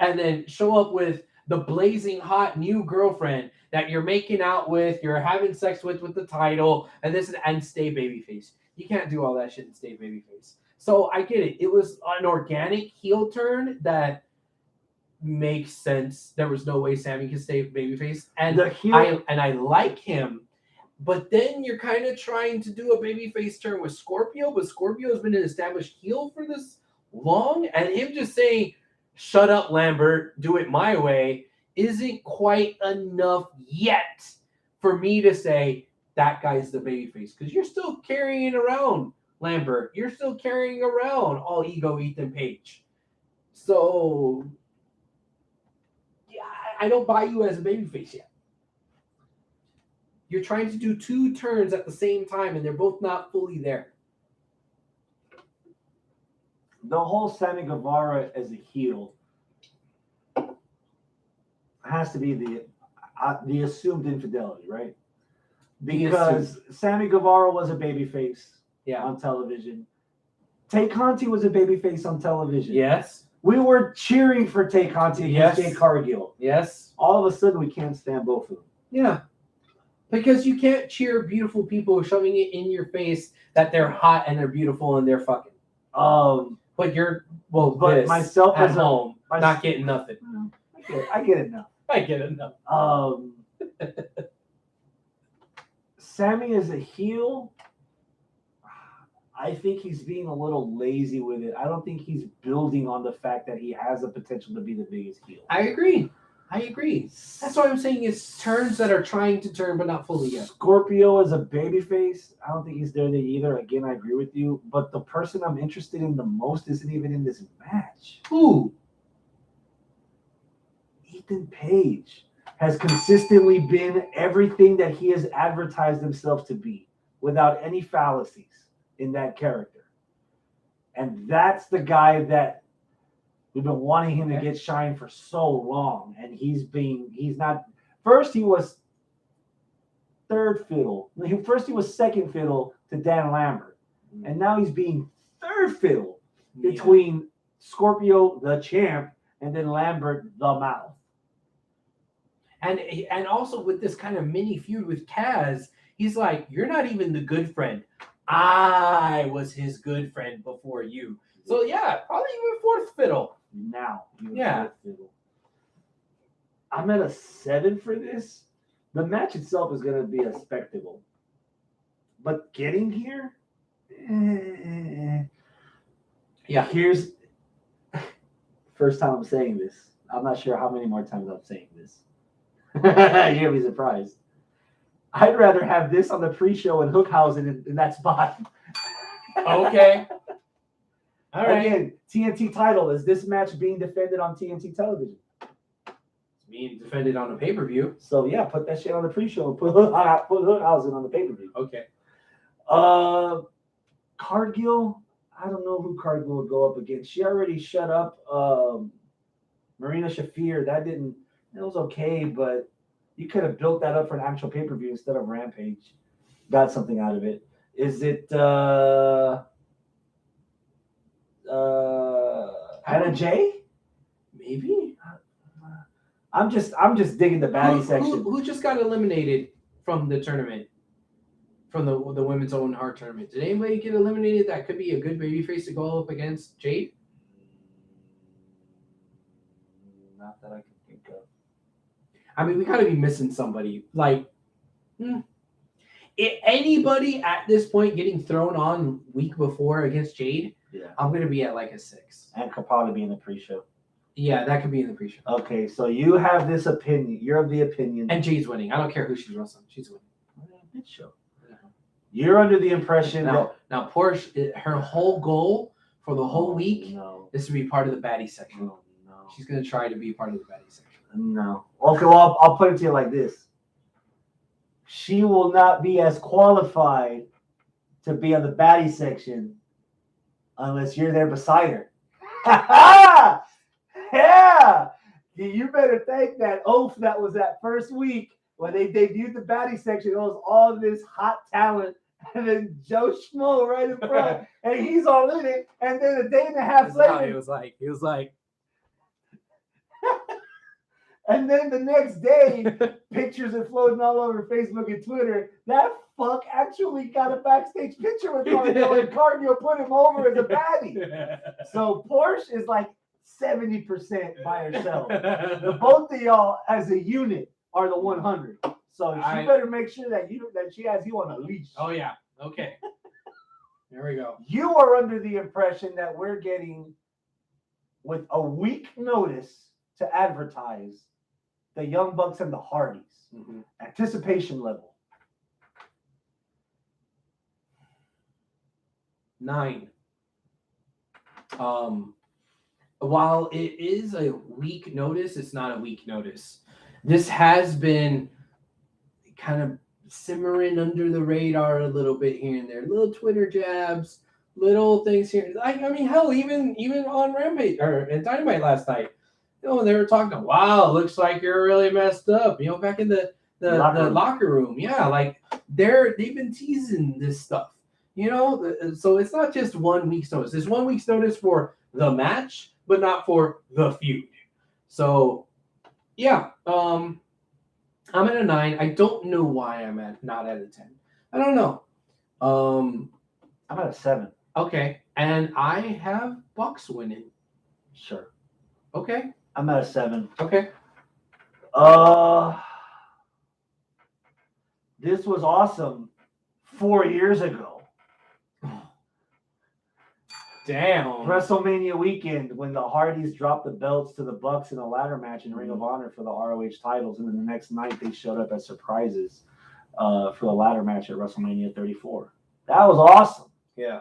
Speaker 2: and then show up with the blazing hot new girlfriend that you're making out with, you're having sex with the title, and stay babyface. You can't do all that shit and stay babyface. So I get it. It was an organic heel turn that makes sense. There was no way Sammy could stay babyface, and I like him. But then you're kind of trying to do a babyface turn with Scorpio, but Scorpio has been an established heel for this long, and him just saying, "Shut up, Lambert, do it my way," isn't quite enough yet for me to say that guy's the babyface, because you're still carrying around Lambert. You're still carrying around All Ego Ethan Page. So yeah, I don't buy you as a babyface yet. You're trying to do 2 turns at the same time, and they're both not fully there.
Speaker 3: The whole Sammy Guevara as a heel has to be the assumed infidelity, right? Because Sammy Guevara was a babyface on television. Tay Conti was a babyface on television.
Speaker 2: Yes.
Speaker 3: We were cheering for Tay Conti against Jade Cargill.
Speaker 2: Yes.
Speaker 3: All of a sudden, we can't stand both of them.
Speaker 2: Yeah. Because you can't cheer beautiful people shoving it in your face that they're hot and they're beautiful and they're fucking. But you're
Speaker 3: myself
Speaker 2: at home, not getting nothing.
Speaker 3: I get it now.
Speaker 2: I get it now.
Speaker 3: Sammy as a heel, I think he's being a little lazy with it. I don't think he's building on the fact that he has the potential to be the biggest heel.
Speaker 2: I agree. That's why I'm saying it's turns that are trying to turn but not fully yet.
Speaker 3: Scorpio as a babyface, I don't think he's there either. Again, I agree with you. But the person I'm interested in the most isn't even in this match.
Speaker 2: Who?
Speaker 3: Ethan Page has consistently been everything that he has advertised himself to be without any fallacies in that character. And that's the guy that we've been wanting him to get shine for so long. And he's not, first he was third fiddle. First he was second fiddle to Dan Lambert. And now he's being third fiddle between Scorpio, the champ, and then Lambert, the mouth.
Speaker 2: And also with this kind of mini feud with Kaz, he's like, you're not even the good friend. I was his good friend before you. So yeah, probably even fourth fiddle.
Speaker 3: Now.
Speaker 2: Yeah.
Speaker 3: Fiddle. I'm at a 7 for this. The match itself is going to be a spectacle. But getting here,
Speaker 2: yeah.
Speaker 3: Here's first time I'm saying this. I'm not sure how many more times I'm saying this. You're going to be surprised. I'd rather have this on the pre-show in Hookhausen in that spot.
Speaker 2: Okay. All right.
Speaker 3: Again, TNT title. Is this match being defended on TNT television?
Speaker 2: It's being defended on a pay-per-view.
Speaker 3: So, yeah, put that shit on the pre-show and put Hookhausen on the pay-per-view.
Speaker 2: Okay.
Speaker 3: Cargill, I don't know who Cargill would go up against. She already shut up Marina Shafir. It was okay, but you could have built that up for an actual pay-per-view instead of Rampage. Got something out of it. Is it Anna Jay?
Speaker 2: Maybe.
Speaker 3: I'm just digging the baddie section.
Speaker 2: Who just got eliminated from the tournament? From the Women's Own Heart tournament. Did anybody get eliminated that could be a good babyface to go up against Jade?
Speaker 3: Not that I can think of.
Speaker 2: I mean, we gotta be missing somebody. Like, anybody at this point getting thrown on week before against Jade, I'm gonna be at like a 6.
Speaker 3: And could probably be in the pre-show.
Speaker 2: Yeah, that could be in the pre-show.
Speaker 3: Okay, so you have this opinion. You're of the opinion.
Speaker 2: And Jade's winning. I don't care who she's wrestling. She's winning.
Speaker 3: Good show. You're under the impression
Speaker 2: now Porsche, her whole goal for the whole week is to be part of the baddie section.
Speaker 3: No.
Speaker 2: She's gonna try to be part of the baddie section.
Speaker 3: No. Okay, well, I'll put it to you like this. She will not be as qualified to be on the baddie section unless you're there beside her. Yeah! You better thank that oath that was that first week when they debuted the baddie section. It was all this hot talent. And then Joe Schmo right in front. And he's all in it. And then a day and a half later.
Speaker 2: He was like.
Speaker 3: And then the next day, pictures are floating all over Facebook and Twitter. That fuck actually got a backstage picture with Cargill, and Cargill put him over as a baddie. So Porsche is like 70% by herself. The both of y'all as a unit are the 100. So she better make sure that she has you on a leash.
Speaker 2: Oh yeah. Okay. There we go.
Speaker 3: You are under the impression that we're getting, with a week notice to advertise, the Young Bucks and the Hardys.
Speaker 2: Mm-hmm.
Speaker 3: Anticipation level.
Speaker 2: 9. While it is a week notice, it's not a week notice. This has been kind of simmering under the radar a little bit here and there. Little Twitter jabs, little things here. I mean, hell, even on Rampage or at Dynamite last night, they were talking, wow, looks like you're really messed up. Back in the locker room. Yeah, like they've been teasing this stuff. So it's not just 1 week's notice. It's 1 week's notice for the match, but not for the feud. So, yeah, I'm at a 9. I don't know why I'm not at a 10. I don't know.
Speaker 3: I'm at a 7.
Speaker 2: Okay, and I have Bucks winning.
Speaker 3: Sure.
Speaker 2: Okay.
Speaker 3: I'm at a 7.
Speaker 2: Okay.
Speaker 3: this was awesome 4 years ago.
Speaker 2: Damn.
Speaker 3: WrestleMania weekend when the Hardys dropped the belts to the Bucks in a ladder match in Ring of Honor for the ROH titles, and then the next night they showed up as surprises for the ladder match at WrestleMania 34. That was awesome.
Speaker 2: Yeah.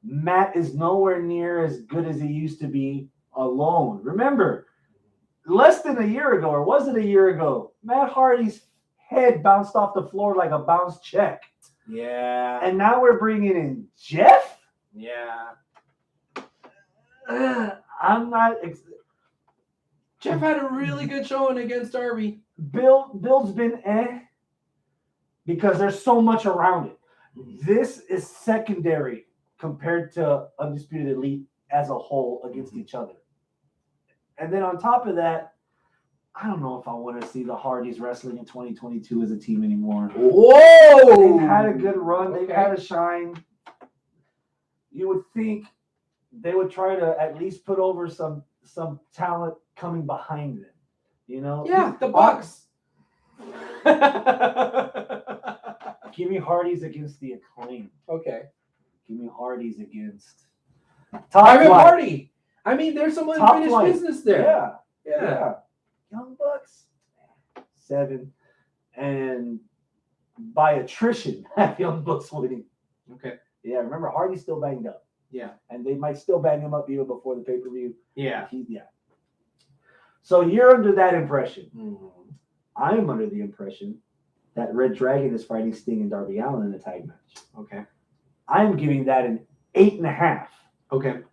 Speaker 3: Matt is nowhere near as good as he used to be alone. Remember, less than a year ago, or was it a year ago, Matt Hardy's head bounced off the floor like a bounced check.
Speaker 2: Yeah.
Speaker 3: And now we're bringing in Jeff?
Speaker 2: Yeah.
Speaker 3: I'm not.
Speaker 2: Jeff had a really good showing against Darby.
Speaker 3: Bill's been because there's so much around it. This is secondary compared to Undisputed Elite as a whole against each other. And then on top of that, I don't know if I want to see the Hardys wrestling in 2022 as a team anymore.
Speaker 2: Whoa!
Speaker 3: They've had a good run. They've had a shine. You would think they would try to at least put over some talent coming behind them. You know?
Speaker 2: Yeah, the Bucks.
Speaker 3: Give me Hardys against the Acclaim.
Speaker 2: Okay.
Speaker 3: Give me Hardys against
Speaker 2: Private
Speaker 3: Flight.
Speaker 2: Party. I mean, there's some
Speaker 3: Top
Speaker 2: unfinished
Speaker 3: Flight.
Speaker 2: business there.
Speaker 3: Yeah. Young Bucks, 7. And by attrition, have Young Bucks winning.
Speaker 2: Okay.
Speaker 3: Yeah, remember, Hardy's still banged up.
Speaker 2: Yeah.
Speaker 3: And they might still bang him up even before the pay-per-view.
Speaker 2: Yeah.
Speaker 3: So you're under that impression.
Speaker 2: Mm-hmm.
Speaker 3: I'm under the impression that Red Dragon is fighting Sting and Darby Allin in a tag match.
Speaker 2: Okay.
Speaker 3: I'm giving that an 8.5.
Speaker 2: Okay.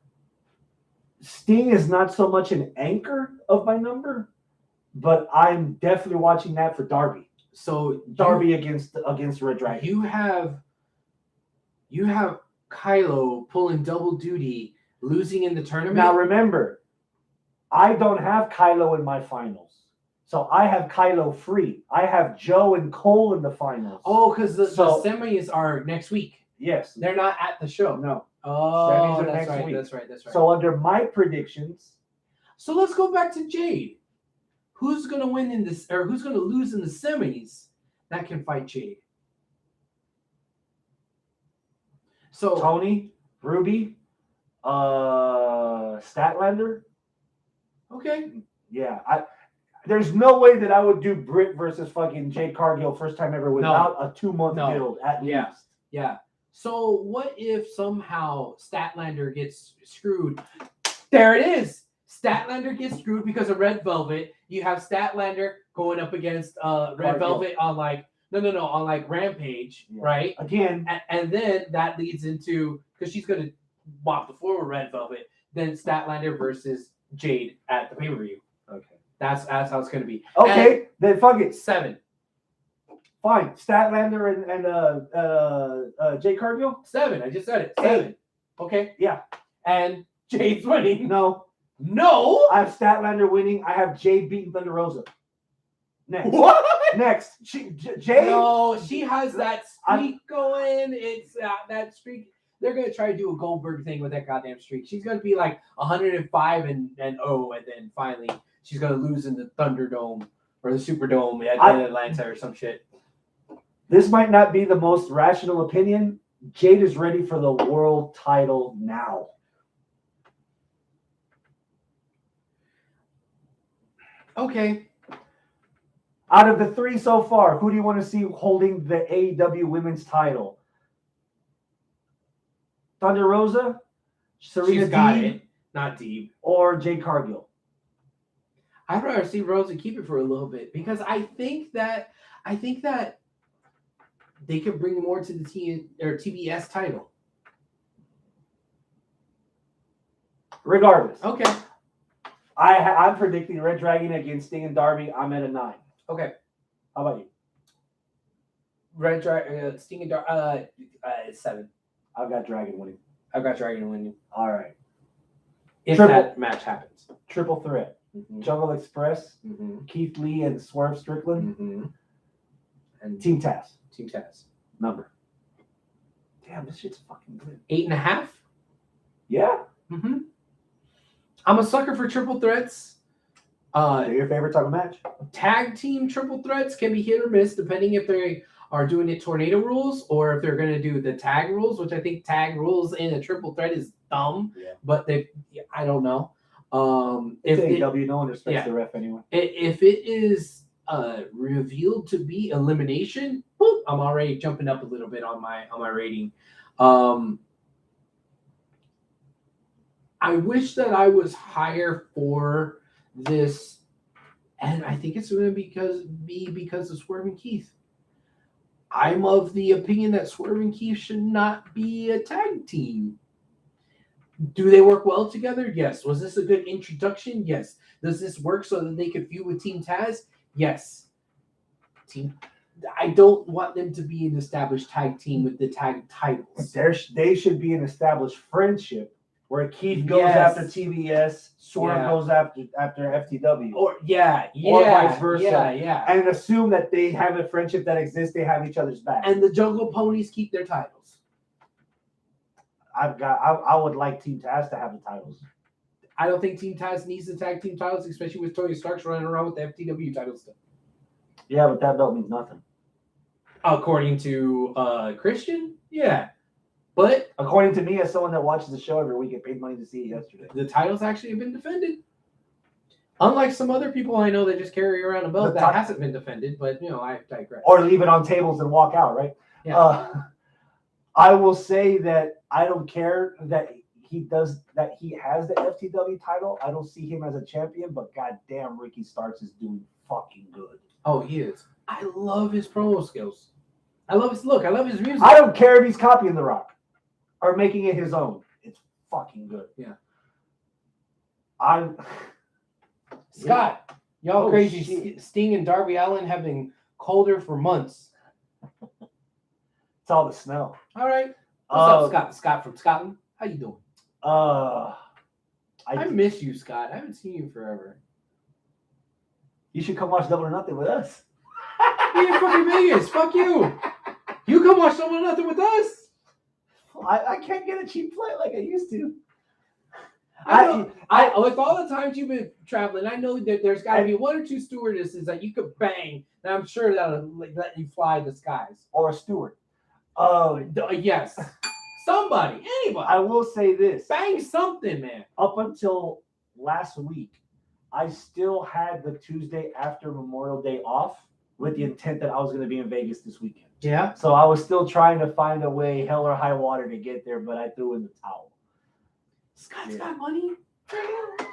Speaker 3: Sting is not so much an anchor of my number, but I'm definitely watching that for Darby.
Speaker 2: So
Speaker 3: Darby against Red Dragon.
Speaker 2: You have Kylo pulling double duty, losing in the tournament.
Speaker 3: Now remember, I don't have Kylo in my finals. So I have Kylo free. I have Joe and Cole in the finals.
Speaker 2: Oh, because the semis are next week.
Speaker 3: Yes.
Speaker 2: They're not at the show.
Speaker 3: No.
Speaker 2: Oh,
Speaker 3: Semis are
Speaker 2: that's
Speaker 3: next
Speaker 2: right.
Speaker 3: week.
Speaker 2: That's right. That's right.
Speaker 3: So under my predictions,
Speaker 2: So let's go back to Jade. Who's going to win in this, or who's going to lose in the semis that can fight Jade? So
Speaker 3: Tony, Ruby, Statlander.
Speaker 2: okay.
Speaker 3: Yeah, there's no way that I would do Britt versus fucking Jade Cargill first time ever without a 2-month build at least.
Speaker 2: Yeah. So what if somehow Statlander gets screwed? There it is. Statlander gets screwed because of Red Velvet. You have Statlander going up against Red Velvet on on Rampage, right?
Speaker 3: Again.
Speaker 2: And then that leads into, because she's going to mop the floor with Red Velvet, then Statlander versus Jade at the pay-per-view.
Speaker 3: Okay.
Speaker 2: That's how it's going to be.
Speaker 3: Okay, then fuck it.
Speaker 2: 7.
Speaker 3: Fine. Statlander and Jade Cargill?
Speaker 2: 7. I just said it. 7. Okay.
Speaker 3: Yeah.
Speaker 2: And Jade's winning.
Speaker 3: No. I have Statlander winning. I have Jade beating Thunder Rosa. Next.
Speaker 2: What?
Speaker 3: Next. Jade?
Speaker 2: No, she has that streak going. It's that streak. They're going to try to do a Goldberg thing with that goddamn streak. She's going to be like 105 and 0, and then finally she's going to lose in the Thunderdome or the Superdome at Atlanta or some shit.
Speaker 3: This might not be the most rational opinion. Jade is ready for the world title now.
Speaker 2: Okay.
Speaker 3: Out of the 3 so far, who do you want to see holding the AEW women's title? Thunder Rosa, Serena
Speaker 2: She's got
Speaker 3: Deeb,
Speaker 2: it. Not Deeb.
Speaker 3: or Jade Cargill?
Speaker 2: I'd rather see Rosa keep it for a little bit because I think that they could bring more to the TBS title.
Speaker 3: Regardless.
Speaker 2: Okay.
Speaker 3: I'm predicting Red Dragon against Sting and Darby. I'm at a 9.
Speaker 2: Okay.
Speaker 3: How about you?
Speaker 2: Red Dragon, Sting and Darby. 7.
Speaker 3: I've got Dragon winning.
Speaker 2: I've got Dragon winning.
Speaker 3: All right.
Speaker 2: If
Speaker 3: Triple.
Speaker 2: that match happens.
Speaker 3: Triple threat.
Speaker 2: Mm-hmm.
Speaker 3: Jungle Express,
Speaker 2: Mm-hmm.
Speaker 3: Keith Lee and Swerve Strickland,
Speaker 2: Mm-hmm. And
Speaker 3: Team Taz.
Speaker 2: Team Taz.
Speaker 3: Number. Damn, this shit's fucking good.
Speaker 2: 8.5.
Speaker 3: Yeah.
Speaker 2: Mm-hmm. I'm a sucker for triple threats.
Speaker 3: Your favorite type of match?
Speaker 2: Tag team triple threats can be hit or miss depending if they are doing it tornado rules or if they're going to do the tag rules, which I think tag rules in a triple threat is dumb.
Speaker 3: Yeah.
Speaker 2: But I don't know.
Speaker 3: It's AEW, no one respects the ref anyway.
Speaker 2: If it is revealed to be elimination, whoop, I'm already jumping up a little bit on my rating. I wish that I was higher for this, and I think it's going to be because of Swerve and Keith. I'm of the opinion that Swerve and Keith should not be a tag team. Do they work well together? Yes. Was this a good introduction? Yes. Does this work so that they could feud with Team Taz? Yes. I don't want them to be an established tag team with the tag titles.
Speaker 3: They should be an established friendship where Keith goes after TBS, Swerve goes after FTW.
Speaker 2: Or
Speaker 3: vice versa.
Speaker 2: Yeah.
Speaker 3: And assume that they have a friendship that exists, they have each other's back.
Speaker 2: And the Jungle Ponies keep their titles.
Speaker 3: I would like Team Taz to have the titles.
Speaker 2: I don't think Team Taz needs the tag team titles, especially with Tony Starks running around with the FTW titles still.
Speaker 3: Yeah, but that belt means nothing.
Speaker 2: According to Christian, yeah. But
Speaker 3: according to me, as someone that watches the show every week, I paid money to see it yesterday.
Speaker 2: The titles actually have been defended. Unlike some other people I know that just carry around a belt that hasn't been defended, but I digress.
Speaker 3: Or leave it on tables and walk out, right?
Speaker 2: Yeah.
Speaker 3: I will say that I don't care that he has the FTW title. I don't see him as a champion, but goddamn, Ricky Starks is doing fucking good.
Speaker 2: Oh, he is. I love his promo skills. I love his look. I love his music.
Speaker 3: I don't care if he's copying The Rock or making it his own. It's fucking good.
Speaker 2: Yeah. Scott, y'all crazy.
Speaker 3: Shit.
Speaker 2: Sting and Darby Allin have been colder for months.
Speaker 3: It's all the snow.
Speaker 2: All right. What's up, Scott? Scott from Scotland. How you doing? I miss you, Scott. I haven't seen you forever.
Speaker 3: You should come watch Double or Nothing with us.
Speaker 2: We in fucking Vegas. Fuck you. You come watch Double or Nothing with us.
Speaker 3: I can't get a cheap flight like I used to.
Speaker 2: I with all the times you've been traveling, I know that there's got to be one or two stewardesses that you could bang, and I'm sure that'll let you fly the skies.
Speaker 3: Or a steward.
Speaker 2: Yes. Somebody, anybody.
Speaker 3: I will say this.
Speaker 2: Bang something, man.
Speaker 3: Up until last week, I still had the Tuesday after Memorial Day off with the intent that I was going to be in Vegas this weekend.
Speaker 2: Yeah.
Speaker 3: So I was still trying to find a way, hell or high water, to get there, but I threw in the towel.
Speaker 2: Scott's got money.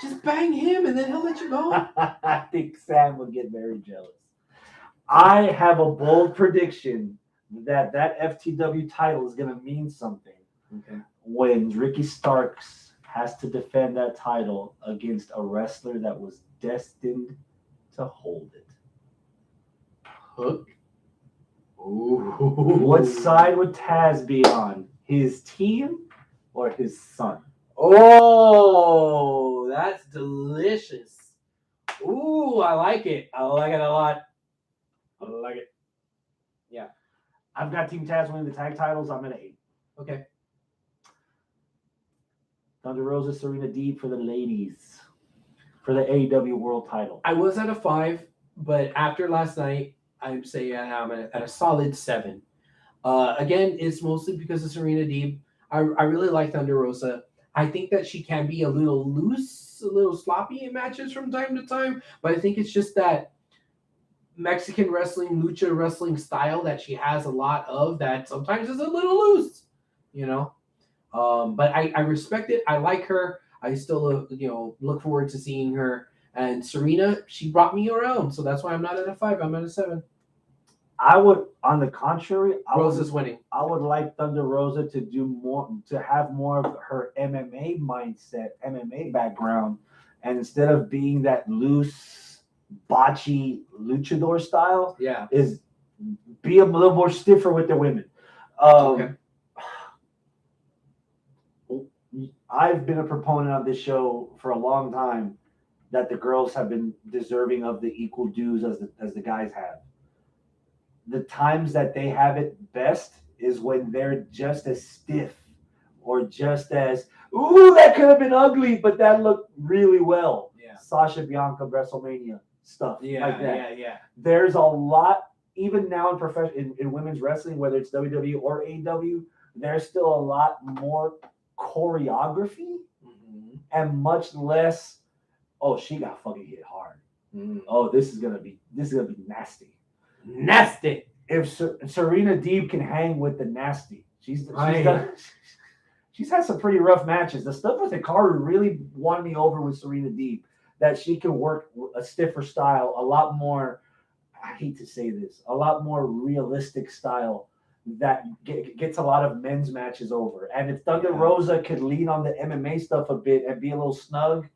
Speaker 2: Just bang him and then he'll let you go.
Speaker 3: I think Sam would get very jealous. I have a bold prediction that FTW title is going to mean something.
Speaker 2: Okay.
Speaker 3: When Ricky Starks has to defend that title against a wrestler that was destined to hold it.
Speaker 2: Hook.
Speaker 3: Ooh. What side would Taz be on? His team or his son?
Speaker 2: Oh, that's delicious. Ooh, I like it. I like it a lot. I like it. Yeah.
Speaker 3: I've got Team Taz winning the tag titles. I'm at 8.
Speaker 2: Okay.
Speaker 3: Thunder Rosa, Serena Deeb for the ladies. For the AEW World title.
Speaker 2: I was at a 5, but after last night, I'd say I'm at a solid 7. Again, it's mostly because of Serena Deeb. I really like Thunder Rosa. I think that she can be a little loose, a little sloppy in matches from time to time, but I think it's just that Mexican wrestling, lucha wrestling style that she has a lot of that sometimes is a little loose, But I respect it. I like her. I still, look forward to seeing her. And Serena, she brought me around, so that's why I'm not at a 5. I'm at a 7.
Speaker 3: I would, on the contrary,
Speaker 2: Rosa's winning.
Speaker 3: I would like Thunder Rosa to do more, to have more of her MMA mindset, MMA background, and instead of being that loose, botchy luchador style, is be a little more stiffer with the women.
Speaker 2: Okay.
Speaker 3: I've been a proponent of this show for a long time that the girls have been deserving of the equal dues as the guys have. The times that they have it best is when they're just as stiff or just as, ooh, that could have been ugly, but that looked really well.
Speaker 2: Yeah.
Speaker 3: Sasha Bianca WrestleMania stuff like that.
Speaker 2: Yeah.
Speaker 3: There's a lot even now in women's wrestling, whether it's WWE or AEW, there's still a lot more choreography and much less. Oh, she got fucking hit hard. Oh, this is gonna be nasty.
Speaker 2: Nasty.
Speaker 3: If Serena Deeb can hang with the nasty, she's had some pretty rough matches. The stuff with Hikaru really won me over with Serena Deeb. That she can work a stiffer style, a lot more. I hate to say this, a lot more realistic style that gets a lot of men's matches over. And if Thunder Rosa could lean on the MMA stuff a bit and be a little snug,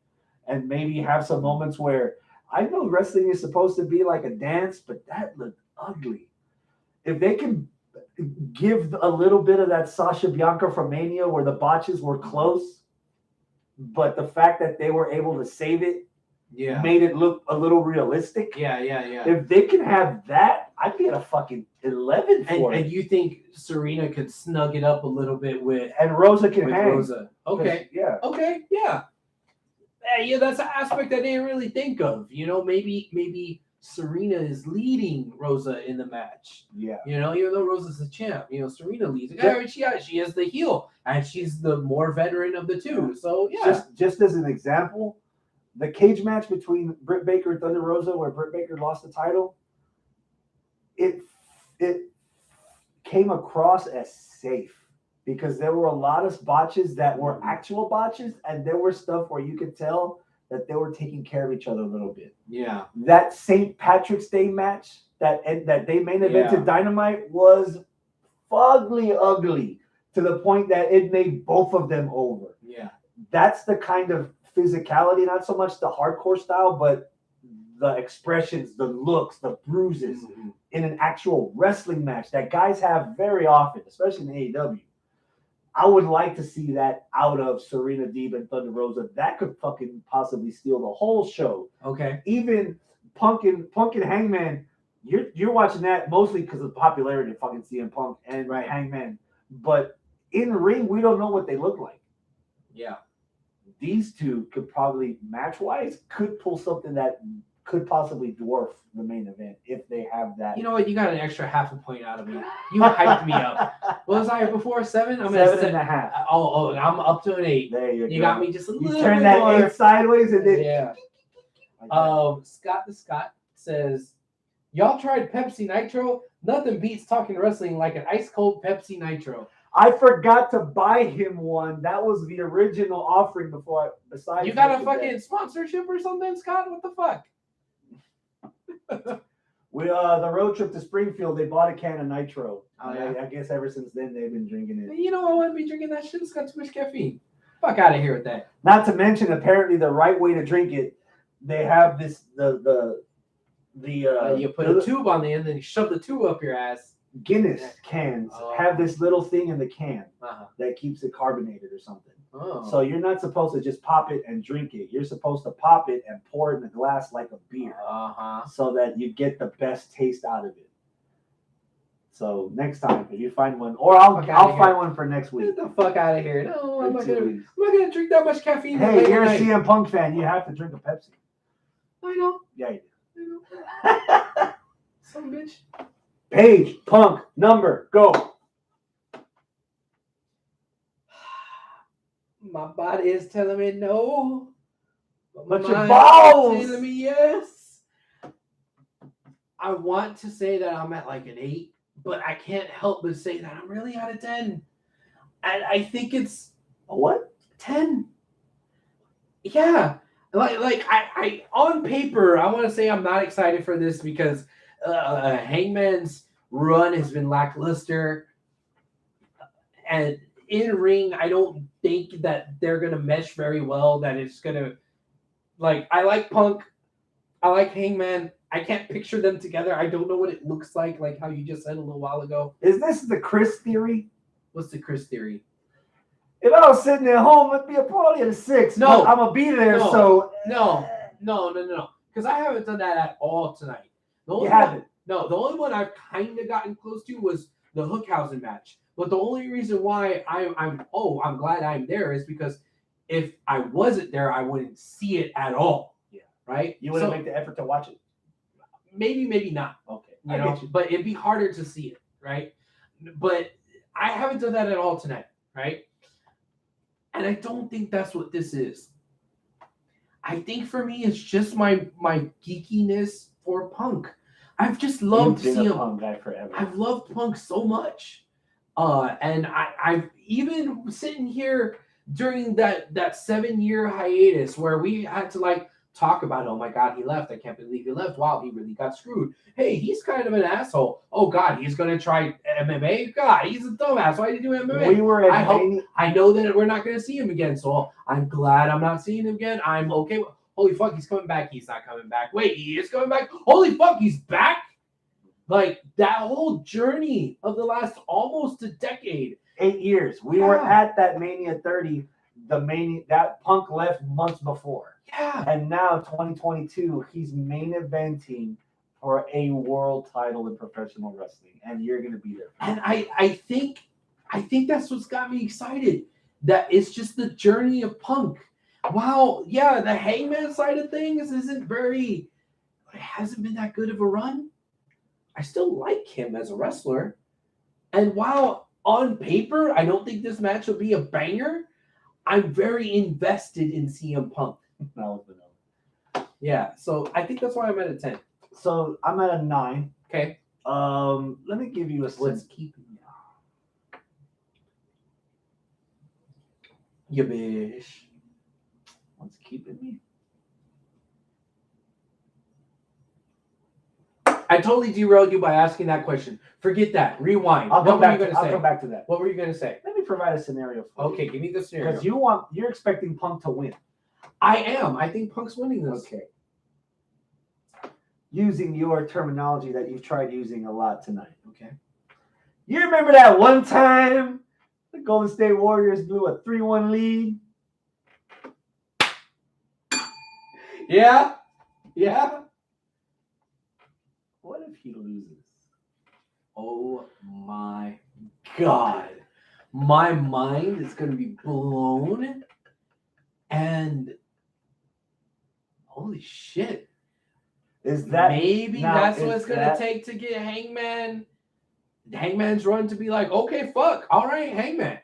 Speaker 3: and maybe have some moments where I know wrestling is supposed to be like a dance, but that looked ugly. If they can give a little bit of that Sasha Bianca from Mania where the botches were close, but the fact that they were able to save it made it look a little realistic.
Speaker 2: Yeah.
Speaker 3: If they can have that, I'd be at a fucking 11 for it.
Speaker 2: And you think Serena could snug it up a little bit with
Speaker 3: Rosa can hang.
Speaker 2: Rosa. Okay.
Speaker 3: Yeah.
Speaker 2: Okay. Yeah. Yeah, that's an aspect I didn't really think of. You know, maybe Serena is leading Rosa in the match.
Speaker 3: Yeah.
Speaker 2: You know, even though Rosa's the champ, you know, Serena leads. She is the heel, and she's the more veteran of the two. So yeah.
Speaker 3: Just as an example, the cage match between Britt Baker and Thunder Rosa, where Britt Baker lost the title, it came across as safe because there were a lot of botches that were actual botches, and there were stuff where you could tell that they were taking care of each other a little bit.
Speaker 2: Yeah.
Speaker 3: That St. Patrick's Day match that they main evented Dynamite was fugly ugly to the point that it made both of them over.
Speaker 2: Yeah.
Speaker 3: That's the kind of physicality, not so much the hardcore style, but the expressions, the looks, the bruises in an actual wrestling match that guys have very often, especially in AEW. I would like to see that out of Serena Deeb and Thunder Rosa. That could fucking possibly steal the whole show.
Speaker 2: Okay.
Speaker 3: Even Punk and Hangman, you're watching that mostly because of the popularity of fucking CM Punk and Hangman. But in ring, we don't know what they look like.
Speaker 2: Yeah.
Speaker 3: These two could probably, match-wise, could pull something that could possibly dwarf the main event if they have that.
Speaker 2: You know what? You got an extra half a point out of me. You hyped me up. What was I before? 7? I'm at
Speaker 3: 7.5.
Speaker 2: Oh, I'm up to an 8.
Speaker 3: There you go.
Speaker 2: You got me just a little bit
Speaker 3: You turn that
Speaker 2: more.
Speaker 3: 8 sideways and then...
Speaker 2: Yeah. Scott the Scott says, y'all tried Pepsi Nitro? Nothing beats talking wrestling like an ice-cold Pepsi Nitro.
Speaker 3: I forgot to buy him one. That was the original offering before besides...
Speaker 2: You got a fucking sponsorship or something, Scott? What the fuck?
Speaker 3: The road trip to Springfield, they bought a can of Nitro.
Speaker 2: Oh, yeah?
Speaker 3: I guess ever since then they've been drinking it.
Speaker 2: You know I wouldn't be drinking that shit. It's got too much caffeine. Fuck out of here with that.
Speaker 3: Not to mention, apparently, the right way to drink it, they have this
Speaker 2: You put a tube on the end, then you shove the tube up your ass.
Speaker 3: Guinness cans have this little thing in the can that keeps it carbonated or something.
Speaker 2: Oh.
Speaker 3: So you're not supposed to just pop it and drink it. You're supposed to pop it and pour it in a glass like a beer, so that you get the best taste out of it. So next time, if you find one, or I'll find one for next week.
Speaker 2: Get the fuck out of here! No, I'm not gonna drink that much caffeine.
Speaker 3: Hey, you're a CM Punk fan. You have to drink a Pepsi.
Speaker 2: I know.
Speaker 3: Yeah, you
Speaker 2: do. I know. Some bitch.
Speaker 3: Page, Punk, number, go.
Speaker 2: My body is telling me no,
Speaker 3: but your
Speaker 2: mind
Speaker 3: balls
Speaker 2: is telling me yes. I want to say that I'm at like an 8, but I can't help but say that I'm really at a 10. And I think it's
Speaker 3: a what?
Speaker 2: 10. Yeah. Like I on paper, I want to say I'm not excited for this because Hangman's run has been lackluster, and in ring, I don't think that they're gonna mesh very well. That it's gonna, like, I like Punk, I like Hangman. I can't picture them together. I don't know what it looks like how you just said a little while ago.
Speaker 3: Is this the Chris theory?
Speaker 2: What's the Chris theory?
Speaker 3: If I was sitting at home, it'd be a party at a 6.
Speaker 2: No,
Speaker 3: I'm gonna be there.
Speaker 2: No. Because I haven't done that at all tonight. The only one I've kind of gotten close to was the Hookhausen match. But the only reason why I'm glad I'm there is because if I wasn't there, I wouldn't see it at all.
Speaker 3: Yeah.
Speaker 2: Right?
Speaker 3: You wouldn't make the effort to watch it.
Speaker 2: Maybe not.
Speaker 3: Okay.
Speaker 2: You
Speaker 3: I
Speaker 2: know,
Speaker 3: get you.
Speaker 2: but it'd be harder to see it, right? But I haven't done that at all tonight, right? And I don't think that's what this is. I think for me, it's just my geekiness for Punk. I've just loved
Speaker 3: You've been a
Speaker 2: CM.
Speaker 3: Punk guy forever.
Speaker 2: I've loved Punk so much, and I've even sitting here during that 7-year hiatus where we had to like talk about, oh my God, he left. I can't believe he left. Wow, he really got screwed. Hey, he's kind of an asshole. Oh God, he's gonna try MMA. God, he's a dumbass. Why did he do MMA?
Speaker 3: We were at
Speaker 2: I know that we're not gonna see him again, so I'm glad I'm not seeing him again. I'm okay with. Holy fuck, he's coming back. He's not coming back. Wait, he is coming back. Holy fuck, he's back. Like that whole journey of the last almost a decade.
Speaker 3: 8 years. We were at that Mania 30. That Punk left months before.
Speaker 2: Yeah.
Speaker 3: And now 2022, he's main eventing for a world title in professional wrestling, and you're gonna be there.
Speaker 2: And I think that's what's got me excited. That it's just the journey of Punk. Wow, yeah, the Hangman side of things hasn't been that good of a run. I still like him as a wrestler. And while on paper, I don't think this match will be a banger, I'm very invested in CM Punk. Yeah, so I think that's why I'm at a 10.
Speaker 3: So I'm at a 9.
Speaker 2: Okay.
Speaker 3: Let me give you a
Speaker 2: Let's keep it. You bish.
Speaker 3: Let's keep it me.
Speaker 2: I totally derailed you by asking that question. Forget that. Rewind.
Speaker 3: I'll
Speaker 2: What
Speaker 3: come
Speaker 2: were you
Speaker 3: back.
Speaker 2: going to
Speaker 3: I'll
Speaker 2: say?
Speaker 3: come back to that.
Speaker 2: What were you going to say?
Speaker 3: Let me provide a scenario for you.
Speaker 2: Okay, give me the scenario.
Speaker 3: Because you're expecting Punk to win.
Speaker 2: I am. I think Punk's winning this.
Speaker 3: Okay. Using your terminology that you've tried using a lot tonight.
Speaker 2: Okay.
Speaker 3: You remember that one time the Golden State Warriors blew a 3-1 lead?
Speaker 2: Yeah. Yeah.
Speaker 3: What if he loses?
Speaker 2: Oh my God. My mind is going to be blown. And holy shit.
Speaker 3: Is that
Speaker 2: maybe
Speaker 3: now,
Speaker 2: that's
Speaker 3: is
Speaker 2: what it's going to
Speaker 3: that-
Speaker 2: take to get Hangman's run to be like, okay, fuck. All right, Hangman.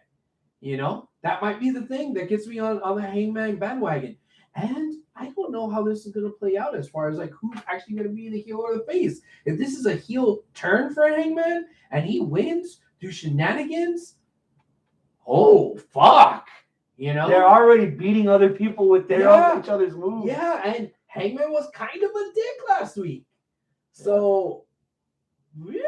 Speaker 2: You know, that might be the thing that gets me on the Hangman bandwagon. And I don't know how this is going to play out as far as like who's actually going to be the heel or the face. If this is a heel turn for Hangman and he wins through shenanigans, oh fuck, you know
Speaker 3: they're already beating other people with each other's moves.
Speaker 2: Yeah, and Hangman was kind of a dick last week, so yeah,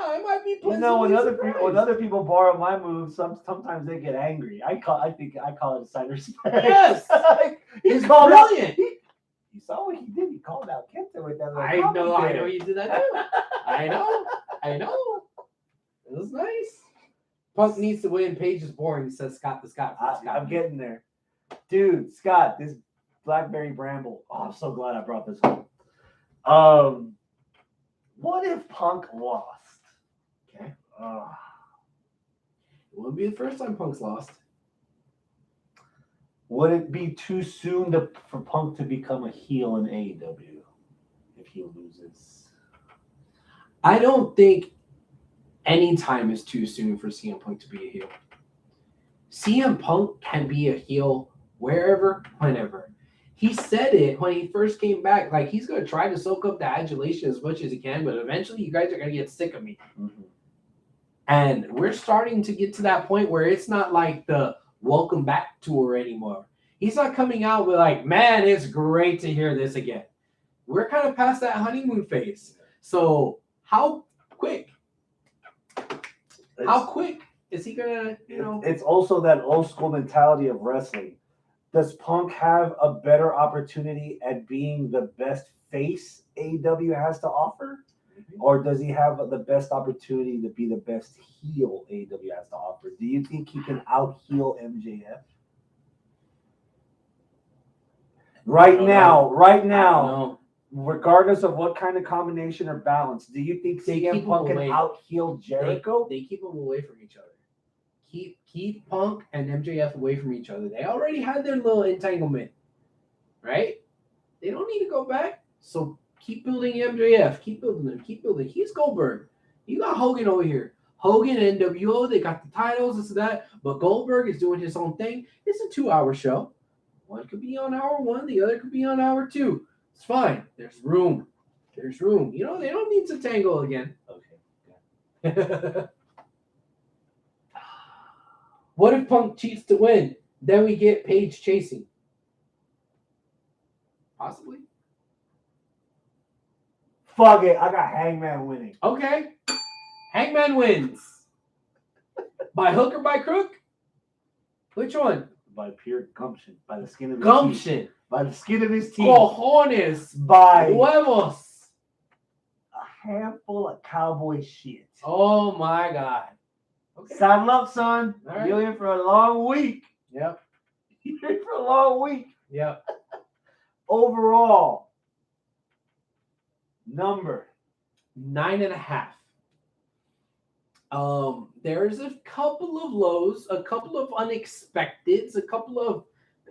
Speaker 2: I might be.
Speaker 3: You know, when other people borrow my moves, sometimes they get angry. I call it a sign of respect.
Speaker 2: Yes,
Speaker 3: He's
Speaker 2: it's brilliant.
Speaker 3: You saw what he did. He called out Kenta with that.
Speaker 2: I know you did that too. I know. It was nice. Punk needs to win. Paige is boring, says Scott the Scott.
Speaker 3: I'm getting there. Dude, Scott, this Blackberry Bramble. Oh, I'm so glad I brought this home. What if Punk lost?
Speaker 2: Okay. It wouldn't be the first time Punk's lost.
Speaker 3: Would it be too soon for Punk to become a heel in AEW if he loses?
Speaker 2: I don't think any time is too soon for CM Punk to be a heel. CM Punk can be a heel wherever, whenever. He said it when he first came back. Like, he's going to try to soak up the adulation as much as he can, but eventually you guys are going to get sick of me.
Speaker 3: Mm-hmm.
Speaker 2: And we're starting to get to that point where it's not like the welcome back tour anymore. He's not coming out with like, man, it's great to hear this again. We're kind of past that honeymoon phase. So how quick is he going to,
Speaker 3: It's also that old school mentality of wrestling. Does Punk have a better opportunity at being the best face AEW has to offer? Or does he have the best opportunity to be the best heel AEW has to offer? Do you think he can out-heel MJF? Right now, regardless of what kind of combination or balance, do you think CM Punk can out-heel Jericho?
Speaker 2: They keep them away from each other. Keep Punk and MJF away from each other. They already had their little entanglement, right? They don't need to go back. So
Speaker 1: Keep building MJF. Keep building him. Keep building. He's Goldberg. You got Hogan over here. Hogan and NWO, they got the titles, this and that. But Goldberg is doing his own thing. It's a 2-hour show. One could be on hour 1, the other could be on hour 2. It's fine. There's room. There's room. You know, they don't need to tangle again.
Speaker 3: Okay.
Speaker 1: What if Punk cheats to win? Then we get Paige chasing. Possibly.
Speaker 3: Fuck it. I got Hangman winning.
Speaker 1: Okay. Hangman wins. By hook or by crook? Which one?
Speaker 3: By pure gumption. By the skin of his teeth.
Speaker 1: Gumption.
Speaker 3: By the skin of his teeth.
Speaker 1: Cojones.
Speaker 3: By
Speaker 1: Huevos.
Speaker 3: a handful of cowboy shit.
Speaker 1: Oh my God. Okay.
Speaker 3: Saddle up, son.
Speaker 1: All right.
Speaker 3: You're in for a long week.
Speaker 1: Yep.
Speaker 3: You're in for a long week.
Speaker 1: Yep.
Speaker 3: Overall, number
Speaker 1: 9.5. There's a couple of lows, a couple of unexpecteds, a couple of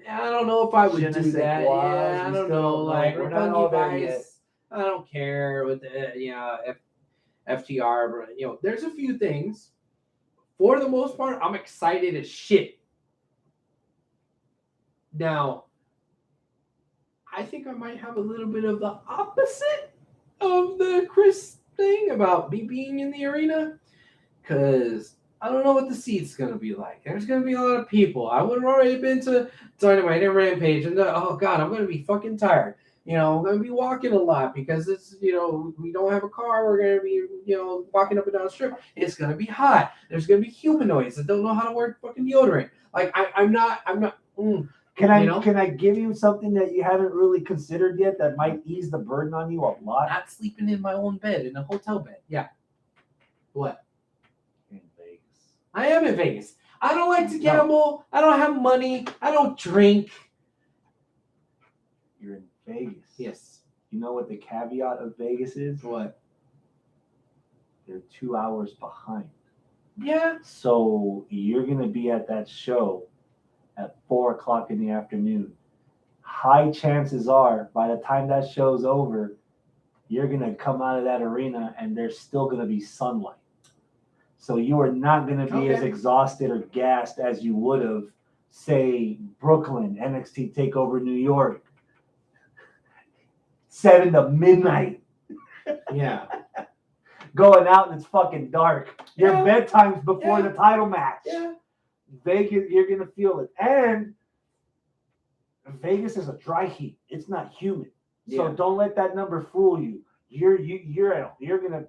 Speaker 1: I don't know if I would
Speaker 3: Je ne
Speaker 1: do
Speaker 3: sais
Speaker 1: that.
Speaker 3: quoi.
Speaker 1: Yeah, I
Speaker 3: We
Speaker 1: don't
Speaker 3: still
Speaker 1: know.
Speaker 3: don't
Speaker 1: Like
Speaker 3: know. We're not all there yet.
Speaker 1: Vice, I don't care with the FTR, but there's a few things. For the most part, I'm excited as shit. Now, I think I might have a little bit of the opposite of the Chris thing about me being in the arena, because I don't know what the seat's going to be like. There's going to be a lot of people. I would have already been to Dynamite and Rampage, and oh God, I'm going to be fucking tired. I'm going to be walking a lot because it's, we don't have a car. We're going to be, walking up and down the strip. It's going to be hot. There's going to be humanoids that don't know how to wear fucking deodorant. Like, I'm not.
Speaker 3: Can I give you something that you haven't really considered yet that might ease the burden on you a lot?
Speaker 1: Not sleeping in my own bed, in a hotel bed. Yeah. What?
Speaker 3: In Vegas.
Speaker 1: I am in Vegas. I don't like to gamble. I don't have money. I don't drink.
Speaker 3: You're in Vegas.
Speaker 1: Yes.
Speaker 3: You know what the caveat of Vegas is?
Speaker 1: What?
Speaker 3: They're 2 hours behind.
Speaker 1: Yeah.
Speaker 3: So you're going to be at that show at 4:00 in the afternoon. High chances are, by the time that show's over, you're going to come out of that arena and there's still going to be sunlight. So you are not going to be as exhausted or gassed as you would have, say, Brooklyn, NXT TakeOver New York, 7 to midnight.
Speaker 1: Yeah.
Speaker 3: Going out and it's fucking dark. Your bedtime's before the title match.
Speaker 1: Yeah.
Speaker 3: Vegas, you're gonna feel it, and Vegas is a dry heat. It's not humid, so don't let that number fool you. You're gonna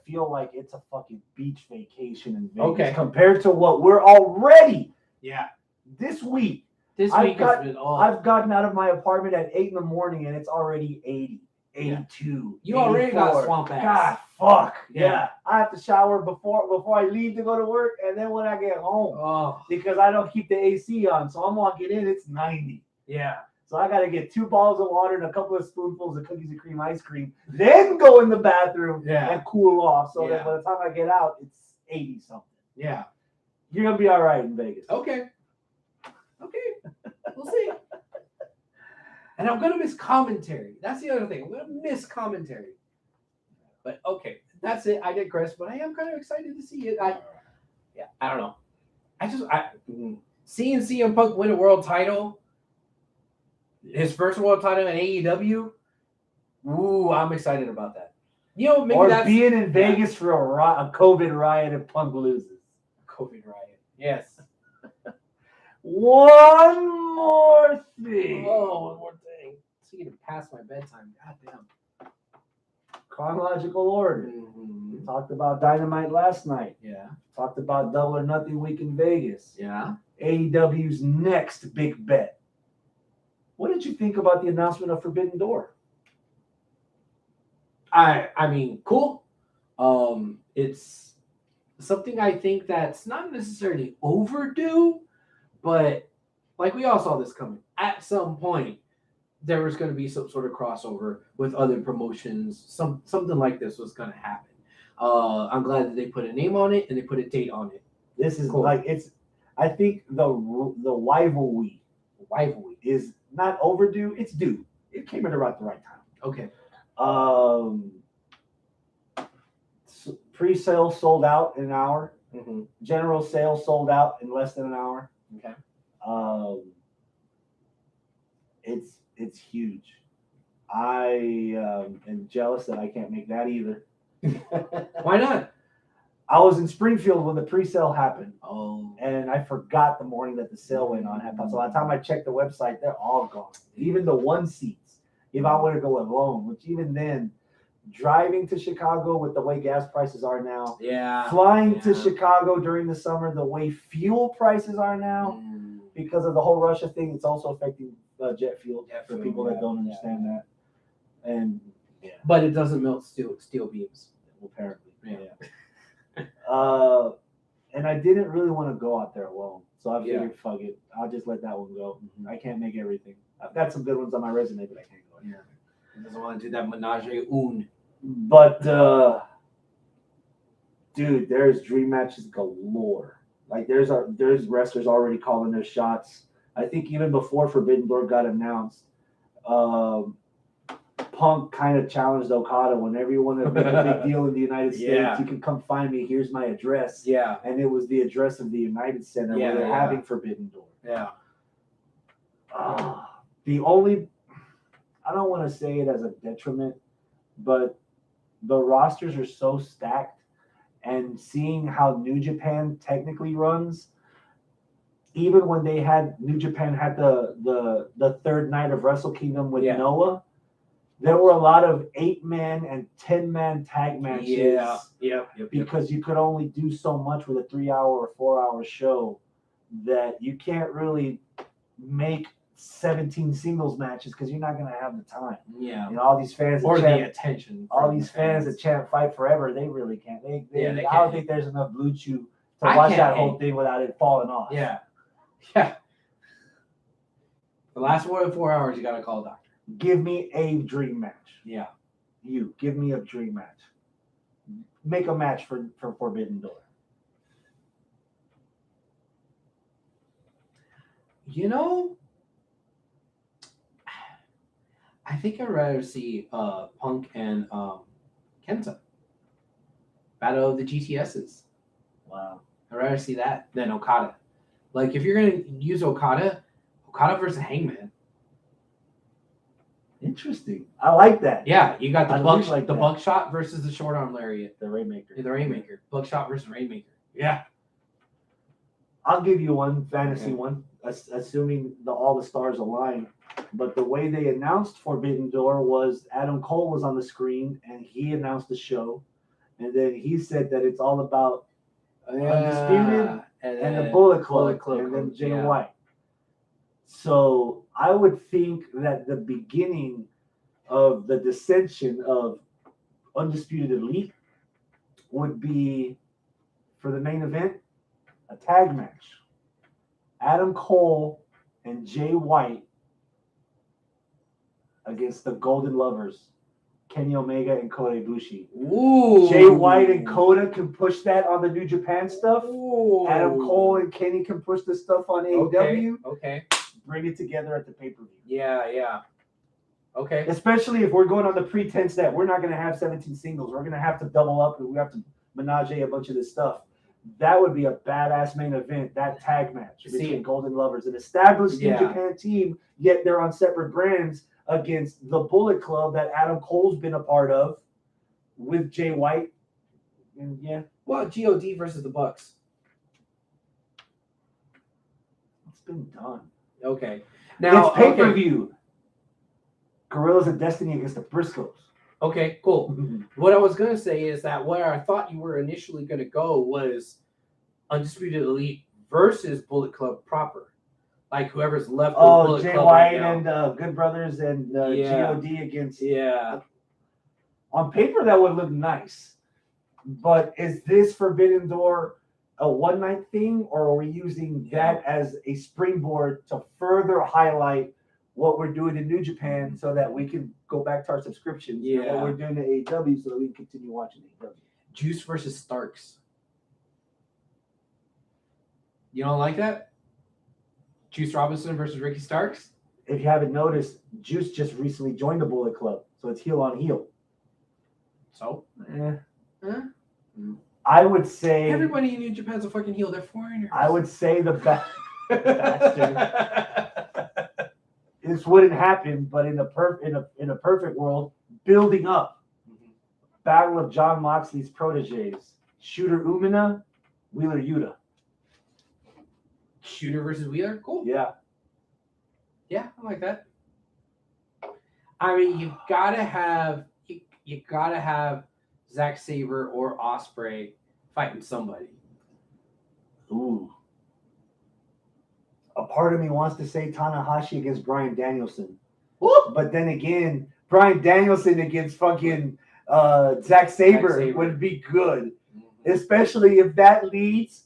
Speaker 3: feel like it's a fucking beach vacation in Vegas compared to what we're already.
Speaker 1: Yeah.
Speaker 3: This week.
Speaker 1: I've
Speaker 3: gotten out of my apartment at 8 in the morning and it's already 80, 82.
Speaker 1: You already
Speaker 3: 84.
Speaker 1: got swamp ass.
Speaker 3: God, fuck. Yeah. I have to shower before I leave to go to work, and then when I get home, because I don't keep the AC on, so I'm walking in, it's 90.
Speaker 1: Yeah.
Speaker 3: So I got to get 2 bottles of water and a couple of spoonfuls of cookies and cream ice cream, then go in the bathroom and cool off, so that by the time I get out, it's 80 something.
Speaker 1: Yeah.
Speaker 3: You're gonna be all right in Vegas.
Speaker 1: Okay. We'll see. And I'm gonna miss commentary. That's the other thing. I'm gonna miss commentary. But okay, that's it. I did Chris, but I am kind of excited to see it. I don't know. Seeing CM Punk win a world title, his first world title in AEW. Ooh, I'm excited about that. Maybe
Speaker 3: or being in Vegas for a COVID riot if Punk loses.
Speaker 1: COVID riot. Yes.
Speaker 3: One more thing.
Speaker 1: Oh, one more thing. It's getting past my bedtime. Goddamn.
Speaker 3: Chronological order.
Speaker 1: Mm-hmm.
Speaker 3: We talked about Dynamite last night.
Speaker 1: Yeah.
Speaker 3: Talked about Double or Nothing week in Vegas.
Speaker 1: Yeah.
Speaker 3: AEW's next big bet. What did you think about the announcement of Forbidden Door?
Speaker 1: I mean, cool. It's something I think that's not necessarily overdue, but like we all saw this coming. At some point, there was going to be some sort of crossover with other promotions. Something like this was going to happen. I'm glad that they put a name on it and they put a date on it.
Speaker 3: This is
Speaker 1: cool.
Speaker 3: I think the rivalry is not overdue. It's due. It came at about the right time.
Speaker 1: Okay.
Speaker 3: Pre-sale sold out in an hour.
Speaker 2: Mm-hmm.
Speaker 3: General sale sold out in less than an hour.
Speaker 2: Okay.
Speaker 3: It's huge. I am jealous that I can't make that either.
Speaker 2: Why not?
Speaker 3: I was in Springfield when the pre-sale happened.
Speaker 2: Oh.
Speaker 3: And I forgot the morning that the sale went on. So by the time I checked the website, they're all gone. Even the one seats. If I were to go alone, which even then, driving to Chicago with the way gas prices are now,
Speaker 2: Yeah.
Speaker 3: flying to Chicago during the summer, the way fuel prices are now, because of the whole Russia thing, it's also affecting jet fuel for people that don't understand that. And
Speaker 2: but it doesn't melt steel beams.
Speaker 3: Apparently,
Speaker 2: Yeah.
Speaker 3: And I didn't really want to go out there alone, so I figured, fuck it, I'll just let that one go.
Speaker 2: Mm-hmm.
Speaker 3: I can't make everything. I've got some good ones on my resume, but I can't go.
Speaker 2: Yeah, he doesn't want to do that menage a un.
Speaker 3: But dude, there's dream matches galore. Like there's wrestlers already calling their shots. I think even before Forbidden Door got announced, Punk kind of challenged Okada whenever you want to make a big deal in the United States. You can come find me. Here's my address.
Speaker 2: Yeah.
Speaker 3: And it was the address of the United Center where they're having Forbidden Door.
Speaker 2: Yeah.
Speaker 3: The only, I don't want to say it as a detriment, but the rosters are so stacked, and seeing how New Japan technically runs, even when they had New Japan had the third night of Wrestle Kingdom with Noah, there were a lot of 8-man and 10-man tag matches.
Speaker 2: Yep.
Speaker 3: Because you could only do so much with a 3-hour or 4-hour show that you can't really make 17 singles matches because you're not going to have the time.
Speaker 2: Yeah.
Speaker 3: You know, all these fans
Speaker 2: or the attention.
Speaker 3: All these fans that chant Fight Forever, they really can't. I don't think there's enough Blue Chew to watch that whole thing without it falling off.
Speaker 2: Yeah. The last 4 hours, you got to call a doctor.
Speaker 3: Give me a dream match.
Speaker 2: Yeah.
Speaker 3: You give me a dream match. Make a match for Forbidden Door.
Speaker 2: You know, I think I'd rather see Punk and Kenta. Battle of the GTSs.
Speaker 3: Wow.
Speaker 2: I'd rather see that than Okada. Like, if you're going to use Okada versus Hangman.
Speaker 3: Interesting. I like that.
Speaker 2: Yeah, you got the
Speaker 3: the
Speaker 2: buckshot versus the short arm lariat.
Speaker 3: The Rainmaker.
Speaker 2: The Rainmaker. Buckshot versus Rainmaker. Yeah.
Speaker 3: I'll give you one fantasy one, assuming all the stars align. But the way they announced Forbidden Door was Adam Cole was on the screen and he announced the show. And then he said that it's all about Undisputed and the Bullet Club and then Jay White. So I would think that the beginning of the dissension of Undisputed Elite would be, for the main event, a tag match. Adam Cole and Jay White against the Golden Lovers, Kenny Omega and Kota Ibushi.
Speaker 2: Ooh.
Speaker 3: Jay White and Kota can push that on the New Japan stuff.
Speaker 2: Ooh.
Speaker 3: Adam Cole and Kenny can push the stuff on AEW.
Speaker 2: Okay.
Speaker 3: Bring it together at the pay-per-view.
Speaker 2: Yeah. Okay.
Speaker 3: Especially if we're going on the pretense that we're not going to have 17 singles. We're going to have to double up and we have to menage a bunch of this stuff. That would be a badass main event, that tag match between Golden Lovers, an established New Japan team, yet they're on separate brands against the Bullet Club that Adam Cole's been a part of with Jay White. And
Speaker 2: well, God versus the Bucks.
Speaker 3: It's been done.
Speaker 2: Okay. Now
Speaker 3: it's pay-per-view. Gorillas of Destiny against the Briscoes.
Speaker 2: Okay, cool. What I was going to say is that where I thought you were initially going to go was Undisputed Elite versus Bullet Club proper. Like whoever's left with Bullet
Speaker 3: Jay
Speaker 2: Club
Speaker 3: White
Speaker 2: right now.
Speaker 3: and Good Brothers and God against...
Speaker 2: Yeah.
Speaker 3: On paper, that would look nice. But is this Forbidden Door a one-night thing, or are we using that as a springboard to further highlight what we're doing in New Japan so that we can go back to our subscriptions and what we're doing to AEW so that we can continue watching AEW?
Speaker 2: Juice versus Starks. You don't like that? Juice Robinson versus Ricky Starks?
Speaker 3: If you haven't noticed, Juice just recently joined the Bullet Club. So it's heel on heel.
Speaker 2: So
Speaker 3: Eh. I would say
Speaker 2: everybody in New Japan's a fucking heel. They're foreigners.
Speaker 3: I would say the best. This wouldn't happen, but in a perfect world, building up. Battle of John Moxley's proteges: Shooter Umina, Wheeler Yuta.
Speaker 2: Shooter versus Wheeler, cool.
Speaker 3: Yeah.
Speaker 2: Yeah, I like that. I mean, you gotta have Zack Sabre or Ospreay fighting somebody.
Speaker 3: Ooh. A part of me wants to say Tanahashi against Bryan Danielson.
Speaker 2: Woo!
Speaker 3: But then again, Bryan Danielson against fucking Zack Sabre would be good. Especially if that leads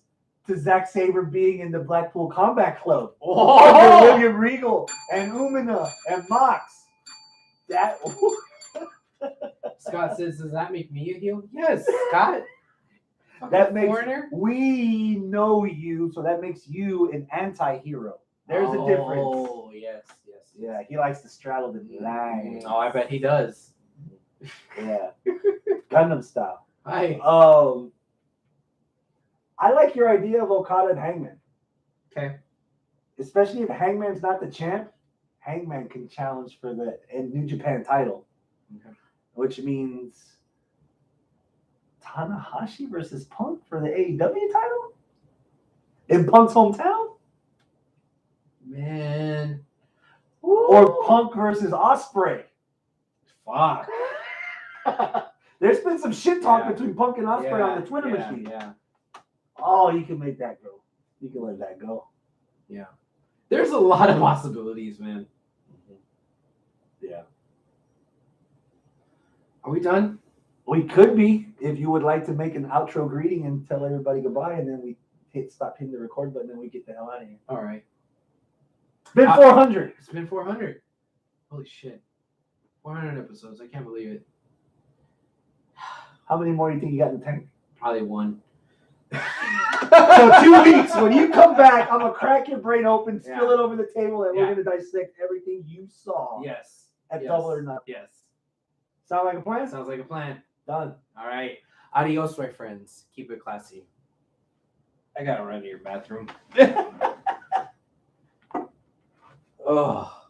Speaker 3: to Zack Sabre being in the Blackpool Combat Club.
Speaker 2: Oh!
Speaker 3: William Regal and Umina and Mox. That
Speaker 2: Scott says, does that make me a heel? Yes, Scott.
Speaker 3: that makes
Speaker 2: foreigner?
Speaker 3: we know you, so that makes you an anti-hero. There's a difference.
Speaker 2: Oh, yes.
Speaker 3: Yeah, he likes to straddle the line.
Speaker 2: Oh, I bet he does.
Speaker 3: Yeah. Gundam style.
Speaker 2: Hi.
Speaker 3: I like your idea of Okada and Hangman.
Speaker 2: Okay.
Speaker 3: Especially if Hangman's not the champ, Hangman can challenge for the New Japan title.
Speaker 2: Okay.
Speaker 3: Which means Tanahashi versus Punk for the AEW title? In Punk's hometown?
Speaker 2: Man.
Speaker 3: Or Punk versus Ospreay?
Speaker 2: Fuck.
Speaker 3: There's been some shit talk between Punk and Ospreay on the Twitter machine.
Speaker 2: Yeah.
Speaker 3: Oh, you can make that go. You can let that go.
Speaker 2: Yeah. There's a lot of possibilities, man.
Speaker 3: Yeah.
Speaker 2: Are we done?
Speaker 3: We could be, if you would like to make an outro greeting and tell everybody goodbye, and then we stop hitting the record button and we get the hell out of here.
Speaker 2: All right.
Speaker 3: It's been 400.
Speaker 2: It's been 400. Holy shit. 400 episodes. I can't believe it.
Speaker 3: How many more do you think you got in the tank?
Speaker 2: Probably one.
Speaker 3: So 2 weeks, when you come back, I'm going to crack your brain open, spill it over the table, and we're going to dissect everything you saw
Speaker 2: Yes.
Speaker 3: at Double or Nothing.
Speaker 2: Yes.
Speaker 3: Sound like a plan?
Speaker 2: Sounds like a plan.
Speaker 3: Done.
Speaker 2: All right. Adios, my friends. Keep it classy. I got to run to your bathroom. Oh.